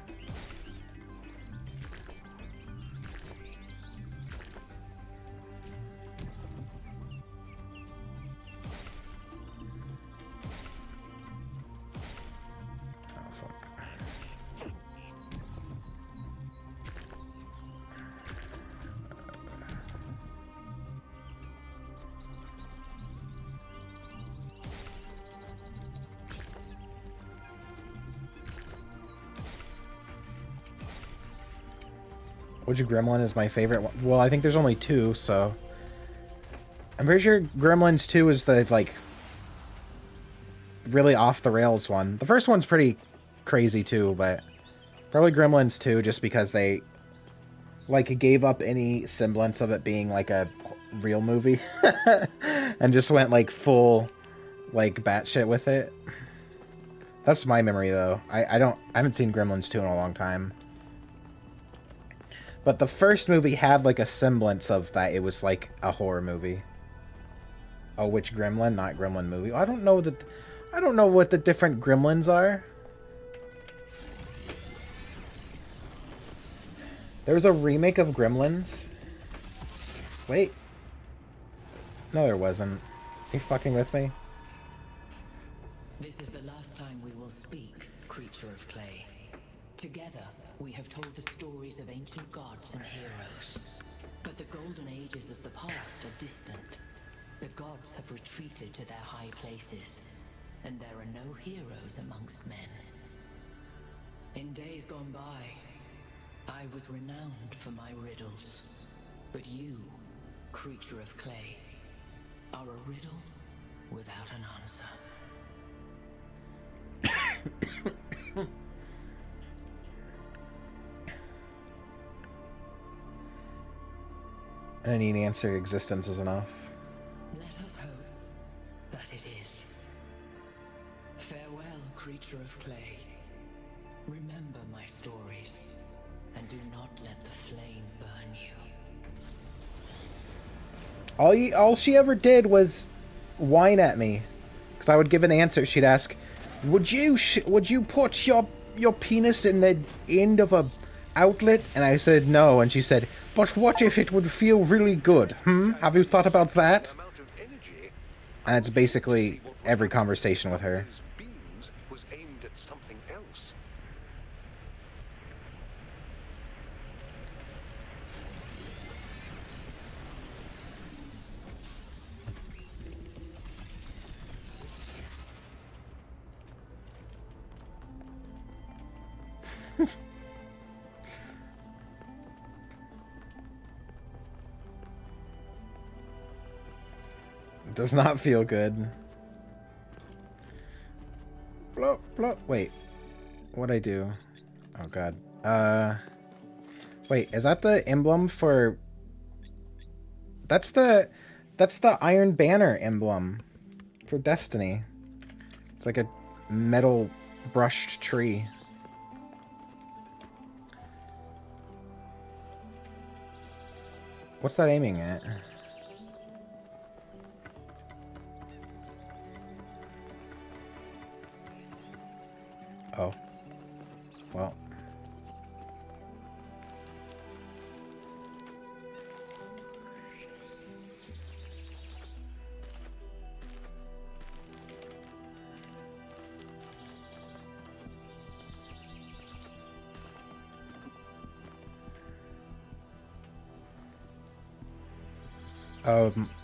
Oh, fuck. Which Gremlin is my favorite one? Well, I think there's only 2, so... I'm pretty sure Gremlins 2 is the, like, really off-the-rails one. The first one's pretty crazy, too, but... Probably Gremlins 2, just because they, like, gave up any semblance of it being, like, a real movie. And just went, like, full, like, batshit with it. That's my memory, though. I haven't seen Gremlins 2 in a long time. But the first movie had, like, a semblance of that. It was, like, a horror movie. Oh, which Gremlin? Not Gremlin movie. I don't know what the different Gremlins are. There was a remake of Gremlins. Wait. No, there wasn't. Are you fucking with me? This is the last time we will speak, creature of clay. Together, we have told the stories of ancient gods and heroes. But the golden ages of the past are distant. The gods have retreated to their high places, and there are no heroes amongst men. In days gone by, I was renowned for my riddles. But you, creature of clay, are a riddle without an answer. Any answer, existence is enough. Let us hope that it is. Farewell, creature of clay. Remember my stories, and do not let the flame burn you. All she ever did was whine at me, because I would give an answer. She'd ask, "Would you put your penis in the end of a outlet?" And I said no, and she said, "But what if it would feel really good? Have you thought about that?" And it's basically every conversation with her. Was aimed at something else. It does not feel good. Blop, blop. Wait. What'd I do? Oh god. Wait, is that the emblem for... That's the Iron Banner emblem for Destiny. It's like a metal brushed tree. What's that aiming at? Oh. Well.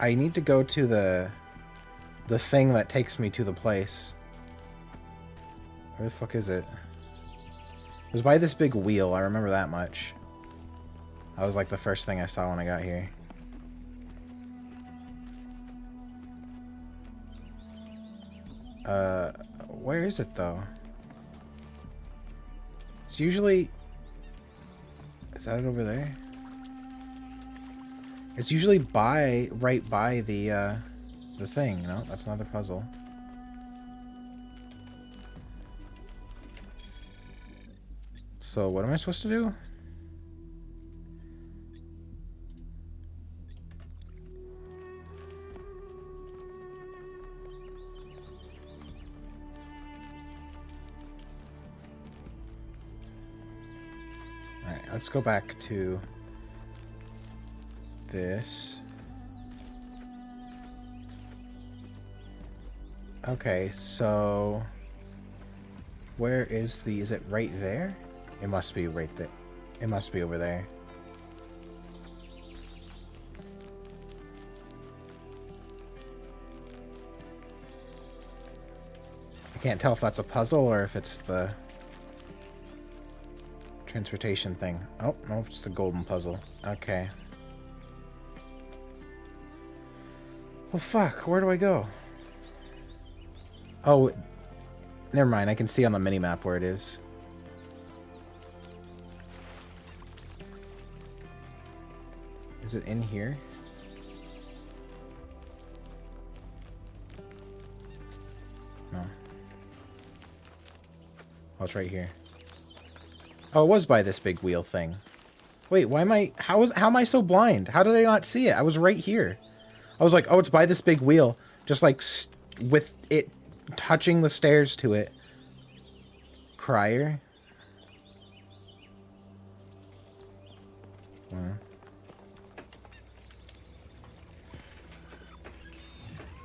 I need to go to the thing that takes me to the place. Where the fuck is it? It was by this big wheel. I remember that much. That was like the first thing I saw when I got here. Where is it though? It's usually... Is that it over there? It's usually right by the thing. No, that's another puzzle. So what am I supposed to do? Alright, let's go back to this. Okay, so where is the... Is it right there? It must be right there. It must be over there. I can't tell if that's a puzzle or if it's the transportation thing. Oh, no, it's the golden puzzle. Okay. Well, fuck. Where do I go? Oh, never mind. I can see on the minimap where it is. Is it in here? No. Oh, it's right here. Oh, it was by this big wheel thing. Wait, why am I... How am I so blind? How did I not see it? I was right here. I was like, oh, it's by this big wheel. Just like with it touching the stairs to it. Crier.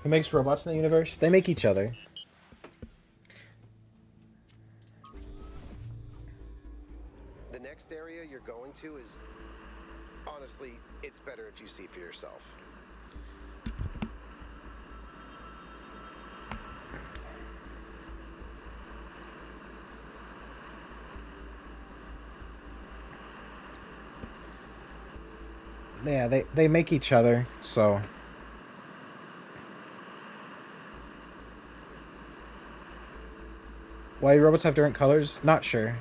Who makes robots in the universe? They make each other. The next area you're going to is... Honestly, it's better if you see for yourself. Yeah, they make each other, so... Why do robots have different colors? Not sure.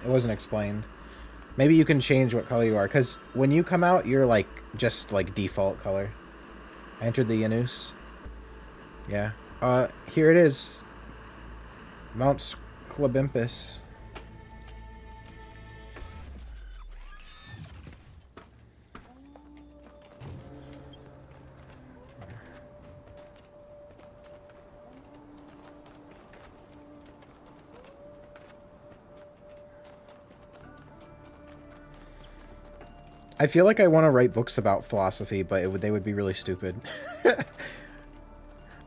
It wasn't explained. Maybe you can change what color you are, because when you come out, you're like, just like default color. I entered the Yanus. Yeah. Here it is. Mount Skrimp. I feel like I want to write books about philosophy, but they would be really stupid.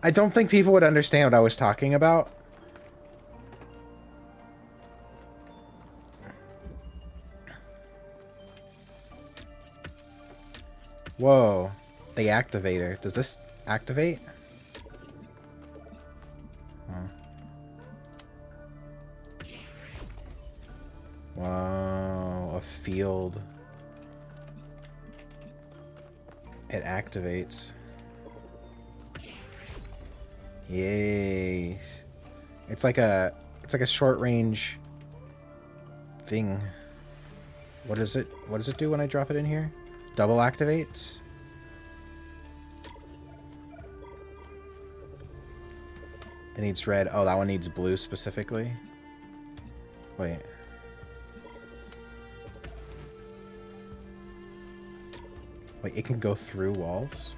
I don't think people would understand what I was talking about. Whoa. The activator. Does this activate? Oh. Wow. A field. It activates. Yay. It's like a short range thing. What does it do when I drop it in here? Double activates? It needs red. Oh, that one needs blue specifically. Wait. Wait, it can go through walls?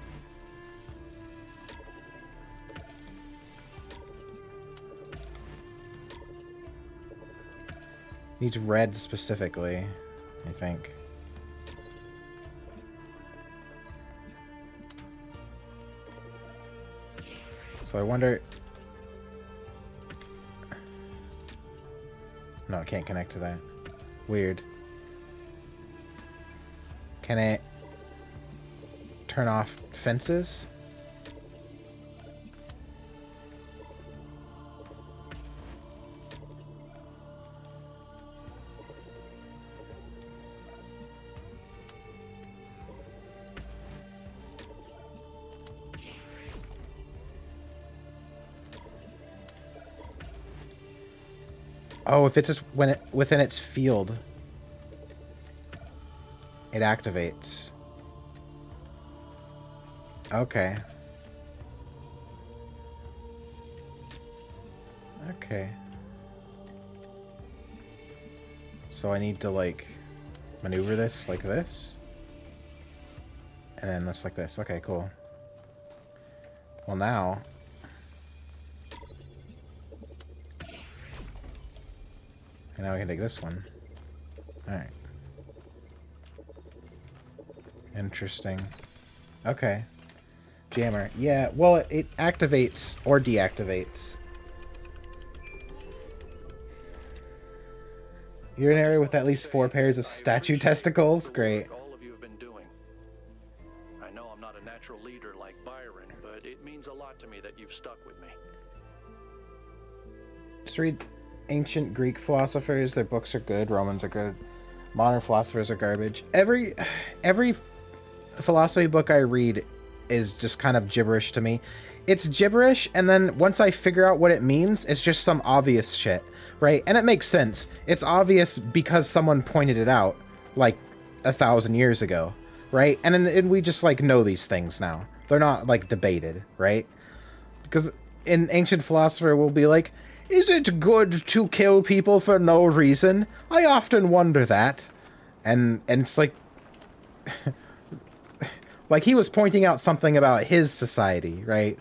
Needs red specifically, I think. So I wonder... No, it can't connect to that. Weird. Can it turn off fences? Oh, if it's just when it within its field, it activates. Okay. Okay. So I need to like maneuver this like this. And then this like this. Okay, cool. Well now. And now we can take this one. Alright. Interesting. Okay. Jammer. Yeah, well, it activates or deactivates. You're in an area with at least 4 pairs of statue testicles? Great. All of you have been doing. I know I'm not a natural leader like Byron, but it means a lot to me that you've stuck with me. Just read ancient Greek philosophers. Their books are good. Romans are good. Modern philosophers are garbage. Every philosophy book I read is just kind of gibberish to me. It's gibberish, and then once I figure out what it means, it's just some obvious shit, right? And it makes sense. It's obvious because someone pointed it out, like, 1,000 years ago, right? And we just, like, know these things now. They're not, like, debated, right? Because an ancient philosopher will be like, is it good to kill people for no reason? I often wonder that. And it's like... like, he was pointing out something about his society, right?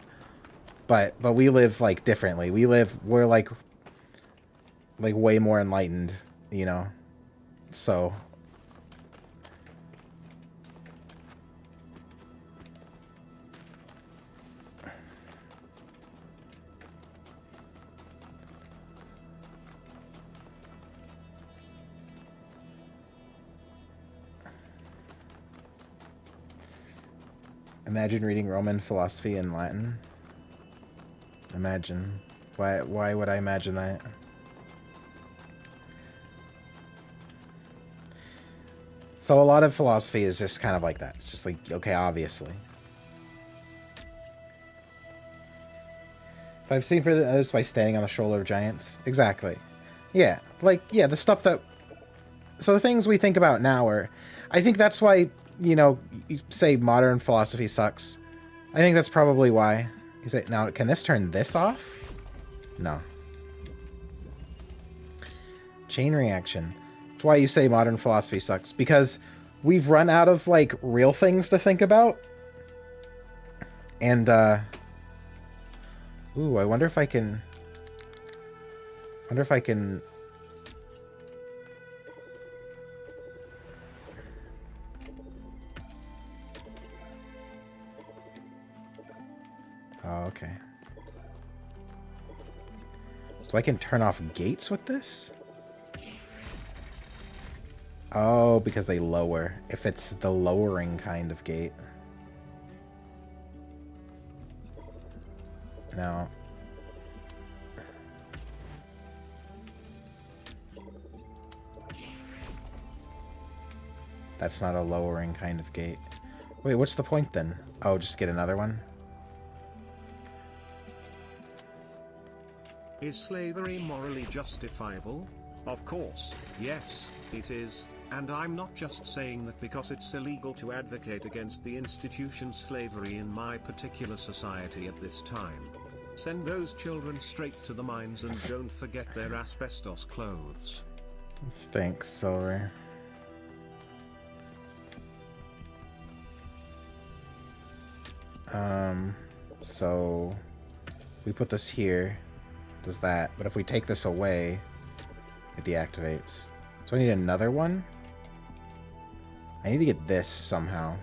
But we live, like, differently. We're, like, way more enlightened, you know? So... Imagine reading Roman philosophy in Latin. Imagine. Why would I imagine that? So a lot of philosophy is just kind of like that. It's just like, okay, obviously. If I've seen further others by standing on the shoulder of giants. Exactly. Yeah. Like, yeah, the stuff that... So the things we think about now are... I think that's why, you know, you say modern philosophy sucks. I think that's probably why. You say, now, can this turn this off? No. Chain reaction. That's why you say modern philosophy sucks. Because we've run out of, like, real things to think about. And, ooh, I wonder if I can... Oh, okay. So I can turn off gates with this? Oh, because they lower. If it's the lowering kind of gate. No. That's not a lowering kind of gate. Wait, what's the point then? Oh, just get another one? Is slavery morally justifiable? Of course, yes, it is, and I'm not just saying that because it's illegal to advocate against the institution slavery in my particular society at this time. Send those children straight to the mines and don't forget their asbestos clothes. Thanks, Silver. So we put this here. Does that, but if we take this away, it deactivates. So I need another one. I need to get this somehow.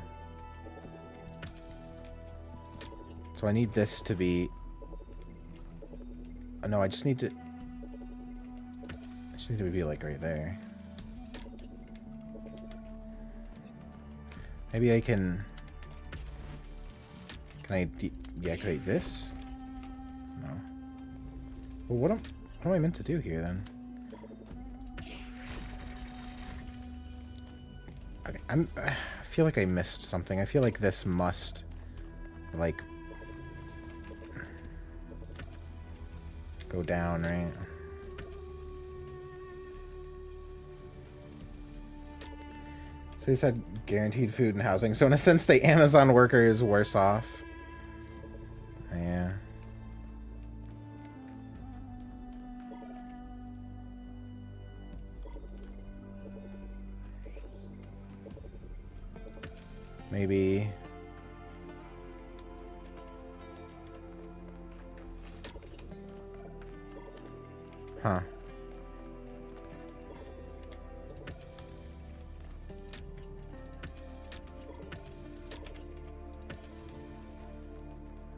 So I need this to be... Oh, no, I just need to be like right there. Maybe I can... Can I deactivate this? No. Well, what am I meant to do here then? Okay, I feel like I missed something. I feel like this must, like, go down, right? So they said guaranteed food and housing. So in a sense, the Amazon worker is worse off. Yeah. Maybe. Huh.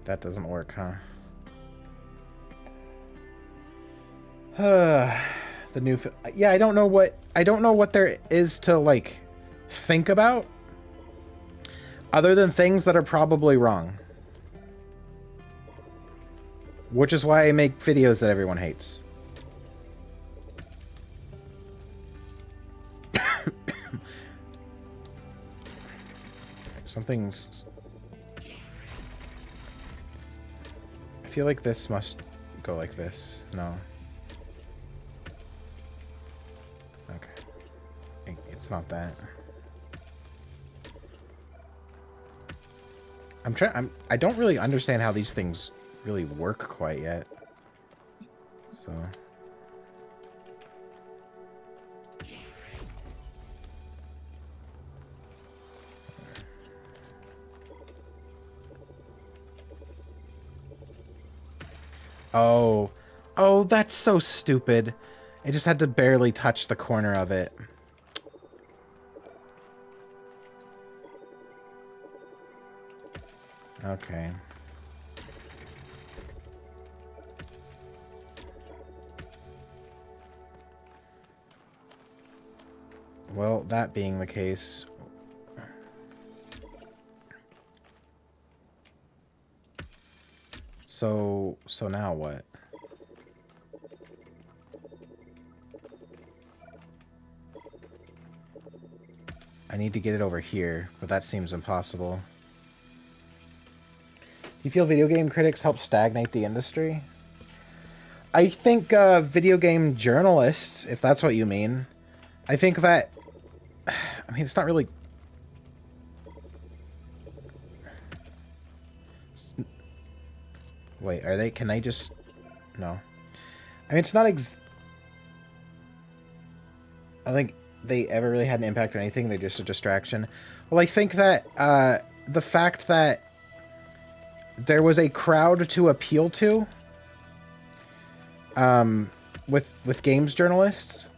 That doesn't work, huh? The new yeah, I don't know what there is to like think about other than things that are probably wrong. Which is why I make videos that everyone hates. Something's... I feel like this must go like this. No. Okay. It's not that. I don't really understand how these things really work quite yet. So... Oh. Oh, that's so stupid. I just had to barely touch the corner of it. Okay. Well, that being the case... So now what? I need to get it over here, but that seems impossible. Do you feel video game critics help stagnate the industry? I think video game journalists, if that's what you mean, I think that... I mean, it's not really... Wait, are they... Can they just... No. I mean, it's not I think they ever really had an impact on anything. They're just a distraction. Well, I think that the fact that there was a crowd to appeal to with games journalists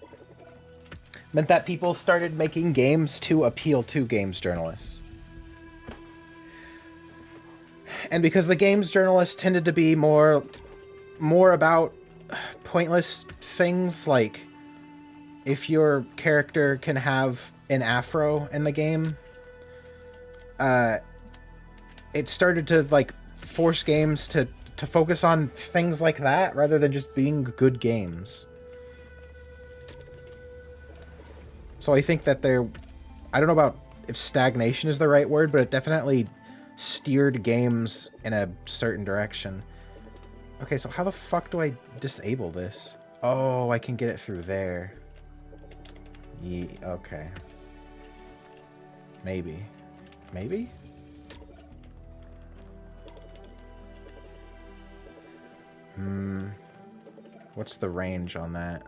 meant that people started making games to appeal to games journalists. And because the games journalists tended to be more about pointless things, like if your character can have an afro in the game, it started to like force games to focus on things like that rather than just being good games. So I think that I don't know about if stagnation is the right word, but it definitely steered games in a certain direction. Okay, so how the fuck do I disable this? Oh, I can get it through there. Okay. Maybe. Maybe? What's the range on that?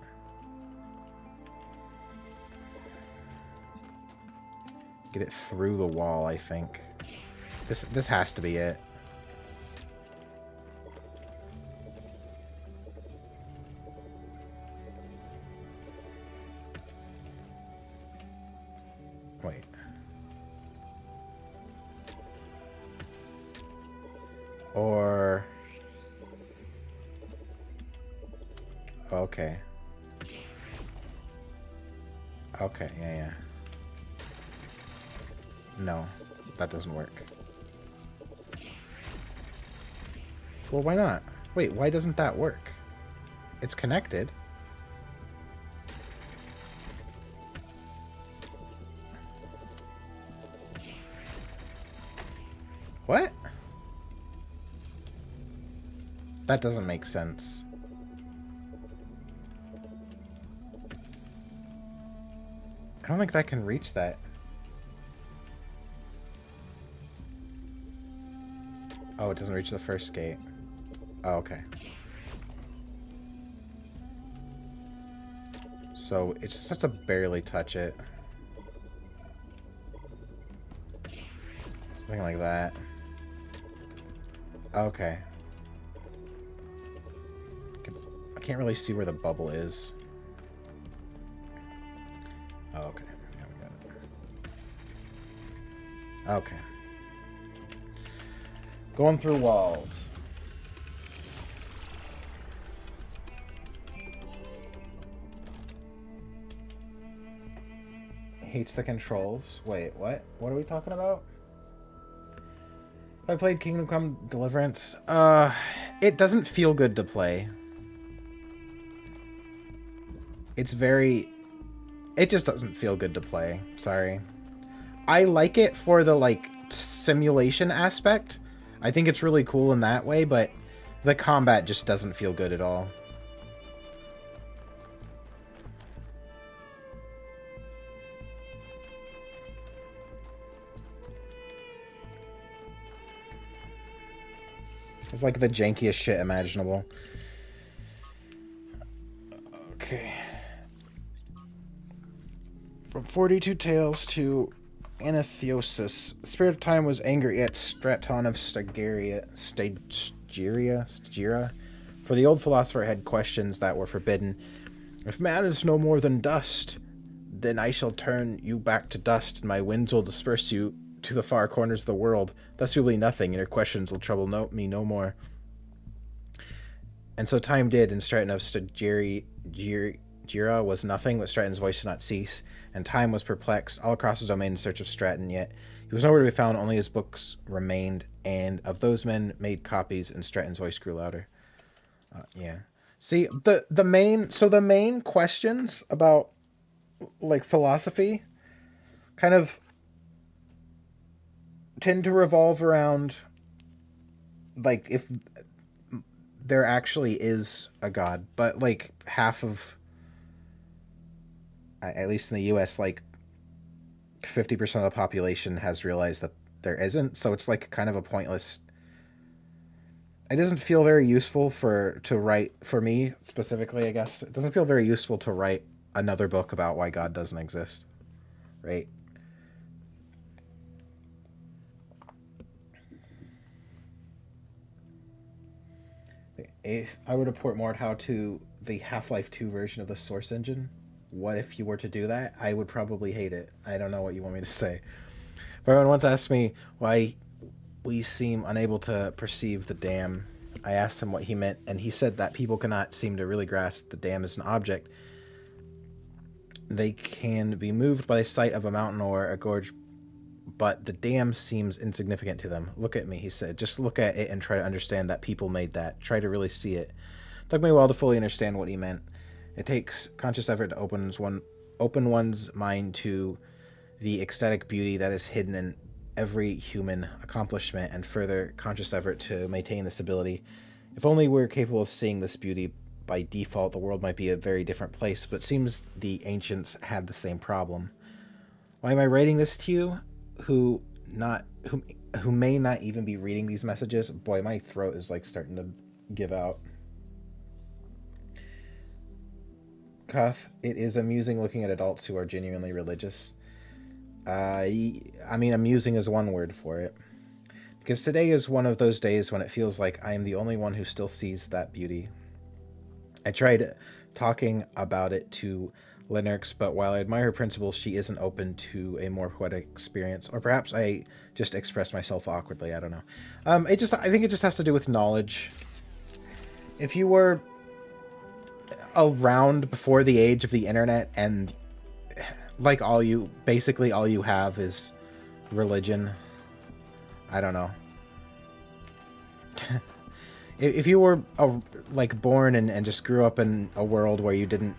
Get it through the wall, I think. This has to be it. Wait. Or... Okay. Okay, yeah. No, that doesn't work. Well, why not? Wait, why doesn't that work? It's connected. What? That doesn't make sense. I don't think that can reach that. Oh, it doesn't reach the first gate. Oh, okay. So it just has to barely touch it. Something like that. Okay. I can't really see where the bubble is. Oh, okay. Yeah, we got it. Okay. Going through walls. Hates the controls. Wait, what? What are we talking about? I played Kingdom Come Deliverance. It doesn't feel good to play. It's very... It just doesn't feel good to play. Sorry. I like it for the, like, simulation aspect. I think it's really cool in that way, but the combat just doesn't feel good at all. It's like the jankiest shit imaginable. Okay. From 42 Tales to Anatheosis. The Spirit of Time was angry at Straton of Stygia. For the old philosopher had questions that were forbidden. If man is no more than dust, then I shall turn you back to dust, and my winds will disperse you to the far corners of the world. Thus you will be nothing, and your questions will trouble me no more. And so time did, and Straton of Stygia was nothing, but Straton's voice did not cease, and time was perplexed all across his domain in search of Straton, yet he was nowhere to be found, only his books remained, and of those men made copies, and Straton's voice grew louder. Yeah. See, the main questions about, like, philosophy kind of tend to revolve around, like, if there actually is a god, but, like, half of, at least in the US, like, 50% of the population has realized that there isn't, so it's, like, kind of a pointless... It doesn't feel very useful to write, for me, specifically, I guess. It doesn't feel very useful to write another book about why God doesn't exist, right? If I were to port more how to the Half-Life 2 version of the Source engine, what if you were to do that? I would probably hate it. I don't know what you want me to say. But everyone once asked me why we seem unable to perceive the dam. I asked him what he meant, and he said that people cannot seem to really grasp the dam as an object. They can be moved by the sight of a mountain or a gorge, but the dam seems insignificant to them. Look at me, he said. Just look at it and try to understand that people made that. Try to really see it. It took me a while to fully understand what he meant. It takes conscious effort to open one's mind to the ecstatic beauty that is hidden in every human accomplishment, and further conscious effort to maintain this ability. If only we were capable of seeing this beauty by default, the world might be a very different place, but it seems the ancients had the same problem. Why am I writing this to you, who may not even be reading these messages? Boy, my throat is like starting to give out. Cuff, it is amusing looking at adults who are genuinely religious. I mean, amusing is one word for it. Because today is one of those days when it feels like I am the only one who still sees that beauty. I tried talking about it to Linux, but while I admire her principles, she isn't open to a more poetic experience. Or perhaps I just express myself awkwardly, I don't know. I think it just has to do with knowledge. If you were around before the age of the internet and like basically all you have is religion, I don't know. If you were like born and just grew up in a world where you didn't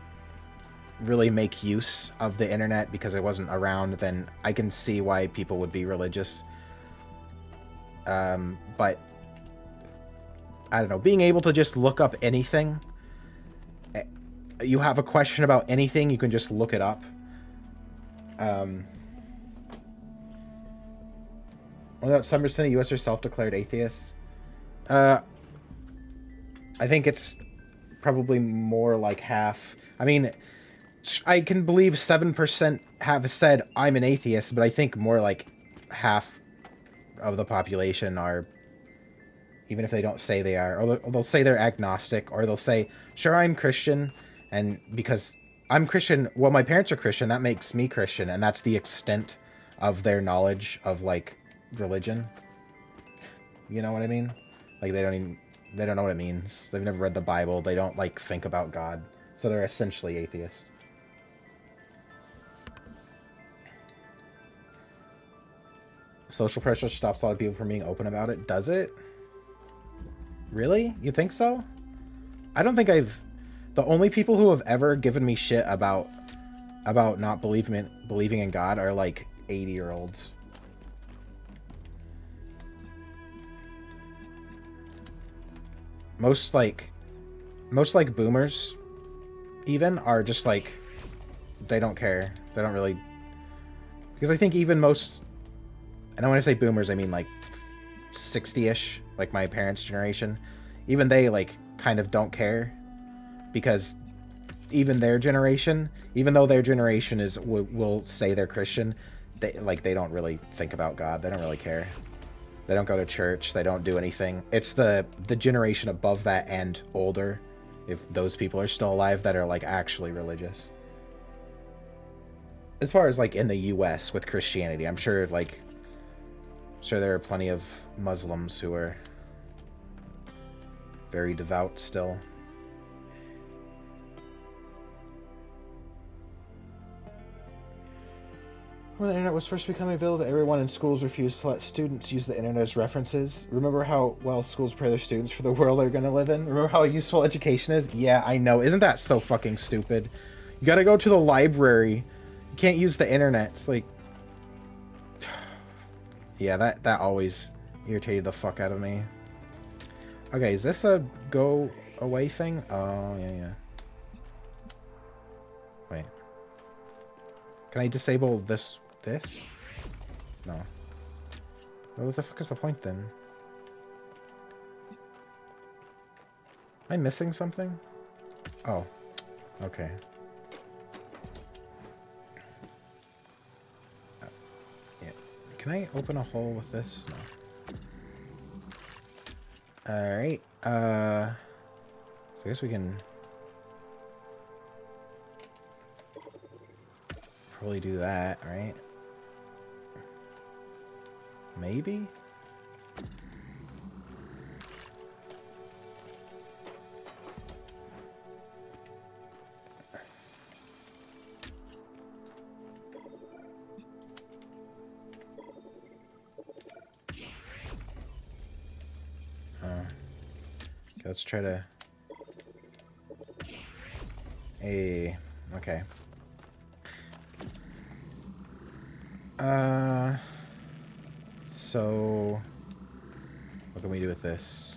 really make use of the internet because it wasn't around, then I can see why people would be religious. But I don't know, being able to just look up anything, you have a question about anything, you can just look it up. What about some percent of US are self-declared atheists? I think it's probably more like half. I mean, I can believe 7% have said I'm an atheist, but I think more like half of the population are, even if they don't say they are, or they'll say they're agnostic, or they'll say, sure, I'm Christian, and because I'm Christian, well, my parents are Christian, that makes me Christian, and that's the extent of their knowledge of, like, religion. You know what I mean? Like, they don't know what it means. They've never read the Bible. They don't, like, think about God. So they're essentially atheists. Social pressure stops a lot of people from being open about it. Does it? Really? You think so? I don't think the only people who have ever given me shit about not believing in God are, like, 80-year-olds. Most boomers even are just like, they don't care. They don't really, because I think even most, and when I say boomers, I mean like 60-ish, like my parents' generation, even they like kind of don't care, because even their generation, even though their generation will say they're Christian, they don't really think about God. They don't really care. They don't go to church. They don't do anything. It's the generation above that and older, if those people are still alive, that are like actually religious. As far as like in the US with Christianity, I'm sure there are plenty of Muslims who are very devout still. When the internet was first becoming available to everyone and schools refused to let students use the internet as references. Remember how well schools prepare their students for the world they're going to live in? Remember how useful education is? Yeah, I know. Isn't that so fucking stupid? You gotta go to the library. You can't use the internet. It's like... Yeah, that always irritated the fuck out of me. Okay, is this a go away thing? Oh, yeah. Wait. Can I disable this? No. Well, what the fuck is the point then? Am I missing something? Oh. Okay. Yeah. Can I open a hole with this? No. Alright. So I guess we can probably do that, right? Maybe? Let's try to... Hey, okay. So... What can we do with this?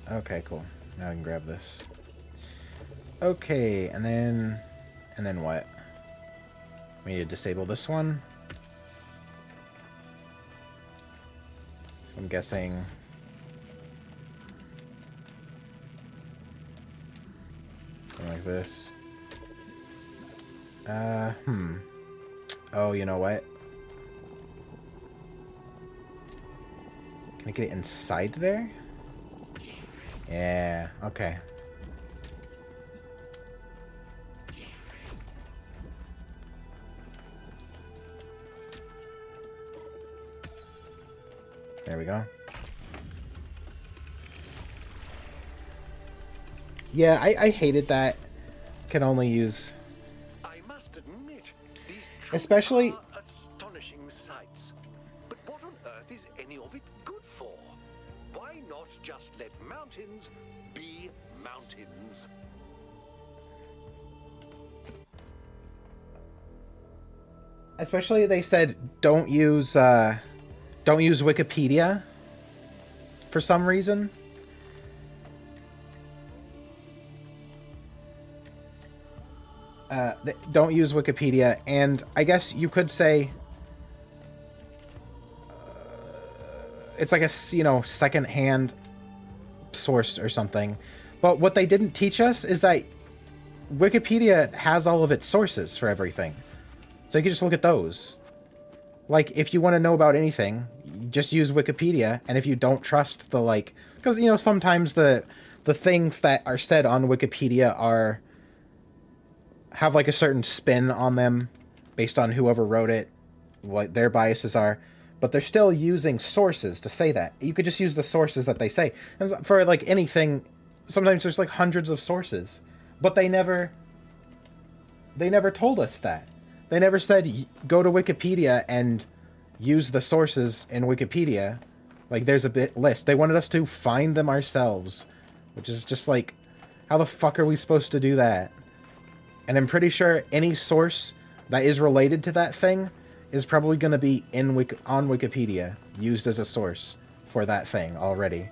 Okay, cool. Now I can grab this. Okay, and then what? We need to disable this one. I'm guessing. Something like this. Oh, you know what? Can I get it inside there? Yeah, okay. There we go. Yeah, I hated that. Can only use... I must admit, these especially... are astonishing sights. But what on earth is any of it good for? Why not just let mountains be mountains? especially they said don't use Wikipedia for some reason. Don't use Wikipedia, and I guess you could say it's like a second-hand source or something. But what they didn't teach us is that Wikipedia has all of its sources for everything, so you can just look at those. Like, if you want to know about anything, just use Wikipedia. And if you don't trust the because sometimes the things that are said on Wikipedia have like a certain spin on them based on whoever wrote it, what their biases are, but they're still using sources to say that. You could just use the sources that they say. And for like anything, sometimes there's like hundreds of sources, but they never told us that. They never said go to Wikipedia and use the sources in Wikipedia. Like, there's a bit list. They wanted us to find them ourselves, which is just like, how the fuck are we supposed to do that? And I'm pretty sure any source that is related to that thing is probably going to be on Wikipedia, used as a source for that thing already.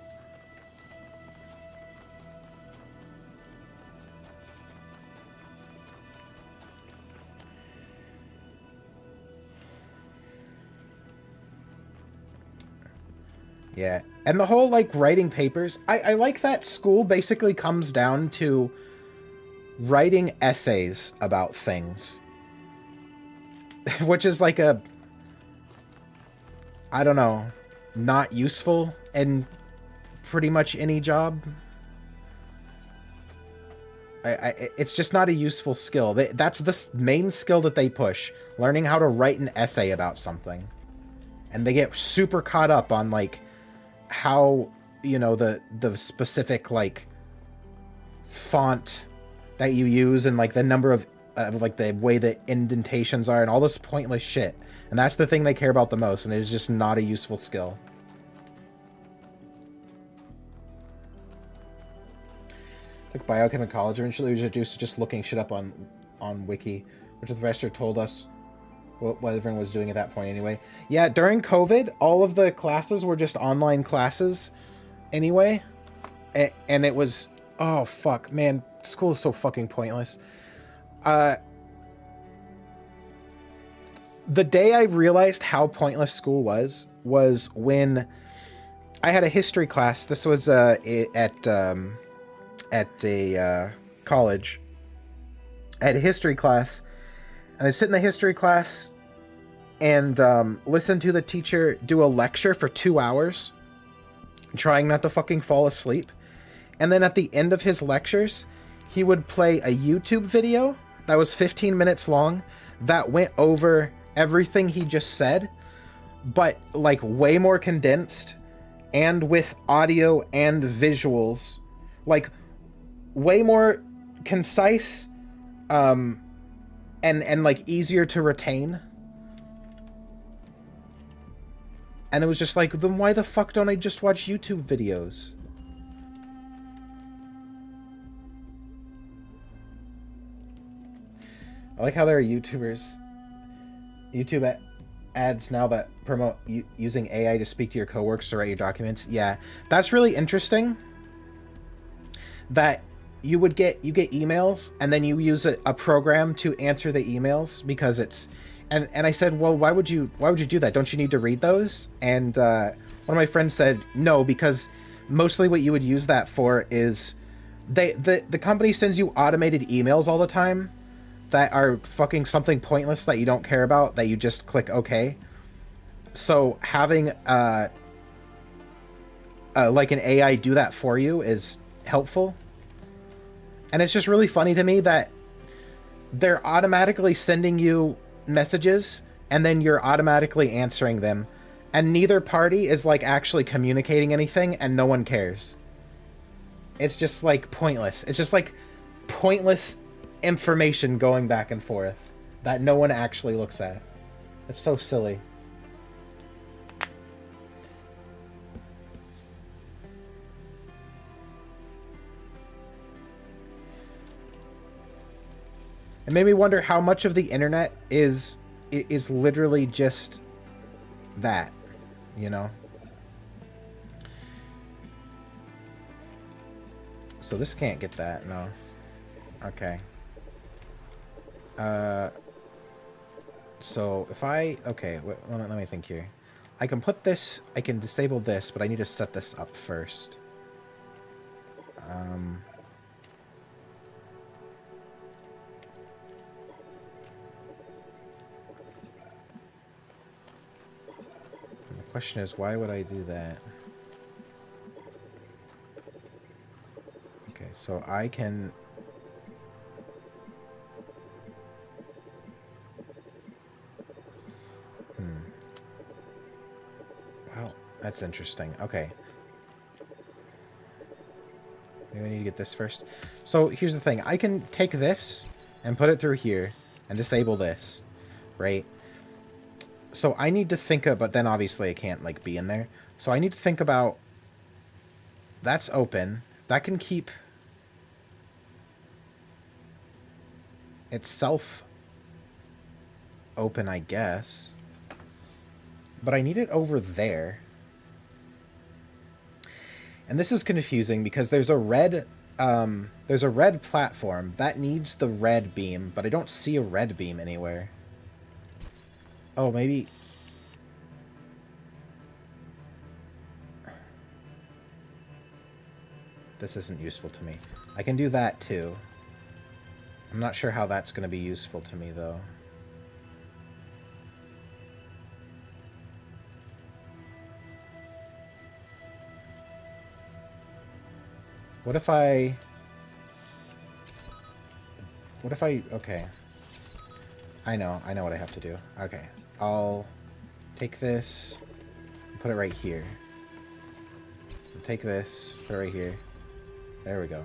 Yeah, and the whole, writing papers, I like that school basically comes down to writing essays about things. Which is like I don't know, not useful in pretty much any job. It's just not a useful skill. That's the main skill that they push, learning how to write an essay about something. And they get super caught up on, how, the specific, font that you use and, the number of the way the indentations are and all this pointless shit. And that's the thing they care about the most, and it's just not a useful skill. Like biochemicology eventually was reduced to just looking shit up on Wiki, which the professor told us what everyone was doing at that point anyway. Yeah, during COVID, all of the classes were just online classes anyway. And it was... Oh, fuck, man. School is so fucking pointless. The day I realized how pointless school was when I had a history class. This was at a college. I had a history class, and I sit in the history class and listen to the teacher do a lecture for 2 hours, trying not to fucking fall asleep. And then at the end of his lectures, he would play a YouTube video that was 15 minutes long that went over everything he just said, but way more condensed and with audio and visuals, way more concise and easier to retain. And it was just then why the fuck don't I just watch YouTube videos? I like how there are YouTube ads now that promote using AI to speak to your coworkers to write your documents. Yeah, that's really interesting. That you get emails and then you use a program to answer the emails because it's and I said, well, why would you do that? Don't you need to read those? And one of my friends said no, because mostly what you would use that for is the company sends you automated emails all the time that are fucking something pointless that you don't care about, that you just click OK. So having an AI do that for you is helpful. And it's just really funny to me that they're automatically sending you messages and then you're automatically answering them, and neither party is actually communicating anything, and no one cares. It's just pointless. It's just pointless information going back and forth that no one actually looks at. It's so silly. It made me wonder how much of the internet is is literally just that, you know? So this can't get that, no. Okay. So if I... Okay, let me think here. I can put this... I can disable this, but I need to set this up first. The question is, why would I do that? Okay, so I can... Well, that's interesting. Okay. Maybe I need to get this first. So here's the thing. I can take this and put it through here and disable this, right? So I need to think about... But then obviously I can't, like, be in there. So I need to think about... That's open. That can keep... itself open, I guess. But I need it over there. And this is confusing because there's a red platform that needs the red beam, but I don't see a red beam anywhere. Oh, maybe... This isn't useful to me. I can do that too. I'm not sure how that's going to be useful to me, though. What if I... Okay. I know what I have to do. Okay. I'll take this, put it right here. Take this, put it right here. There we go.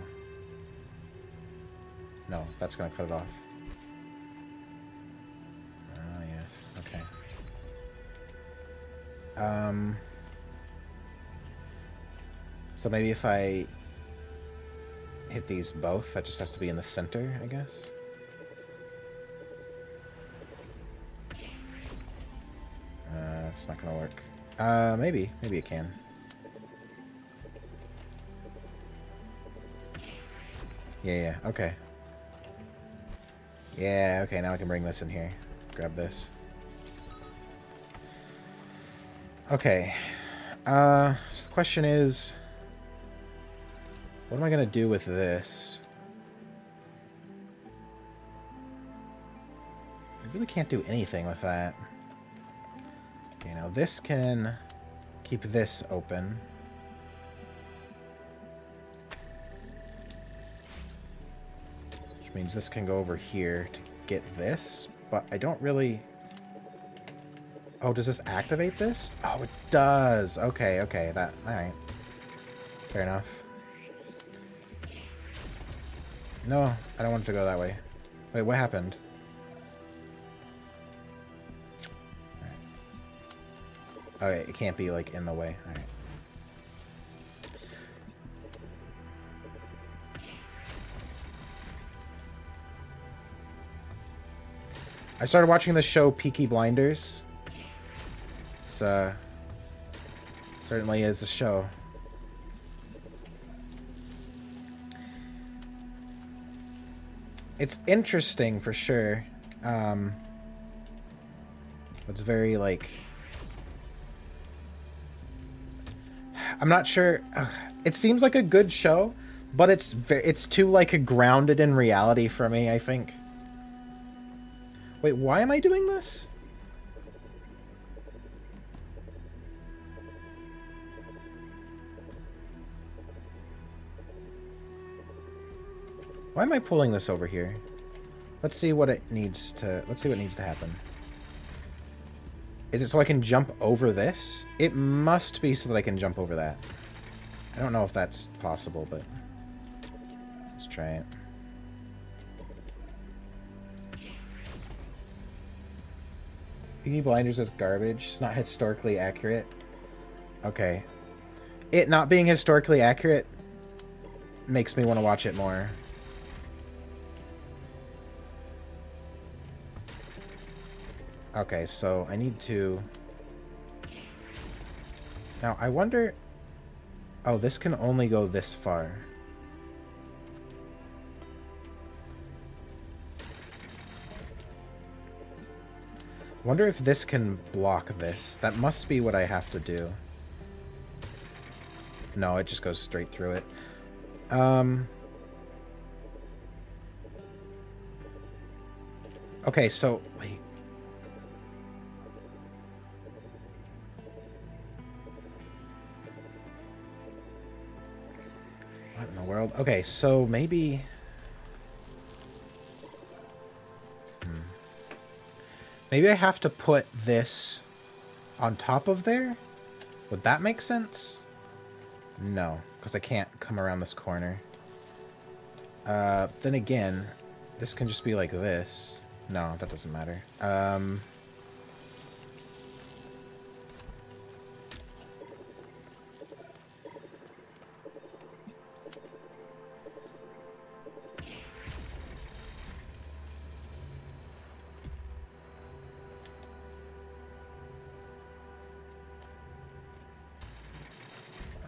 No, that's going to cut it off. Ah, yes. Okay. So maybe if I hit these both, that just has to be in the center, I guess. It's not going to work. Maybe it can. Yeah, okay. Yeah, okay, now I can bring this in here. Grab this. Okay. So the question is... What am I going to do with this? I really can't do anything with that. Okay, now this can keep this open. Which means this can go over here to get this, but I don't really... Oh, does this activate this? Oh, it does! Okay, that... Alright. Fair enough. No, I don't want it to go that way. Wait, what happened? Alright. Okay, it can't be, like, in the way. Alright. I started watching the show Peaky Blinders. It's, certainly is a show. It's interesting for sure. It's very like... I'm not sure. It seems like a good show, but it's too like grounded in reality for me, I think. Wait, why am I doing this? Why am I pulling this over here? Let's see what it needs to... Let's see what needs to happen. Is it so I can jump over this? It must be so that I can jump over that. I don't know if that's possible, but... Let's try it. Peaky Blinders is garbage. It's not historically accurate. Okay. It not being historically accurate makes me want to watch it more. Okay, so I need to... Now, I wonder... Oh, this can only go this far. Wonder if this can block this. That must be what I have to do. No, it just goes straight through it. Okay, so... Wait. What in the world? Okay, so maybe... Maybe I have to put this on top of there? Would that make sense? No, because I can't come around this corner. Then again, this can just be like this. No, that doesn't matter.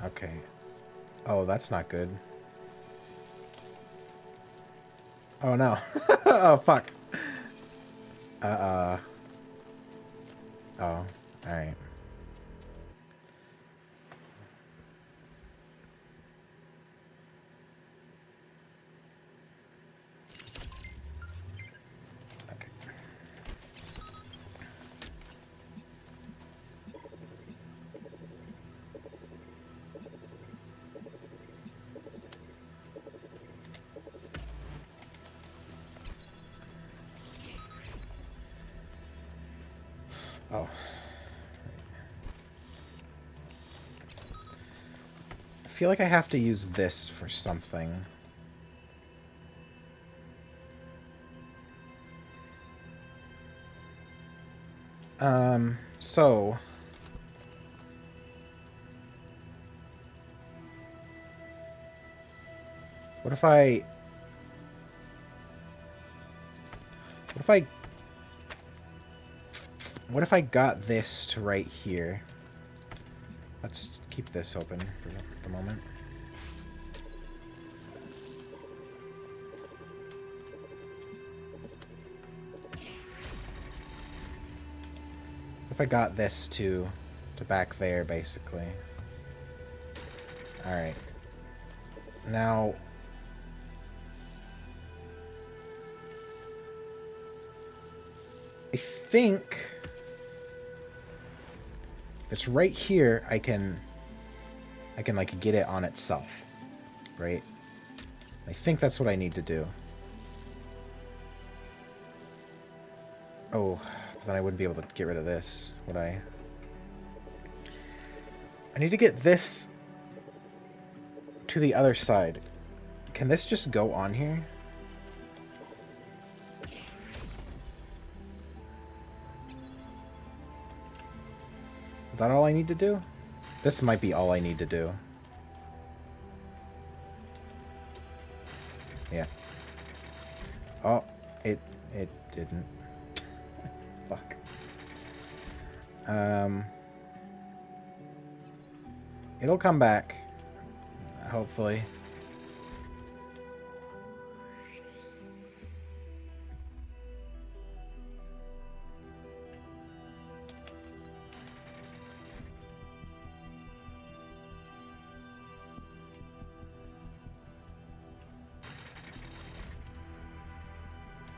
Okay. Oh, that's not good. Oh, no. Oh, fuck. Oh, alright. Oh. I feel like I have to use this for something. So... What if I... What if I got this to right here? Let's keep this open for the moment. If I got this to back there, basically. Alright. Now... I think... If it's right here, I can like get it on itself, right? I think that's what I need to do. Oh, but then I wouldn't be able to get rid of this, would I? I need to get this to the other side. Can this just go on here? Is that all I need to do? This might be all I need to do. Yeah. Oh, it didn't. Fuck. It'll come back. Hopefully.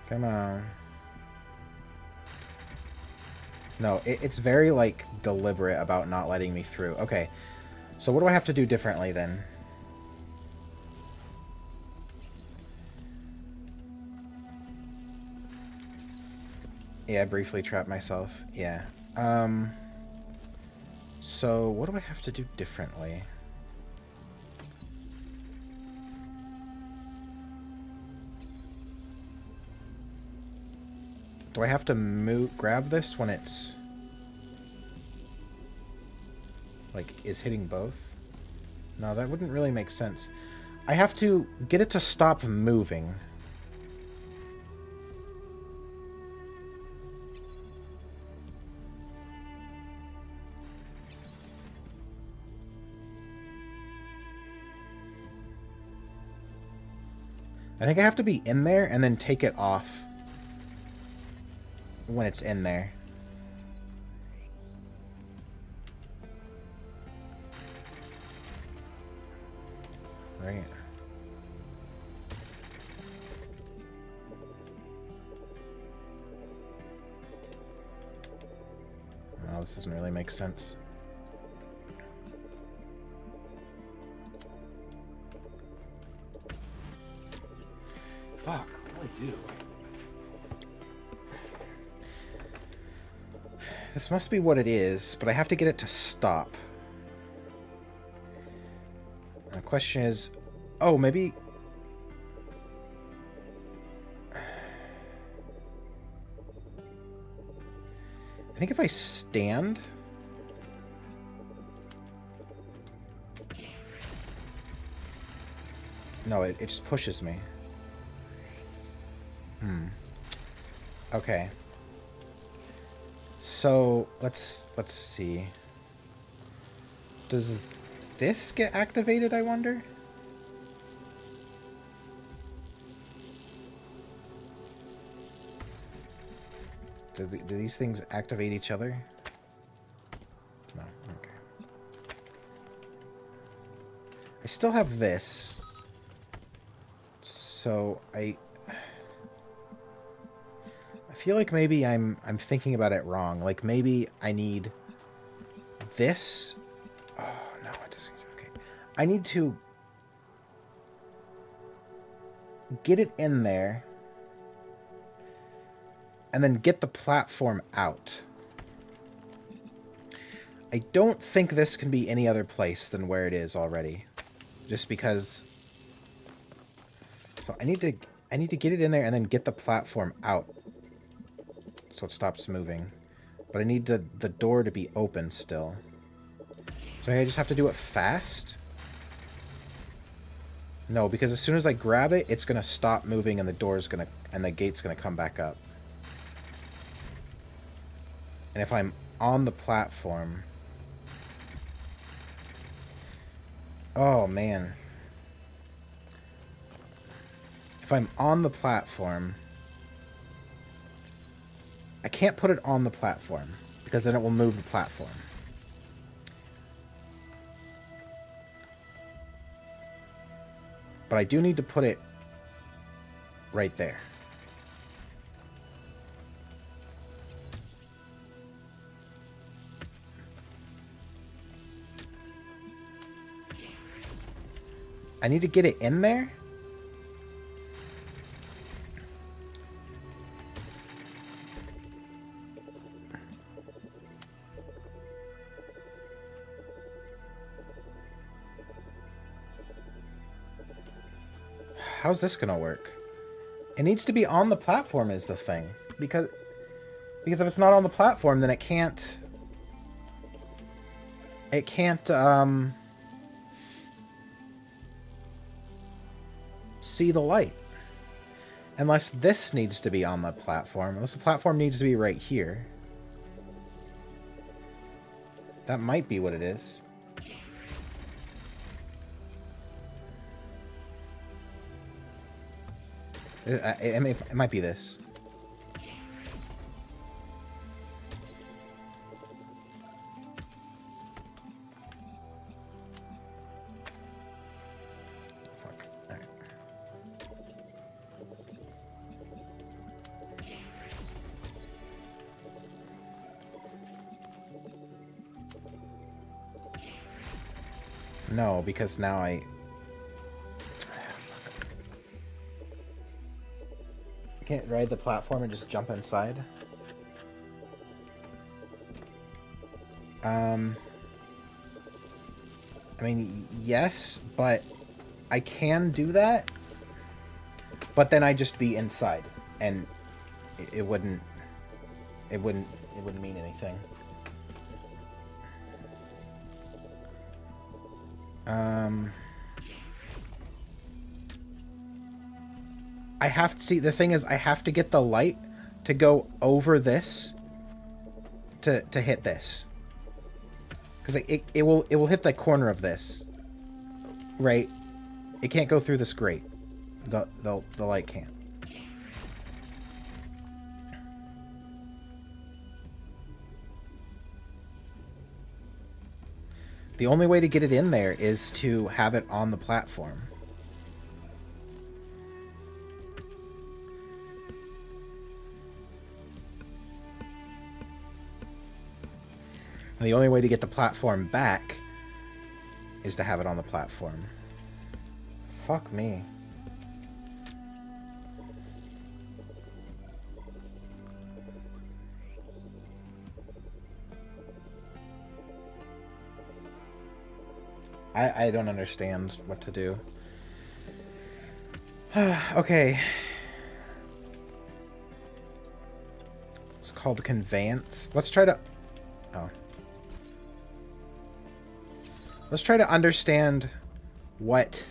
Come on. No, it's very, like, deliberate about not letting me through. Okay. So what do I have to do differently, then? Yeah, I briefly trapped myself. Yeah. So what do I have to do differently? Do I have to grab this when it's... like, is hitting both? No, that wouldn't really make sense. I have to get it to stop moving. I think I have to be in there and then take it off when it's in there. Right. Well, this doesn't really make sense. Fuck, what do I do? This must be what it is, but I have to get it to stop. The question is, oh, maybe... I think if I stand... No, it just pushes me. Okay. So, let's see. Does this get activated, I wonder? Do these things activate each other? No, okay. I still have this. So, I feel like maybe I'm thinking about it wrong. Like maybe I need this. Oh no, it doesn't. Okay, I need to get it in there and then get the platform out. I don't think this can be any other place than where it is already, just because. So I need to get it in there and then get the platform out. So it stops moving. But I need the door to be open still. So I just have to do it fast? No, because as soon as I grab it, it's gonna stop moving and the door's gonna and the gate's gonna come back up. And if I'm on the platform... Oh man. If I'm on the platform... I can't put it on the platform, because then it will move the platform. But I do need to put it right there. I need to get it in there? How's this gonna work? It needs to be on the platform is the thing. Because if it's not on the platform, then it can't see the light. Unless this needs to be on the platform. Unless the platform needs to be right here. That might be what it is. It might be this. Fuck. All right. No, because now I can't ride the platform and just jump inside. I mean, yes, but I can do that. But then I'd just be inside, and it wouldn't mean anything. I have to see, the thing is, I have to get the light to go over this to hit this. Because it will hit the corner of this. Right? It can't go through this grate. The light can't. The only way to get it in there is to have it on the platform. And the only way to get the platform back is to have it on the platform. Fuck me. I don't understand what to do. Okay. It's called conveyance. Let's try to... Oh. Let's try to understand what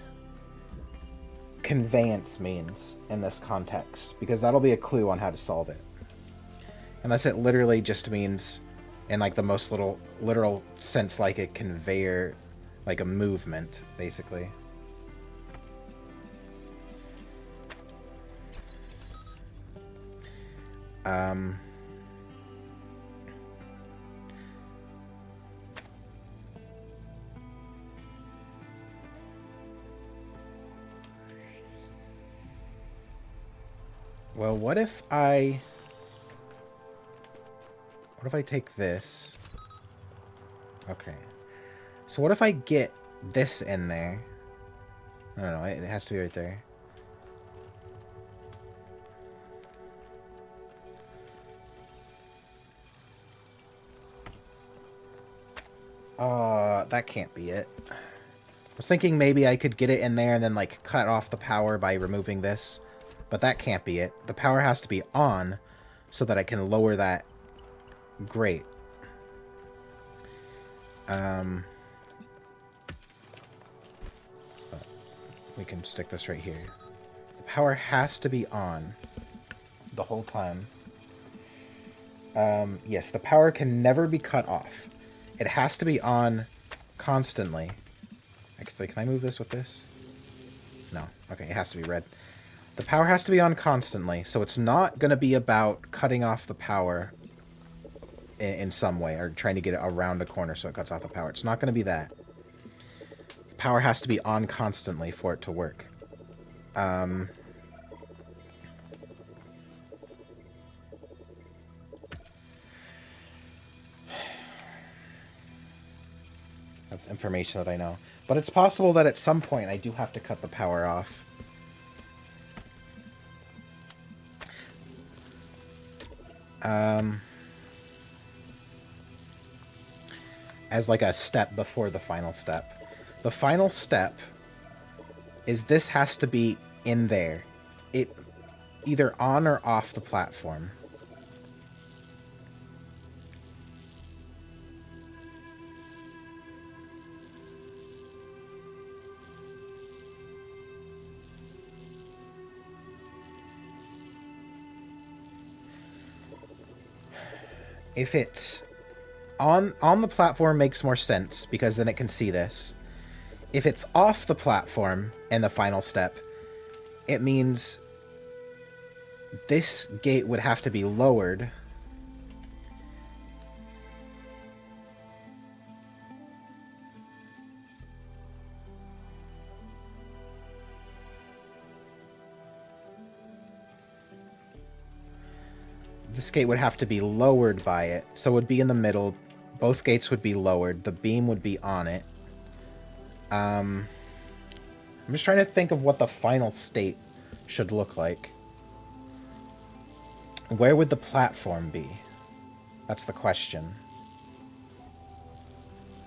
conveyance means in this context, because that'll be a clue on how to solve it. Unless it literally just means, in like the most literal sense, like a conveyor, like a movement, basically. Well, what if I take this? Okay. So what if I get this in there? No, it has to be right there. That can't be it. I was thinking maybe I could get it in there and then like cut off the power by removing this. But that can't be it. The power has to be on so that I can lower that grate. We can stick this right here. The power has to be on the whole time. Yes, the power can never be cut off. It has to be on constantly. Actually, can I move this with this? No. Okay, it has to be red. The power has to be on constantly, so it's not going to be about cutting off the power in some way, or trying to get it around a corner so it cuts off the power. It's not going to be that. The power has to be on constantly for it to work. That's information that I know. But it's possible that at some point I do have to cut the power off. As like a step before the final step. The final step is this has to be in there. It either on or off the platform. If it's on the platform, makes more sense because then it can see this. If it's off the platform in the final step, it means this gate would have to be lowered. This gate would have to be lowered by it, so it would be in the middle. Both gates would be lowered. The beam would be on it. I'm just trying to think of what the final state should look like. Where would the platform be? That's the question.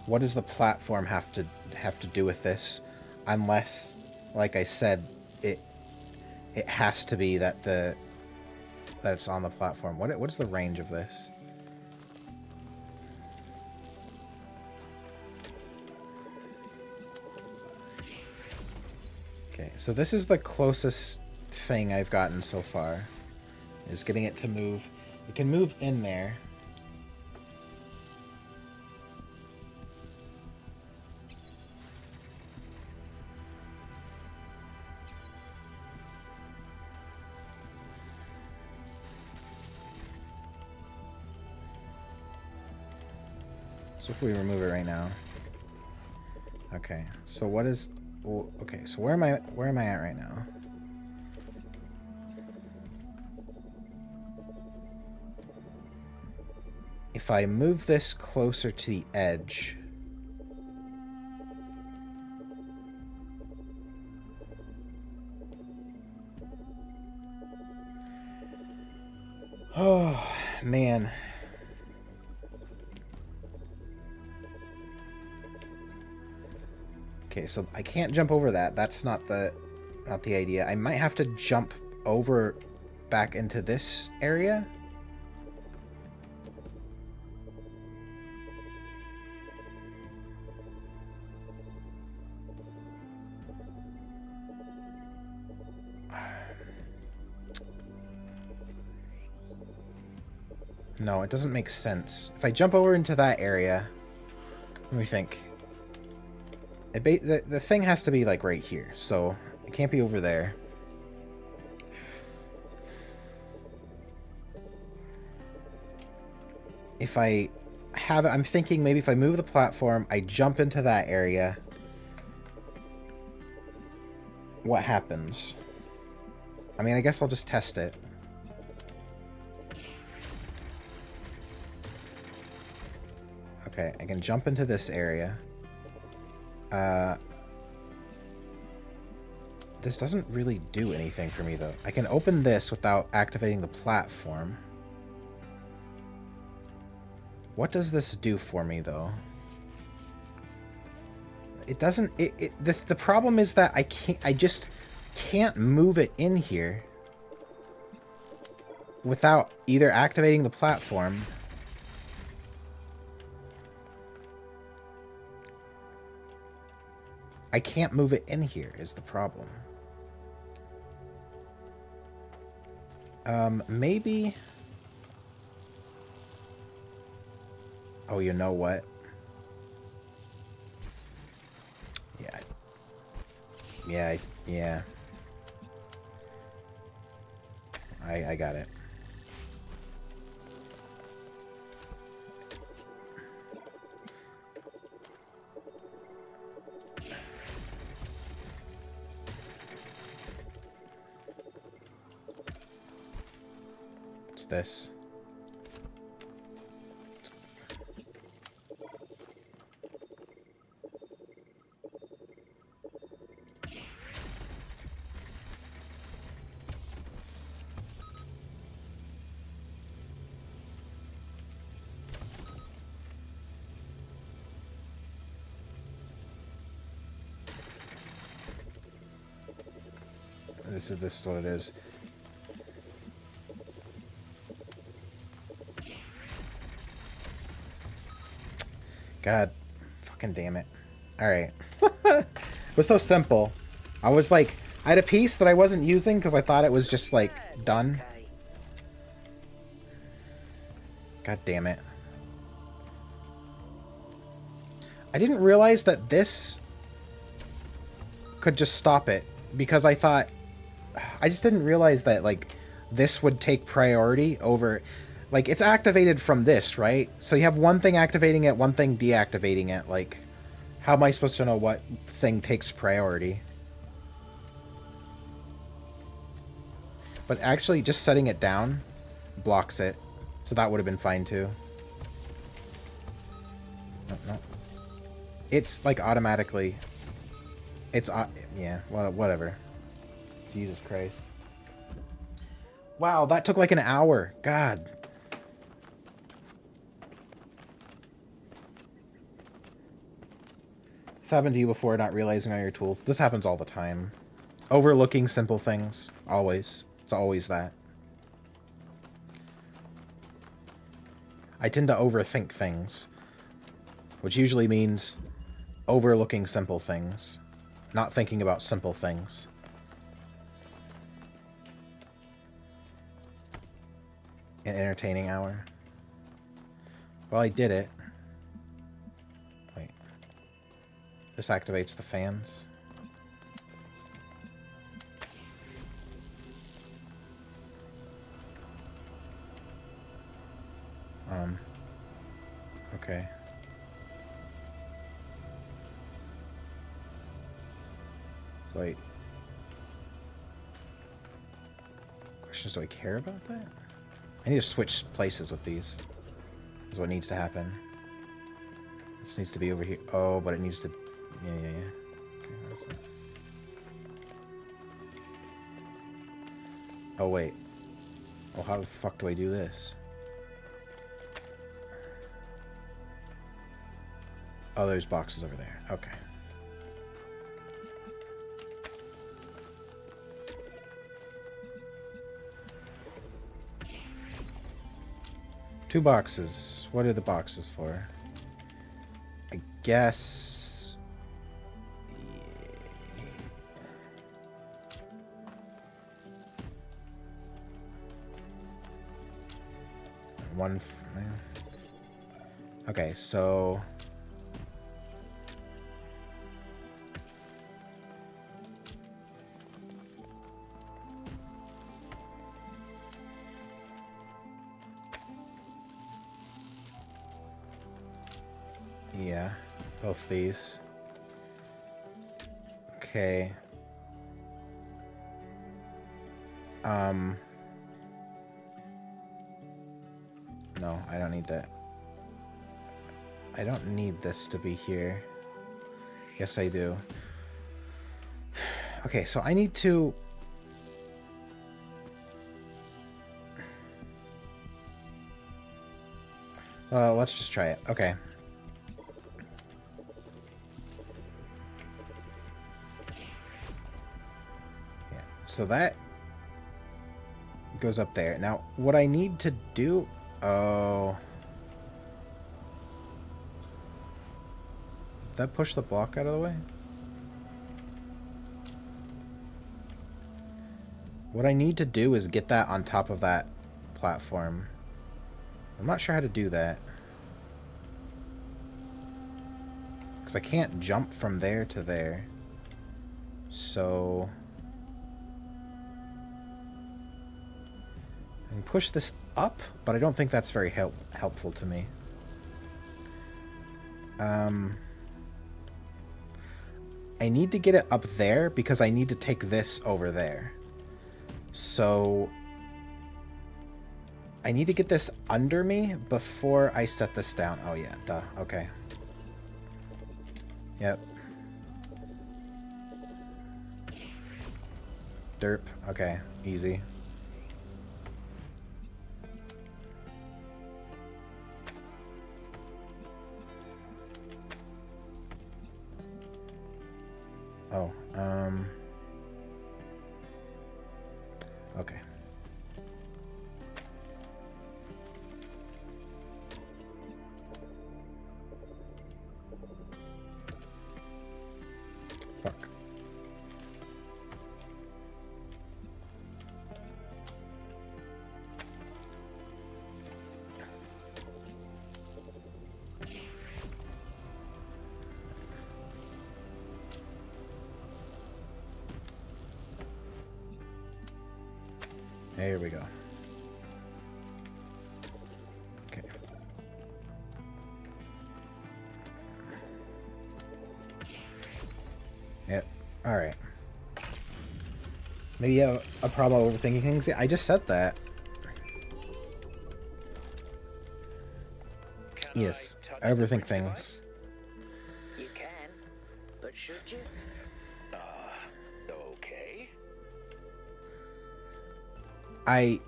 What does the platform have to do with this? Unless, like I said, it has to be that it's on the platform. What is the range of this? Okay, so this is the closest thing I've gotten so far, is getting it to move. It can move in there. So if we remove it right now. Okay, so what is... Okay, so where am I at right now? If I move this closer to the edge... Oh, man. Okay, so I can't jump over that. That's not the idea. I might have to jump over back into this area. No, it doesn't make sense. If I jump over into that area, let me think. The thing has to be like right here, so it can't be over there. If I have it, I'm thinking maybe if I move the platform, I jump into that area. What happens? I mean, I guess I'll just test it. Okay, I can jump into this area. This doesn't really do anything for me, though. I can open this without activating the platform. What does this do for me, though? It doesn't... The problem is that I just can't move it in here without either activating the platform... I can't move it in here is the problem. Maybe... Oh, you know what? Yeah. I got it. This. This is what it is. God, fucking damn it. Alright. It was so simple. I was like, I had a piece that I wasn't using because I thought it was just like done. God damn it. I didn't realize that this could just stop it because I thought, I just didn't realize that like this would take priority over... Like, it's activated from this, right? So you have one thing activating it, one thing deactivating it. Like, how am I supposed to know what thing takes priority? But actually, just setting it down blocks it. So that would have been fine, too. No. It's, like, automatically... It's... yeah, whatever. Jesus Christ. Wow, that took, like, an hour. God. This happened to you before, not realizing all your tools. This happens all the time. Overlooking simple things. Always. It's always that. I tend to overthink things. Which usually means overlooking simple things. Not thinking about simple things. An entertaining hour. Well, I did it. Wait. This activates the fans. Okay. Wait. Question is, do I care about that? I need to switch places with these. Is what needs to happen. This needs to be over here. Oh, but it needs to... Yeah. Okay, what's that? Oh, wait. Oh, how the fuck do I do this? Oh, there's boxes over there. Okay. Two boxes. What are the boxes for? I guess... One... Okay, so... Yeah, both these. Okay. No, I don't need that. I don't need this to be here. Yes, I do. Okay, so I need to... let's just try it. Okay. Yeah, so that goes up there. Now, what I need to do... Oh... Did that push the block out of the way? What I need to do is get that on top of that platform. I'm not sure how to do that. Because I can't jump from there to there. So... I can push this up, but I don't think that's very helpful to me. I need to get it up there because I need to take this over there. So... I need to get this under me before I set this down. Oh yeah, duh. Okay. Yep. Derp. Okay, easy. Oh, okay. Fuck. There we go. Okay. Yep. Alright. Maybe you have a problem overthinking things? I just said that. Yes. I overthink things. You can, but should you? Okay. I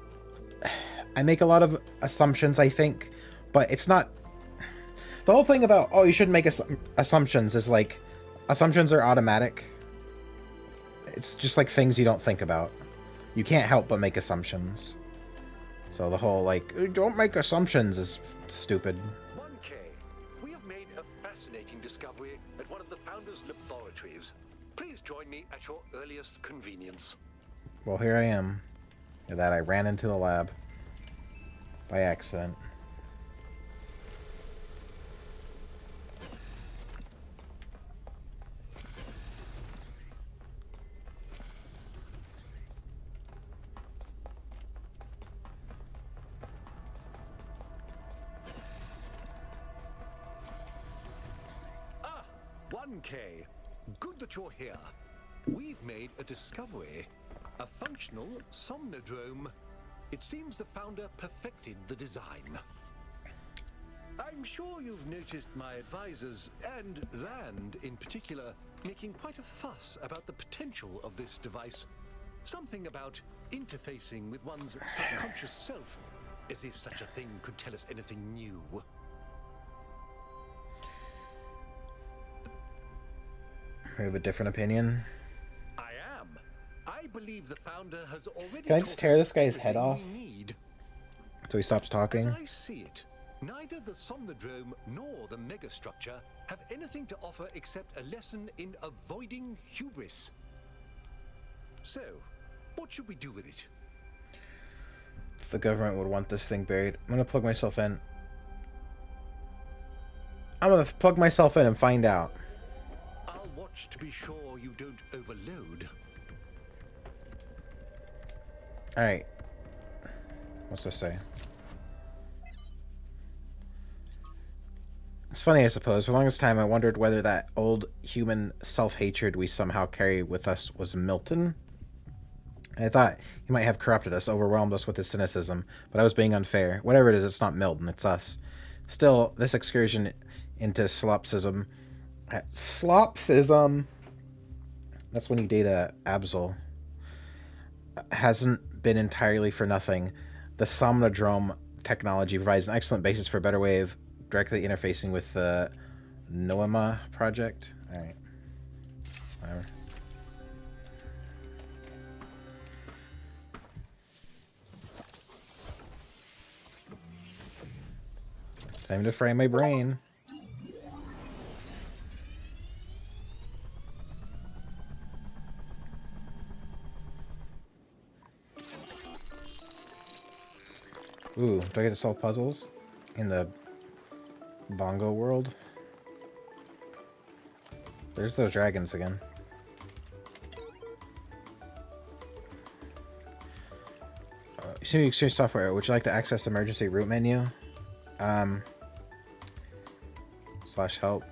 make a lot of assumptions, I think, but it's not... The whole thing about, oh, you shouldn't make assumptions is like, assumptions are automatic. It's just like things you don't think about. You can't help but make assumptions. So the whole, like, don't make assumptions is stupid. 1K, we have made a fascinating discovery at one of the Founders' laboratories. Please join me at your earliest convenience. Well, here I am. That I ran into the lab by accident. Ah, 1K. Good that you're here. we've made a discovery. A functional somnodrome. It seems the founder perfected the design. I'm sure you've noticed my advisors, and Rand in particular, making quite a fuss about the potential of this device. Something about interfacing with one's subconscious self, as if such a thing could tell us anything new. I have a different opinion. I am. I believe the founder has already. Can I just tear this guy's head off need. so he stops talking? As I see it, neither the Somnodrome nor the megastructure have anything to offer except a lesson in avoiding hubris. So, what should we do with it? If the government would want this thing buried, I'm gonna plug myself in. I'm gonna plug myself in and find out. I'll watch to be sure you don't overload. Alright. What's this say? It's funny, I suppose. For the longest time, I wondered whether that old human self-hatred we somehow carry with us was Milton. I thought he might have corrupted us, overwhelmed us with his cynicism, but I was being unfair. Whatever it is, it's not Milton, it's us. Still, this excursion into slopsism... Slopsism! That's when you date a Absol. Hasn't been entirely for nothing. The Somnodrome technology provides an excellent basis for a better way of directly interfacing with the Noema project. Alright. Whatever. Time to fry my brain. Ooh, do I get to solve puzzles in the bongo world? There's those dragons again. Exchange software. Would you like to access emergency root menu? Slash help.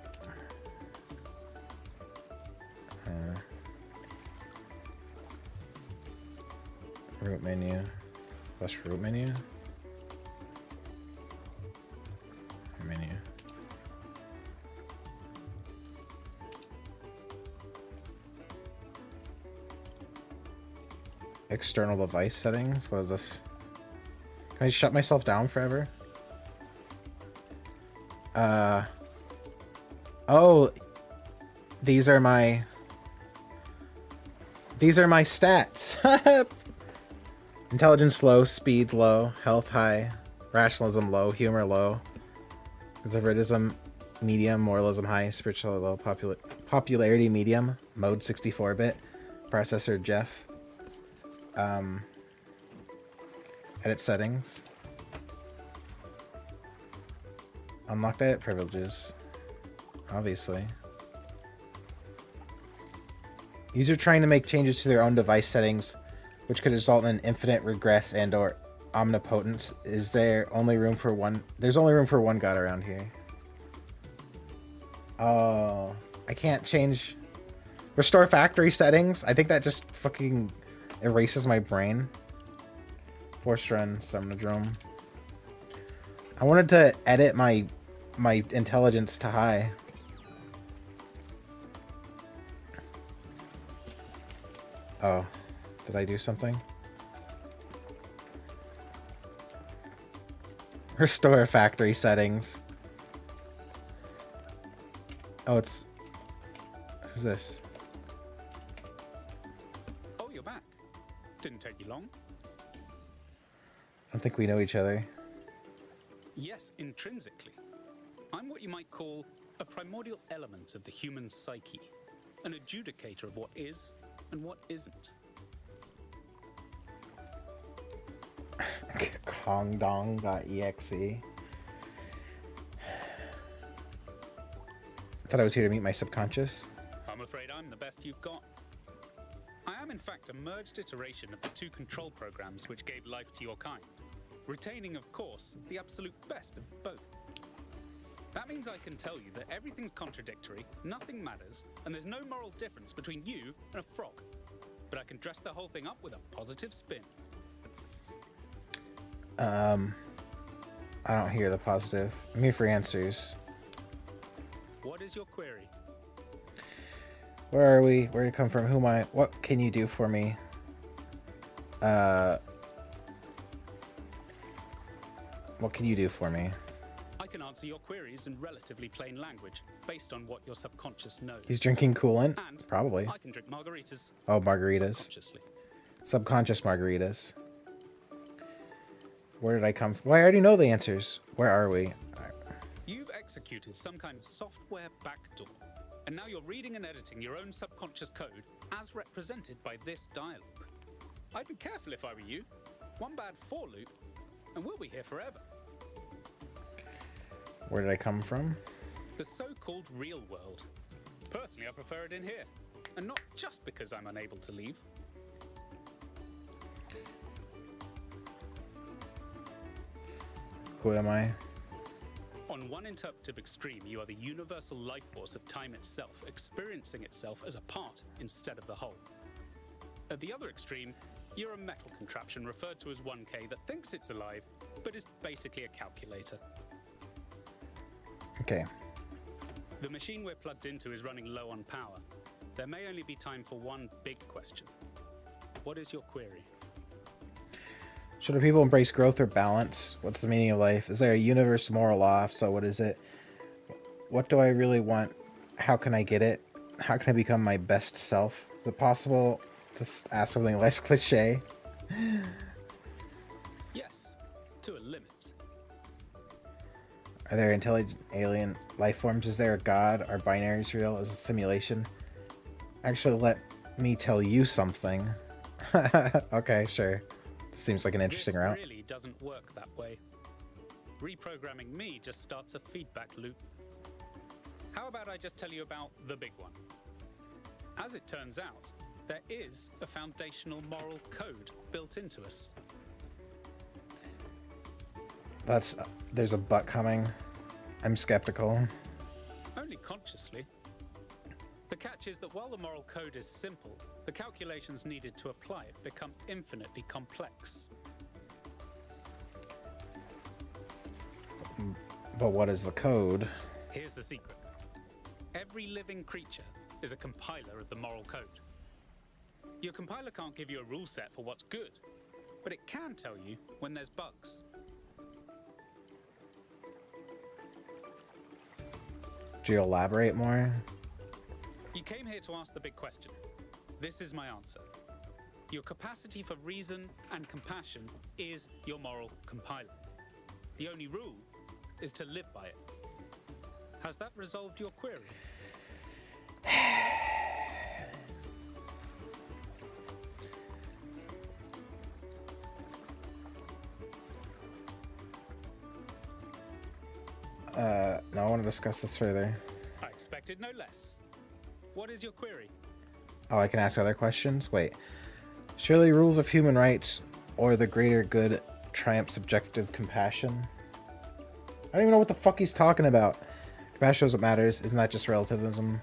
Root menu. Slash root menu. Menu. External device settings. What is this? Can I shut myself down forever? Oh, these are my stats. Intelligence low, speed low, health high, rationalism low, humor low, conservatism medium, moralism high, spiritual low, popularity medium, mode 64-bit, processor Jeff. Edit settings. Unlocked edit privileges. Obviously. User trying to make changes to their own device settings, which could result in infinite regress and or omnipotence. Is there only room for one? There's only room for one god around here. Oh, I can't change. Restore factory settings. I think that just fucking erases my brain. Force run Somnodrome. I wanted to edit my intelligence to high. Oh, did I do something? Restore factory settings. Oh, it's... Who's this? Oh, you're back. Didn't take you long. I don't think we know each other. Yes, intrinsically. I'm what you might call a primordial element of the human psyche, an adjudicator of what is and what isn't. Kongdong.exe. Thought I was here to meet my subconscious. I'm afraid I'm the best you've got. I am in fact a merged iteration of the two control programs which gave life to your kind, retaining, of course, the absolute best of both. That means I can tell you that everything's contradictory, nothing matters, and there's no moral difference between you and a frog. But I can dress the whole thing up with a positive spin. I don't hear the positive. I'm here for answers. What is your query? Where are we? Where did it come from? Who am I? What can you do for me? What can you do for me? I can answer your queries in relatively plain language, based on what your subconscious knows. He's drinking coolant? And Probably. I can drink margaritas. Oh, margaritas. Subconsciously. Subconscious margaritas. Where did I come from? Well, I already know the answers. Where are we? You've executed some kind of software backdoor, and now you're reading and editing your own subconscious code as represented by this dialogue. I'd be careful if I were you. One bad for loop, and we'll be here forever. Where did I come from? The so-called real world. Personally, I prefer it in here, and not just because I'm unable to leave. Who am I? On one interpretive extreme, you are the universal life force of time itself, experiencing itself as a part instead of the whole. At the other extreme, you're a metal contraption referred to as 1K that thinks it's alive, but is basically a calculator. Okay. The machine we're plugged into is running low on power. There may only be time for one big question. What is your query? Should our people embrace growth or balance? What's the meaning of life? Is there a universal moral law? If so, what is it? What do I really want? How can I get it? How can I become my best self? Is it possible to ask something less cliche? Yes, to a limit. Are there intelligent alien life forms? Is there a god? Are binaries real? Is it a simulation? Actually, let me tell you something. Okay, sure. Seems like an interesting route. This really doesn't work that way. Reprogramming me just starts a feedback loop. How about I just tell you about the big one? As it turns out, there is a foundational moral code built into us. There's a but coming. I'm skeptical. Only consciously. The catch is that while the moral code is simple, the calculations needed to apply it become infinitely complex. But what is the code? Here's the secret. Every living creature is a compiler of the moral code. Your compiler can't give you a rule set for what's good, but it can tell you when there's bugs. Do you elaborate more? You came here to ask the big question. This is my answer. Your capacity for reason and compassion is your moral compiler. The only rule is to live by it. Has that resolved your query? No, I want to discuss this further. I expected no less. What is your query? Oh, I can ask other questions? Wait. Surely rules of human rights or the greater good triumph subjective compassion? I don't even know what the fuck he's talking about. Compassion is what matters. Isn't that just relativism?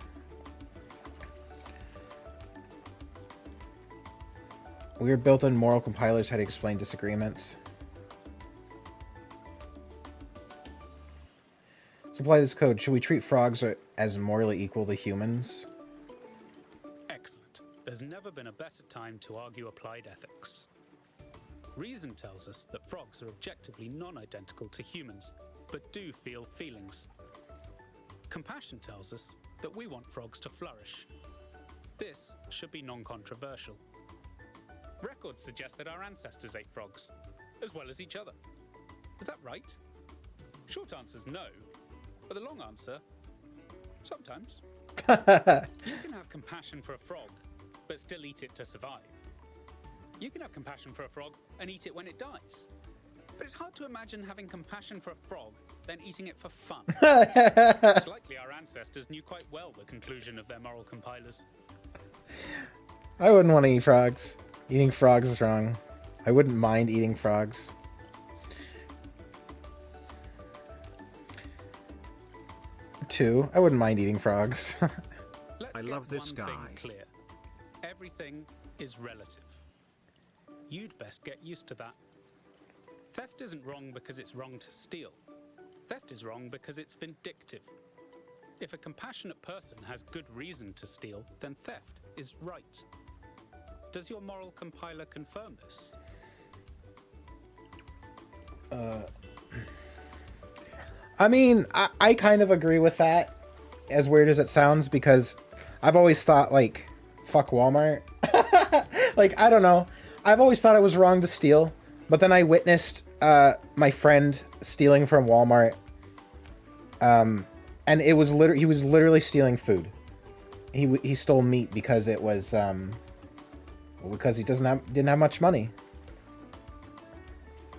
Weird built-in moral compilers. How to explain disagreements. Supply this code. Should we treat frogs as morally equal to humans? Excellent. There's never been a better time to argue applied ethics. Reason tells us that frogs are objectively non-identical to humans, but do feel feelings. Compassion tells us that we want frogs to flourish. This should be non-controversial. Records suggest that our ancestors ate frogs, as well as each other. Is that right? Short answer's no, but the long answer, sometimes. You can have compassion for a frog, but still eat it to survive. You can have compassion for a frog and eat it when it dies. But it's hard to imagine having compassion for a frog, then eating it for fun. It's likely our ancestors knew quite well the conclusion of their moral compilers. I wouldn't want to eat frogs. Eating frogs is wrong. I wouldn't mind eating frogs. 2. I wouldn't mind eating frogs. Let's I get love this one guy. thing clear. Everything is relative. You'd best get used to that. Theft isn't wrong because it's wrong to steal. Theft is wrong because it's vindictive. If a compassionate person has good reason to steal, then theft is right. Does your moral compiler confirm this? I mean, I kind of agree with that, as weird as it sounds, because I've always thought, like, fuck Walmart. Like, I don't know. I've always thought it was wrong to steal, but then I witnessed my friend stealing from Walmart, and it was he was literally stealing food. He stole meat because it was because he didn't have much money,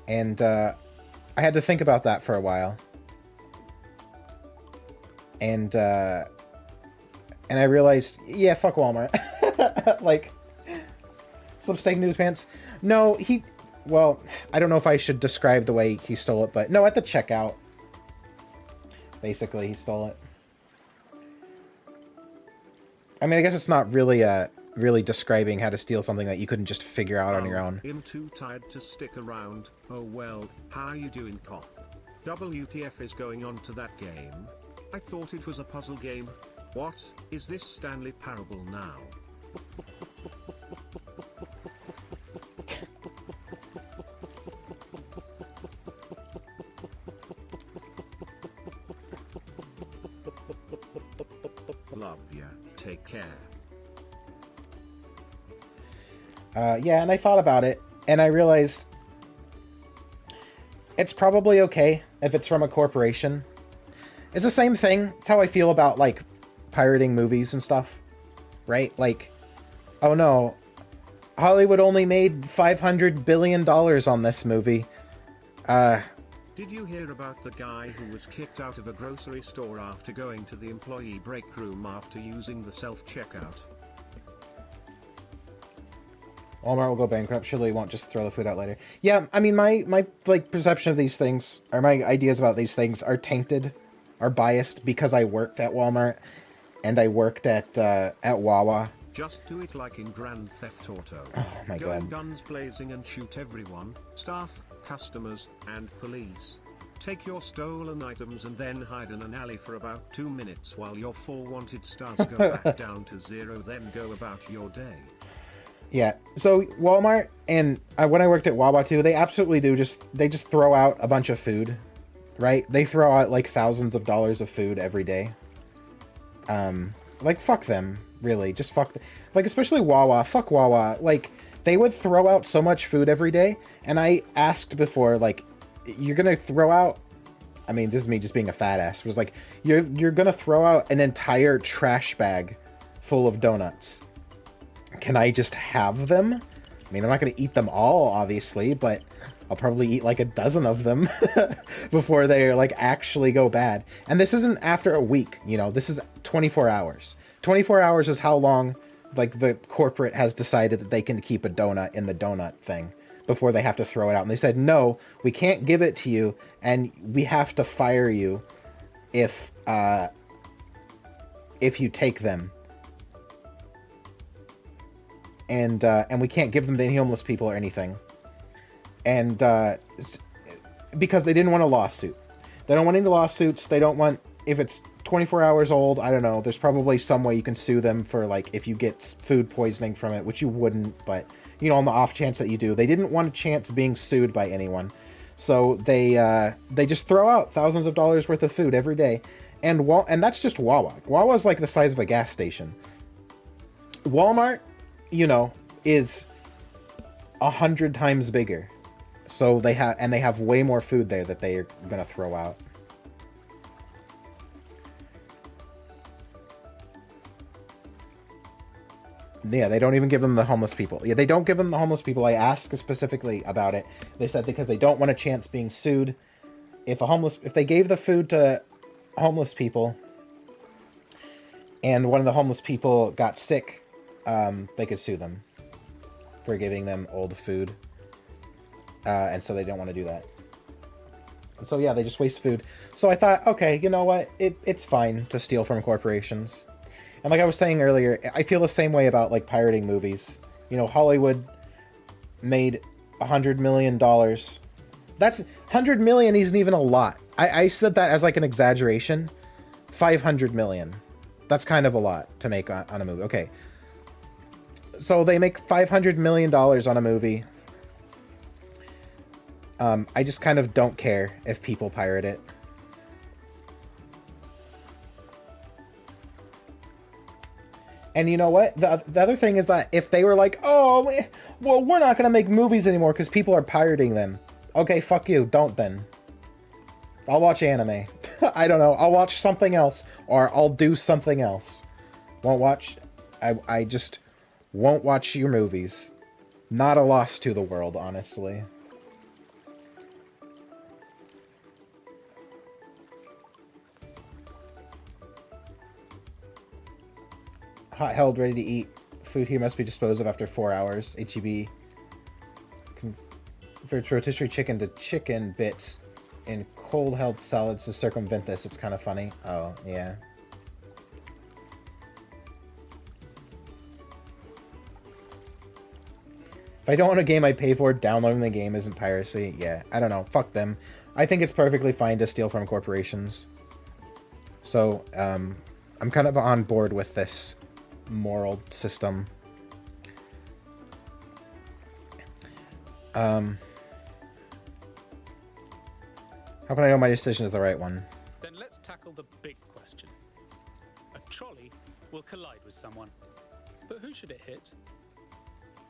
and I had to think about that for a while. And I realized, yeah, fuck Walmart. Like, slipstick news pants. No, well, I don't know if I should describe the way he stole it, but no, at the checkout. Basically, he stole it. I mean, I guess it's not really really describing how to steal something that you couldn't just figure out on your own. I'm too tired to stick around. Oh well, how you doing, Koth? WTF is going on to that game? I thought it was a puzzle game. What is this Stanley Parable now? Love ya. Take care. Yeah, and I thought about it, and I realized it's probably okay if it's from a corporation. It's the same thing. It's how I feel about, like, pirating movies and stuff, right? Like, oh no, Hollywood only made $500 billion on this movie. Did you hear about the guy who was kicked out of a grocery store after going to the employee break room after using the self-checkout? Walmart will go bankrupt. Surely won't just throw the food out later. Yeah, I mean, my like perception of these things, or my ideas about these things, are tainted, are biased because I worked at Walmart and I worked at Wawa. Just do it like in Grand Theft Auto. Oh my Go god. guns blazing and shoot everyone, staff, customers, and police. Take your stolen items and then hide in an alley for about 2 minutes while your 4 wanted stars go back down to 0, then go about your day. Yeah, so Walmart, and when I worked at Wawa too, they absolutely do they just throw out a bunch of food, right? They throw out like thousands of dollars of food every day. Like, fuck them, really, just fuck them. Like, especially Wawa, fuck Wawa. Like, they would throw out so much food every day, and I asked before, like, you're gonna throw out, I mean, this is me just being a fat ass, it was like, you're gonna throw out an entire trash bag full of donuts. Can I just have them? I mean, I'm not going to eat them all, obviously, but I'll probably eat like a dozen of them before they like actually go bad. And this isn't after a week, you know, this is 24 hours. 24 hours is how long like the corporate has decided that they can keep a donut in the donut thing before they have to throw it out. And they said, no, we can't give it to you, and we have to fire you if you take them. And we can't give them to any homeless people or anything. And because they didn't want a lawsuit. They don't want any lawsuits. They don't want, if it's 24 hours old, I don't know, there's probably some way you can sue them for, like, if you get food poisoning from it, which you wouldn't, but, you know, on the off chance that you do. They didn't want a chance being sued by anyone. So they just throw out thousands of dollars worth of food every day. And that's just Wawa. Wawa's like the size of a gas station. Walmart, you know, is 100 times bigger. So they have way more food there that they are gonna throw out. Yeah, they don't even give them the homeless people. Yeah, they don't give them the homeless people. I asked specifically about it. They said because they don't want a chance being sued. If they gave the food to homeless people and one of the homeless people got sick, they could sue them for giving them old food. And so they don't want to do that. So yeah, they just waste food. So I thought, okay, you know what? It's fine to steal from corporations. And like I was saying earlier, I feel the same way about like pirating movies. You know, Hollywood made $100 million. That's 100 million isn't even a lot. I said that as like an exaggeration. 500 million. That's kind of a lot to make on a movie. Okay. So they make $500 million on a movie. I just kind of don't care if people pirate it. And you know what? The other thing is that if they were like, oh, well, we're not going to make movies anymore because people are pirating them. Okay, fuck you. Don't then. I'll watch anime. I don't know. I'll watch something else. Or I'll do something else. Won't watch... I just won't watch your movies. Not a loss to the world, honestly. Hot held, ready to eat. Food here must be disposed of after 4 hours. HEB. Converts rotisserie chicken to chicken bits in cold held salads to circumvent this. It's kind of funny. Oh, yeah. If I don't want a game I pay for, downloading the game isn't piracy. Yeah, I don't know. Fuck them. I think it's perfectly fine to steal from corporations. So, I'm kind of on board with this moral system. How can I know my decision is the right one? Then let's tackle the big question. A trolley will collide with someone, but who should it hit?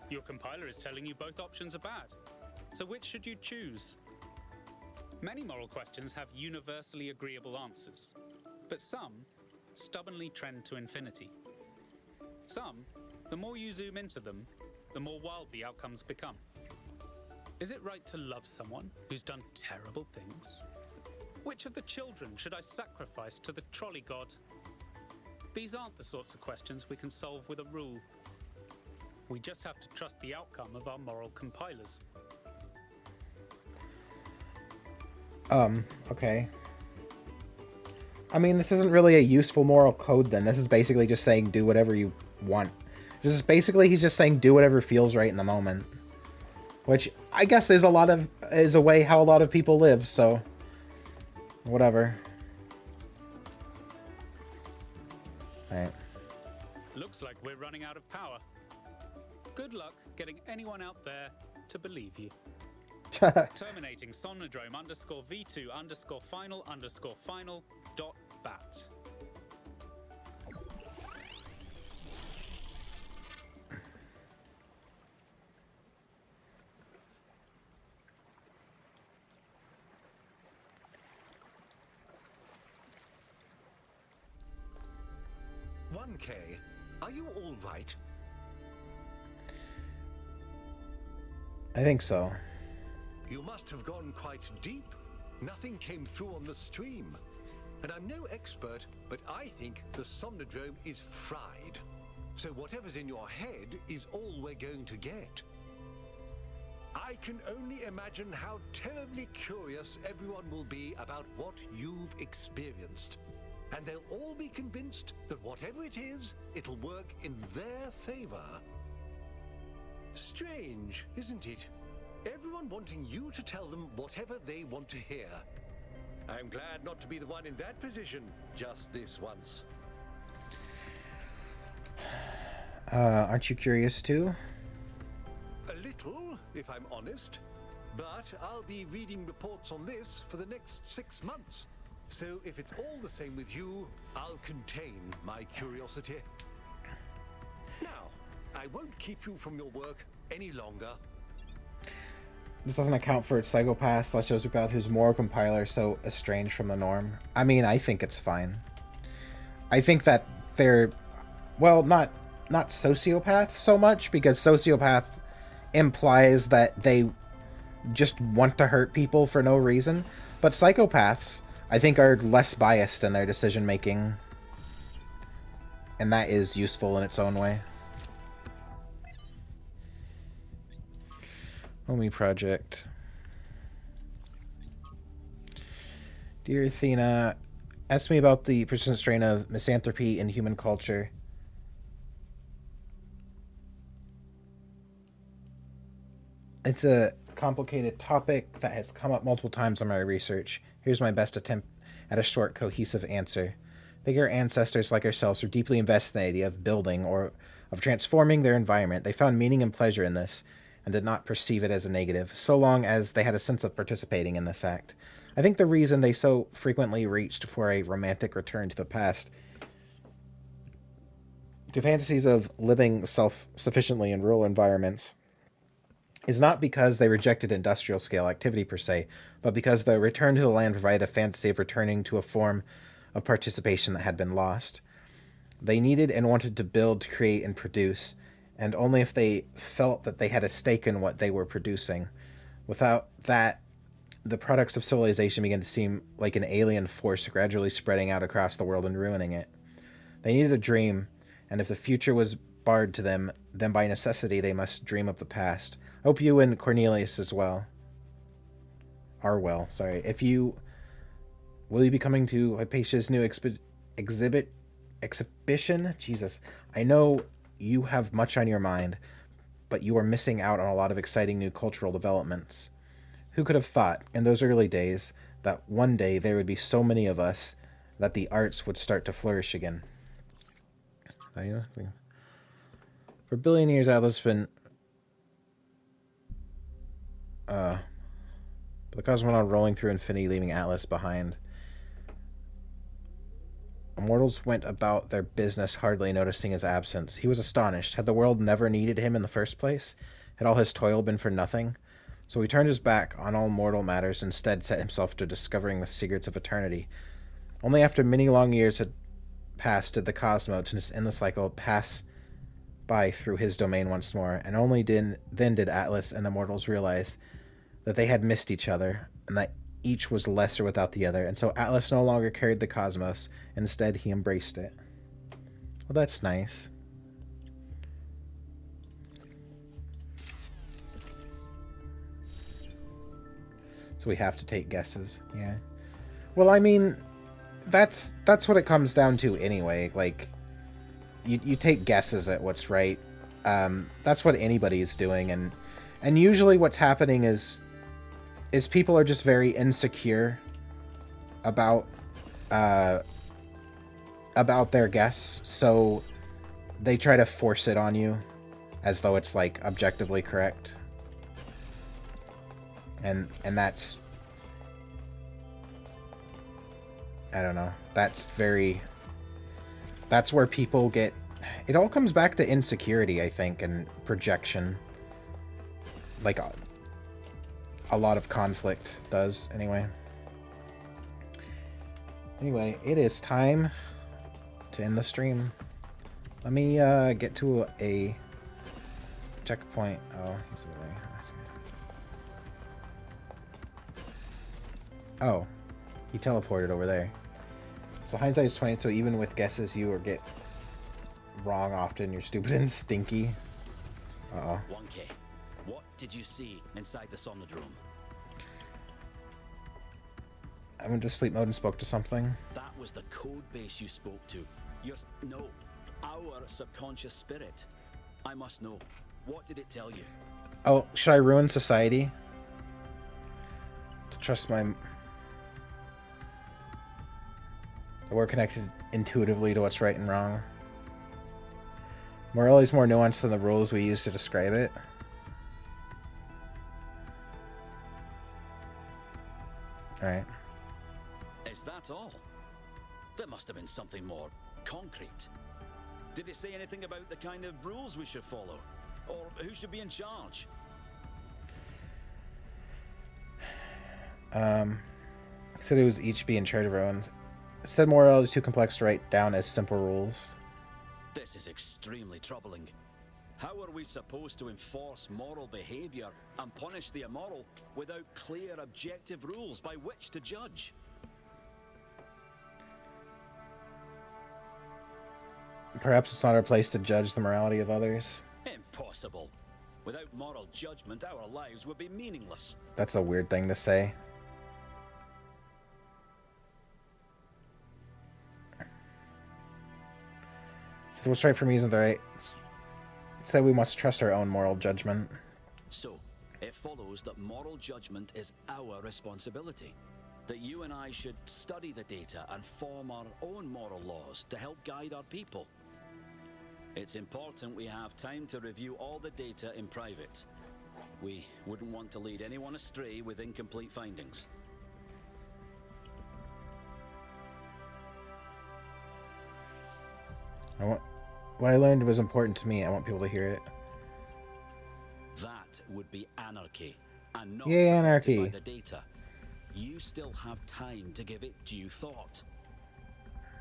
Your compiler is telling you both options are bad, so which should you choose? Many moral questions have universally agreeable answers, but some stubbornly trend to infinity. Some, the more you zoom into them, the more wild the outcomes become. Is it right to love someone who's done terrible things? Which of the children should I sacrifice to the trolley god? These aren't the sorts of questions we can solve with a rule. We just have to trust the outcome of our moral compilers. Okay. I mean, this isn't really a useful moral code then. This is basically just saying do whatever you want. He's just saying do whatever feels right in the moment. Which I guess is a way how a lot of people live, so whatever. Alright. Looks like we're running out of power. Good luck getting anyone out there to believe you. Terminating Somnodrome _V2_final_final.bat. K, are you all right? I think so. You must have gone quite deep. Nothing came through on the stream. And I'm no expert, but I think the Somnodrome is fried. So whatever's in your head is all we're going to get. I can only imagine how terribly curious everyone will be about what you've experienced. And they'll all be convinced that whatever it is, it'll work in their favor. Strange, isn't it? Everyone wanting you to tell them whatever they want to hear. I'm glad not to be the one in that position just this once. Aren't you curious too? A little, if I'm honest. But I'll be reading reports on this for the next 6 months. So if it's all the same with you, I'll contain my curiosity. Now, I won't keep you from your work any longer. This doesn't account for its psychopath/sociopath whose moral compiler is so estranged from the norm. I mean, I think it's fine. I think that they're, well, not sociopath so much, because sociopath implies that they just want to hurt people for no reason. But psychopaths, I think, are less biased in their decision making. And that is useful in its own way. Homie project. Dear Athena, ask me about the persistent strain of misanthropy in human culture. It's a complicated topic that has come up multiple times in my research. Here's my best attempt at a short, cohesive answer. I think our ancestors, like ourselves, were deeply invested in the idea of building or of transforming their environment. They found meaning and pleasure in this and did not perceive it as a negative, so long as they had a sense of participating in this act. I think the reason they so frequently reached for a romantic return to the past, to fantasies of living self-sufficiently in rural environments, is not because they rejected industrial scale activity per se, but because the return to the land provided a fantasy of returning to a form of participation that had been lost. They needed and wanted to build, create, and produce, and only if they felt that they had a stake in what they were producing. Without that, the products of civilization began to seem like an alien force gradually spreading out across the world and ruining it. They needed a dream, and if the future was barred to them, then by necessity they must dream of the past. I hope you and Cornelius as well. If you... Will you be coming to Hypatia's new exhibition? Jesus. I know you have much on your mind, but you are missing out on a lot of exciting new cultural developments. Who could have thought, in those early days, that one day there would be so many of us that the arts would start to flourish again? For a billion years, Atlas has been... the cosmos went on rolling through infinity, leaving Atlas behind. Immortals went about their business, hardly noticing his absence. He was astonished. Had the world never needed him in the first place? Had all his toil been for nothing? So he turned his back on all mortal matters and instead set himself to discovering the secrets of eternity. Only after many long years had passed did the cosmos in the cycle pass by through his domain once more, and only then did Atlas and the mortals realize that they had missed each other, and that each was lesser without the other, and so Atlas no longer carried the cosmos. Instead, he embraced it. Well, that's nice. So we have to take guesses, yeah. Well, I mean, that's what it comes down to anyway. Like, you take guesses at what's right. That's what anybody is doing, and usually what's happening is people are just very insecure about their guess, so they try to force it on you as though it's like objectively correct. And that's, I don't know, that's where people get, it all comes back to insecurity, I think, and projection. Like a lot of conflict does, anyway. Anyway, it is time to end the stream. Let me get to a checkpoint. Oh, he's over there. Oh, he teleported over there. So hindsight is 20, so even with guesses you or get wrong often, you're stupid and stinky. Uh-oh. 1K, what did you see inside the Somnodrome? I went to sleep mode and spoke to something. That was the code base you spoke to. Our subconscious spirit. I must know. What did it tell you? Oh, should I ruin society? To trust my... We're connected intuitively to what's right and wrong. Morality is more nuanced than the rules we use to describe it. Alright. Is that all? There must have been something more concrete. Did it say anything about the kind of rules we should follow? Or who should be in charge? Said it was each be in charge of our own. Said morality is too complex to write down as simple rules. This is extremely troubling. How are we supposed to enforce moral behavior and punish the immoral without clear, objective rules by which to judge? Perhaps it's not our place to judge the morality of others. Impossible. Without moral judgment, our lives would be meaningless. That's a weird thing to say. What's right for me isn't right. Say we must trust our own moral judgment. So, it follows that moral judgment is our responsibility. That you and I should study the data and form our own moral laws to help guide our people. It's important we have time to review all the data in private. We wouldn't want to lead anyone astray with incomplete findings. What I learned was important to me. I want people to hear it. That would be anarchy, and not Yay, supported anarchy. by the data. You still have time to give it due thought.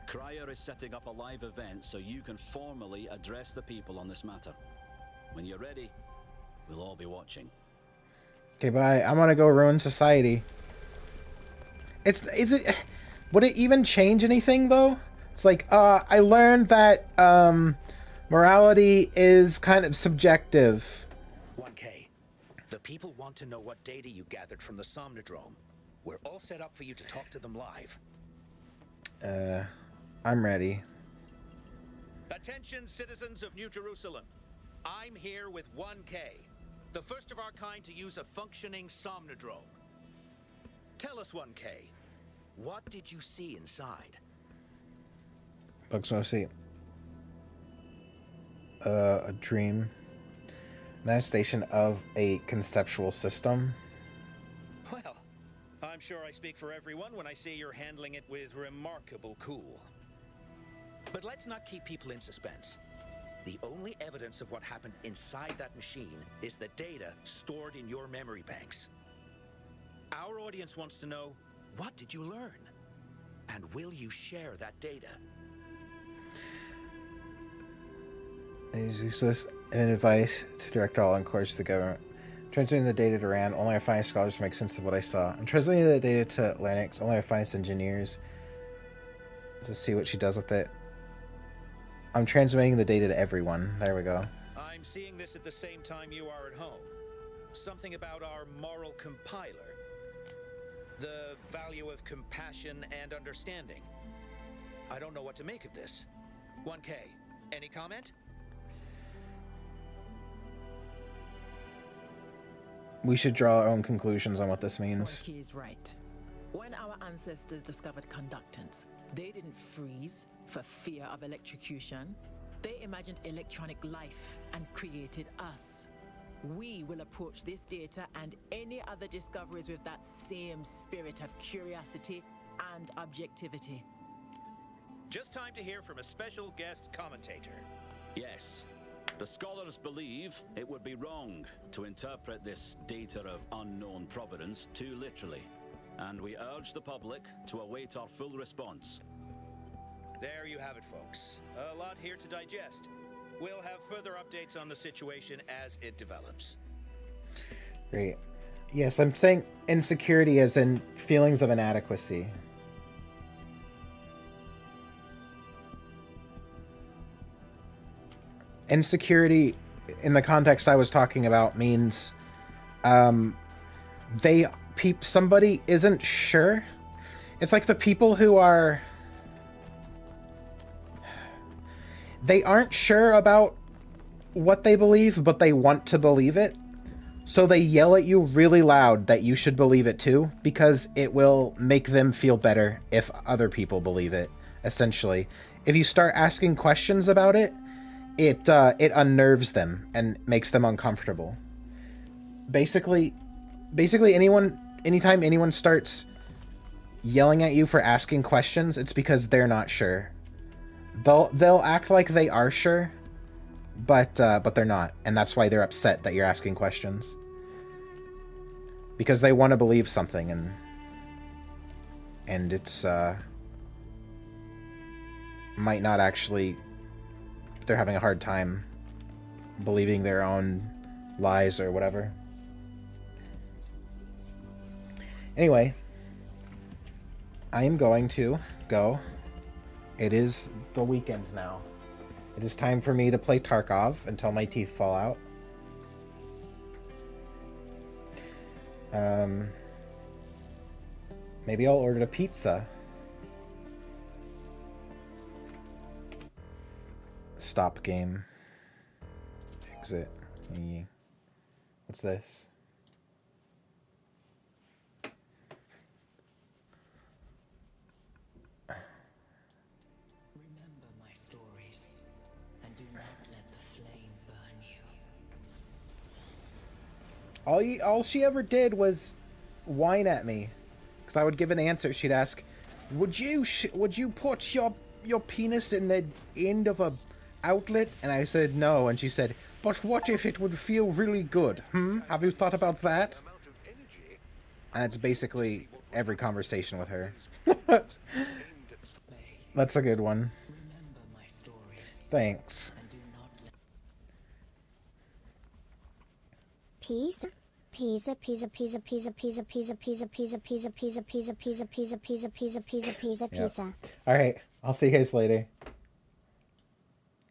Cryer is setting up a live event so you can formally address the people on this matter. When you're ready, we'll all be watching. Okay, bye. I'm gonna go ruin society. Would it even change anything though? It's like, I learned that morality is kind of subjective. 1K, the people want to know what data you gathered from the Somnodrome. We're all set up for you to talk to them live. I'm ready. Attention, citizens of New Jerusalem. I'm here with 1K, the first of our kind to use a functioning Somnodrome. Tell us, 1K, what did you see inside? Bugs no see. A dream. Manifestation of a conceptual system. Well, I'm sure I speak for everyone when I say you're handling it with remarkable cool. But let's not keep people in suspense. The only evidence of what happened inside that machine is the data stored in your memory banks. Our audience wants to know, what did you learn? And will you share that data? It is useless and advice to direct all inquiries to the government. Transmitting the data to RAND, only our finest scholars to make sense of what I saw. I'm transmitting the data to Linux, only our finest engineers to see what she does with it. I'm transmitting the data to everyone. There we go. I'm seeing this at the same time you are at home. Something about our moral compiler. The value of compassion and understanding. I don't know what to make of this. 1K, any comment? We should draw our own conclusions on what this means. Key is right. When our ancestors discovered conductance, they didn't freeze for fear of electrocution. They imagined electronic life and created us. We will approach this data and any other discoveries with that same spirit of curiosity and objectivity. Just time to hear from a special guest commentator. Yes. The scholars believe it would be wrong to interpret this data of unknown provenance too literally, and we urge the public to await our full response. There you have it, folks. A lot here to digest. We'll have further updates on the situation as it develops. Great. Yes, I'm saying insecurity as in feelings of inadequacy. Insecurity, in the context I was talking about, means somebody isn't sure. It's like the people who are... They aren't sure about what they believe, but they want to believe it. So they yell at you really loud that you should believe it too, because it will make them feel better if other people believe it, essentially. If you start asking questions about it, it unnerves them and makes them uncomfortable. Basically anytime anyone starts yelling at you for asking questions, it's because they're not sure. They'll act like they are sure, but they're not, and that's why they're upset that you're asking questions. Because they want to believe something, and it's might not actually. They're having a hard time believing their own lies or whatever. Anyway, I am going to go. It is the weekend now. It is time for me to play Tarkov until my teeth fall out. Maybe I'll order a pizza. Stop game. Exit. What's this? Remember my stories, and do not let the flame burn you. All she ever did was whine at me, because I would give an answer. She'd ask, "Would you put your penis in the end of a outlet?" And I said no, and she said, "But what if it would feel really good? Have you thought about that?" And it's basically every conversation with her. That's a good one. Thanks. Pizza, pizza, pizza, pizza, pizza, pizza, pizza, pizza, pizza, pizza, pizza, pizza, pizza, pizza, pizza, pizza, pizza, pizza, pizza. All right, I'll see you guys later.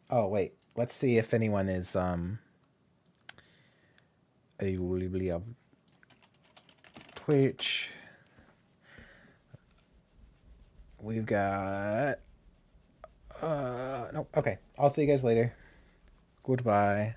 Oh wait, let's see if anyone is Twitch. We've got no. Okay, I'll see you guys later. Goodbye.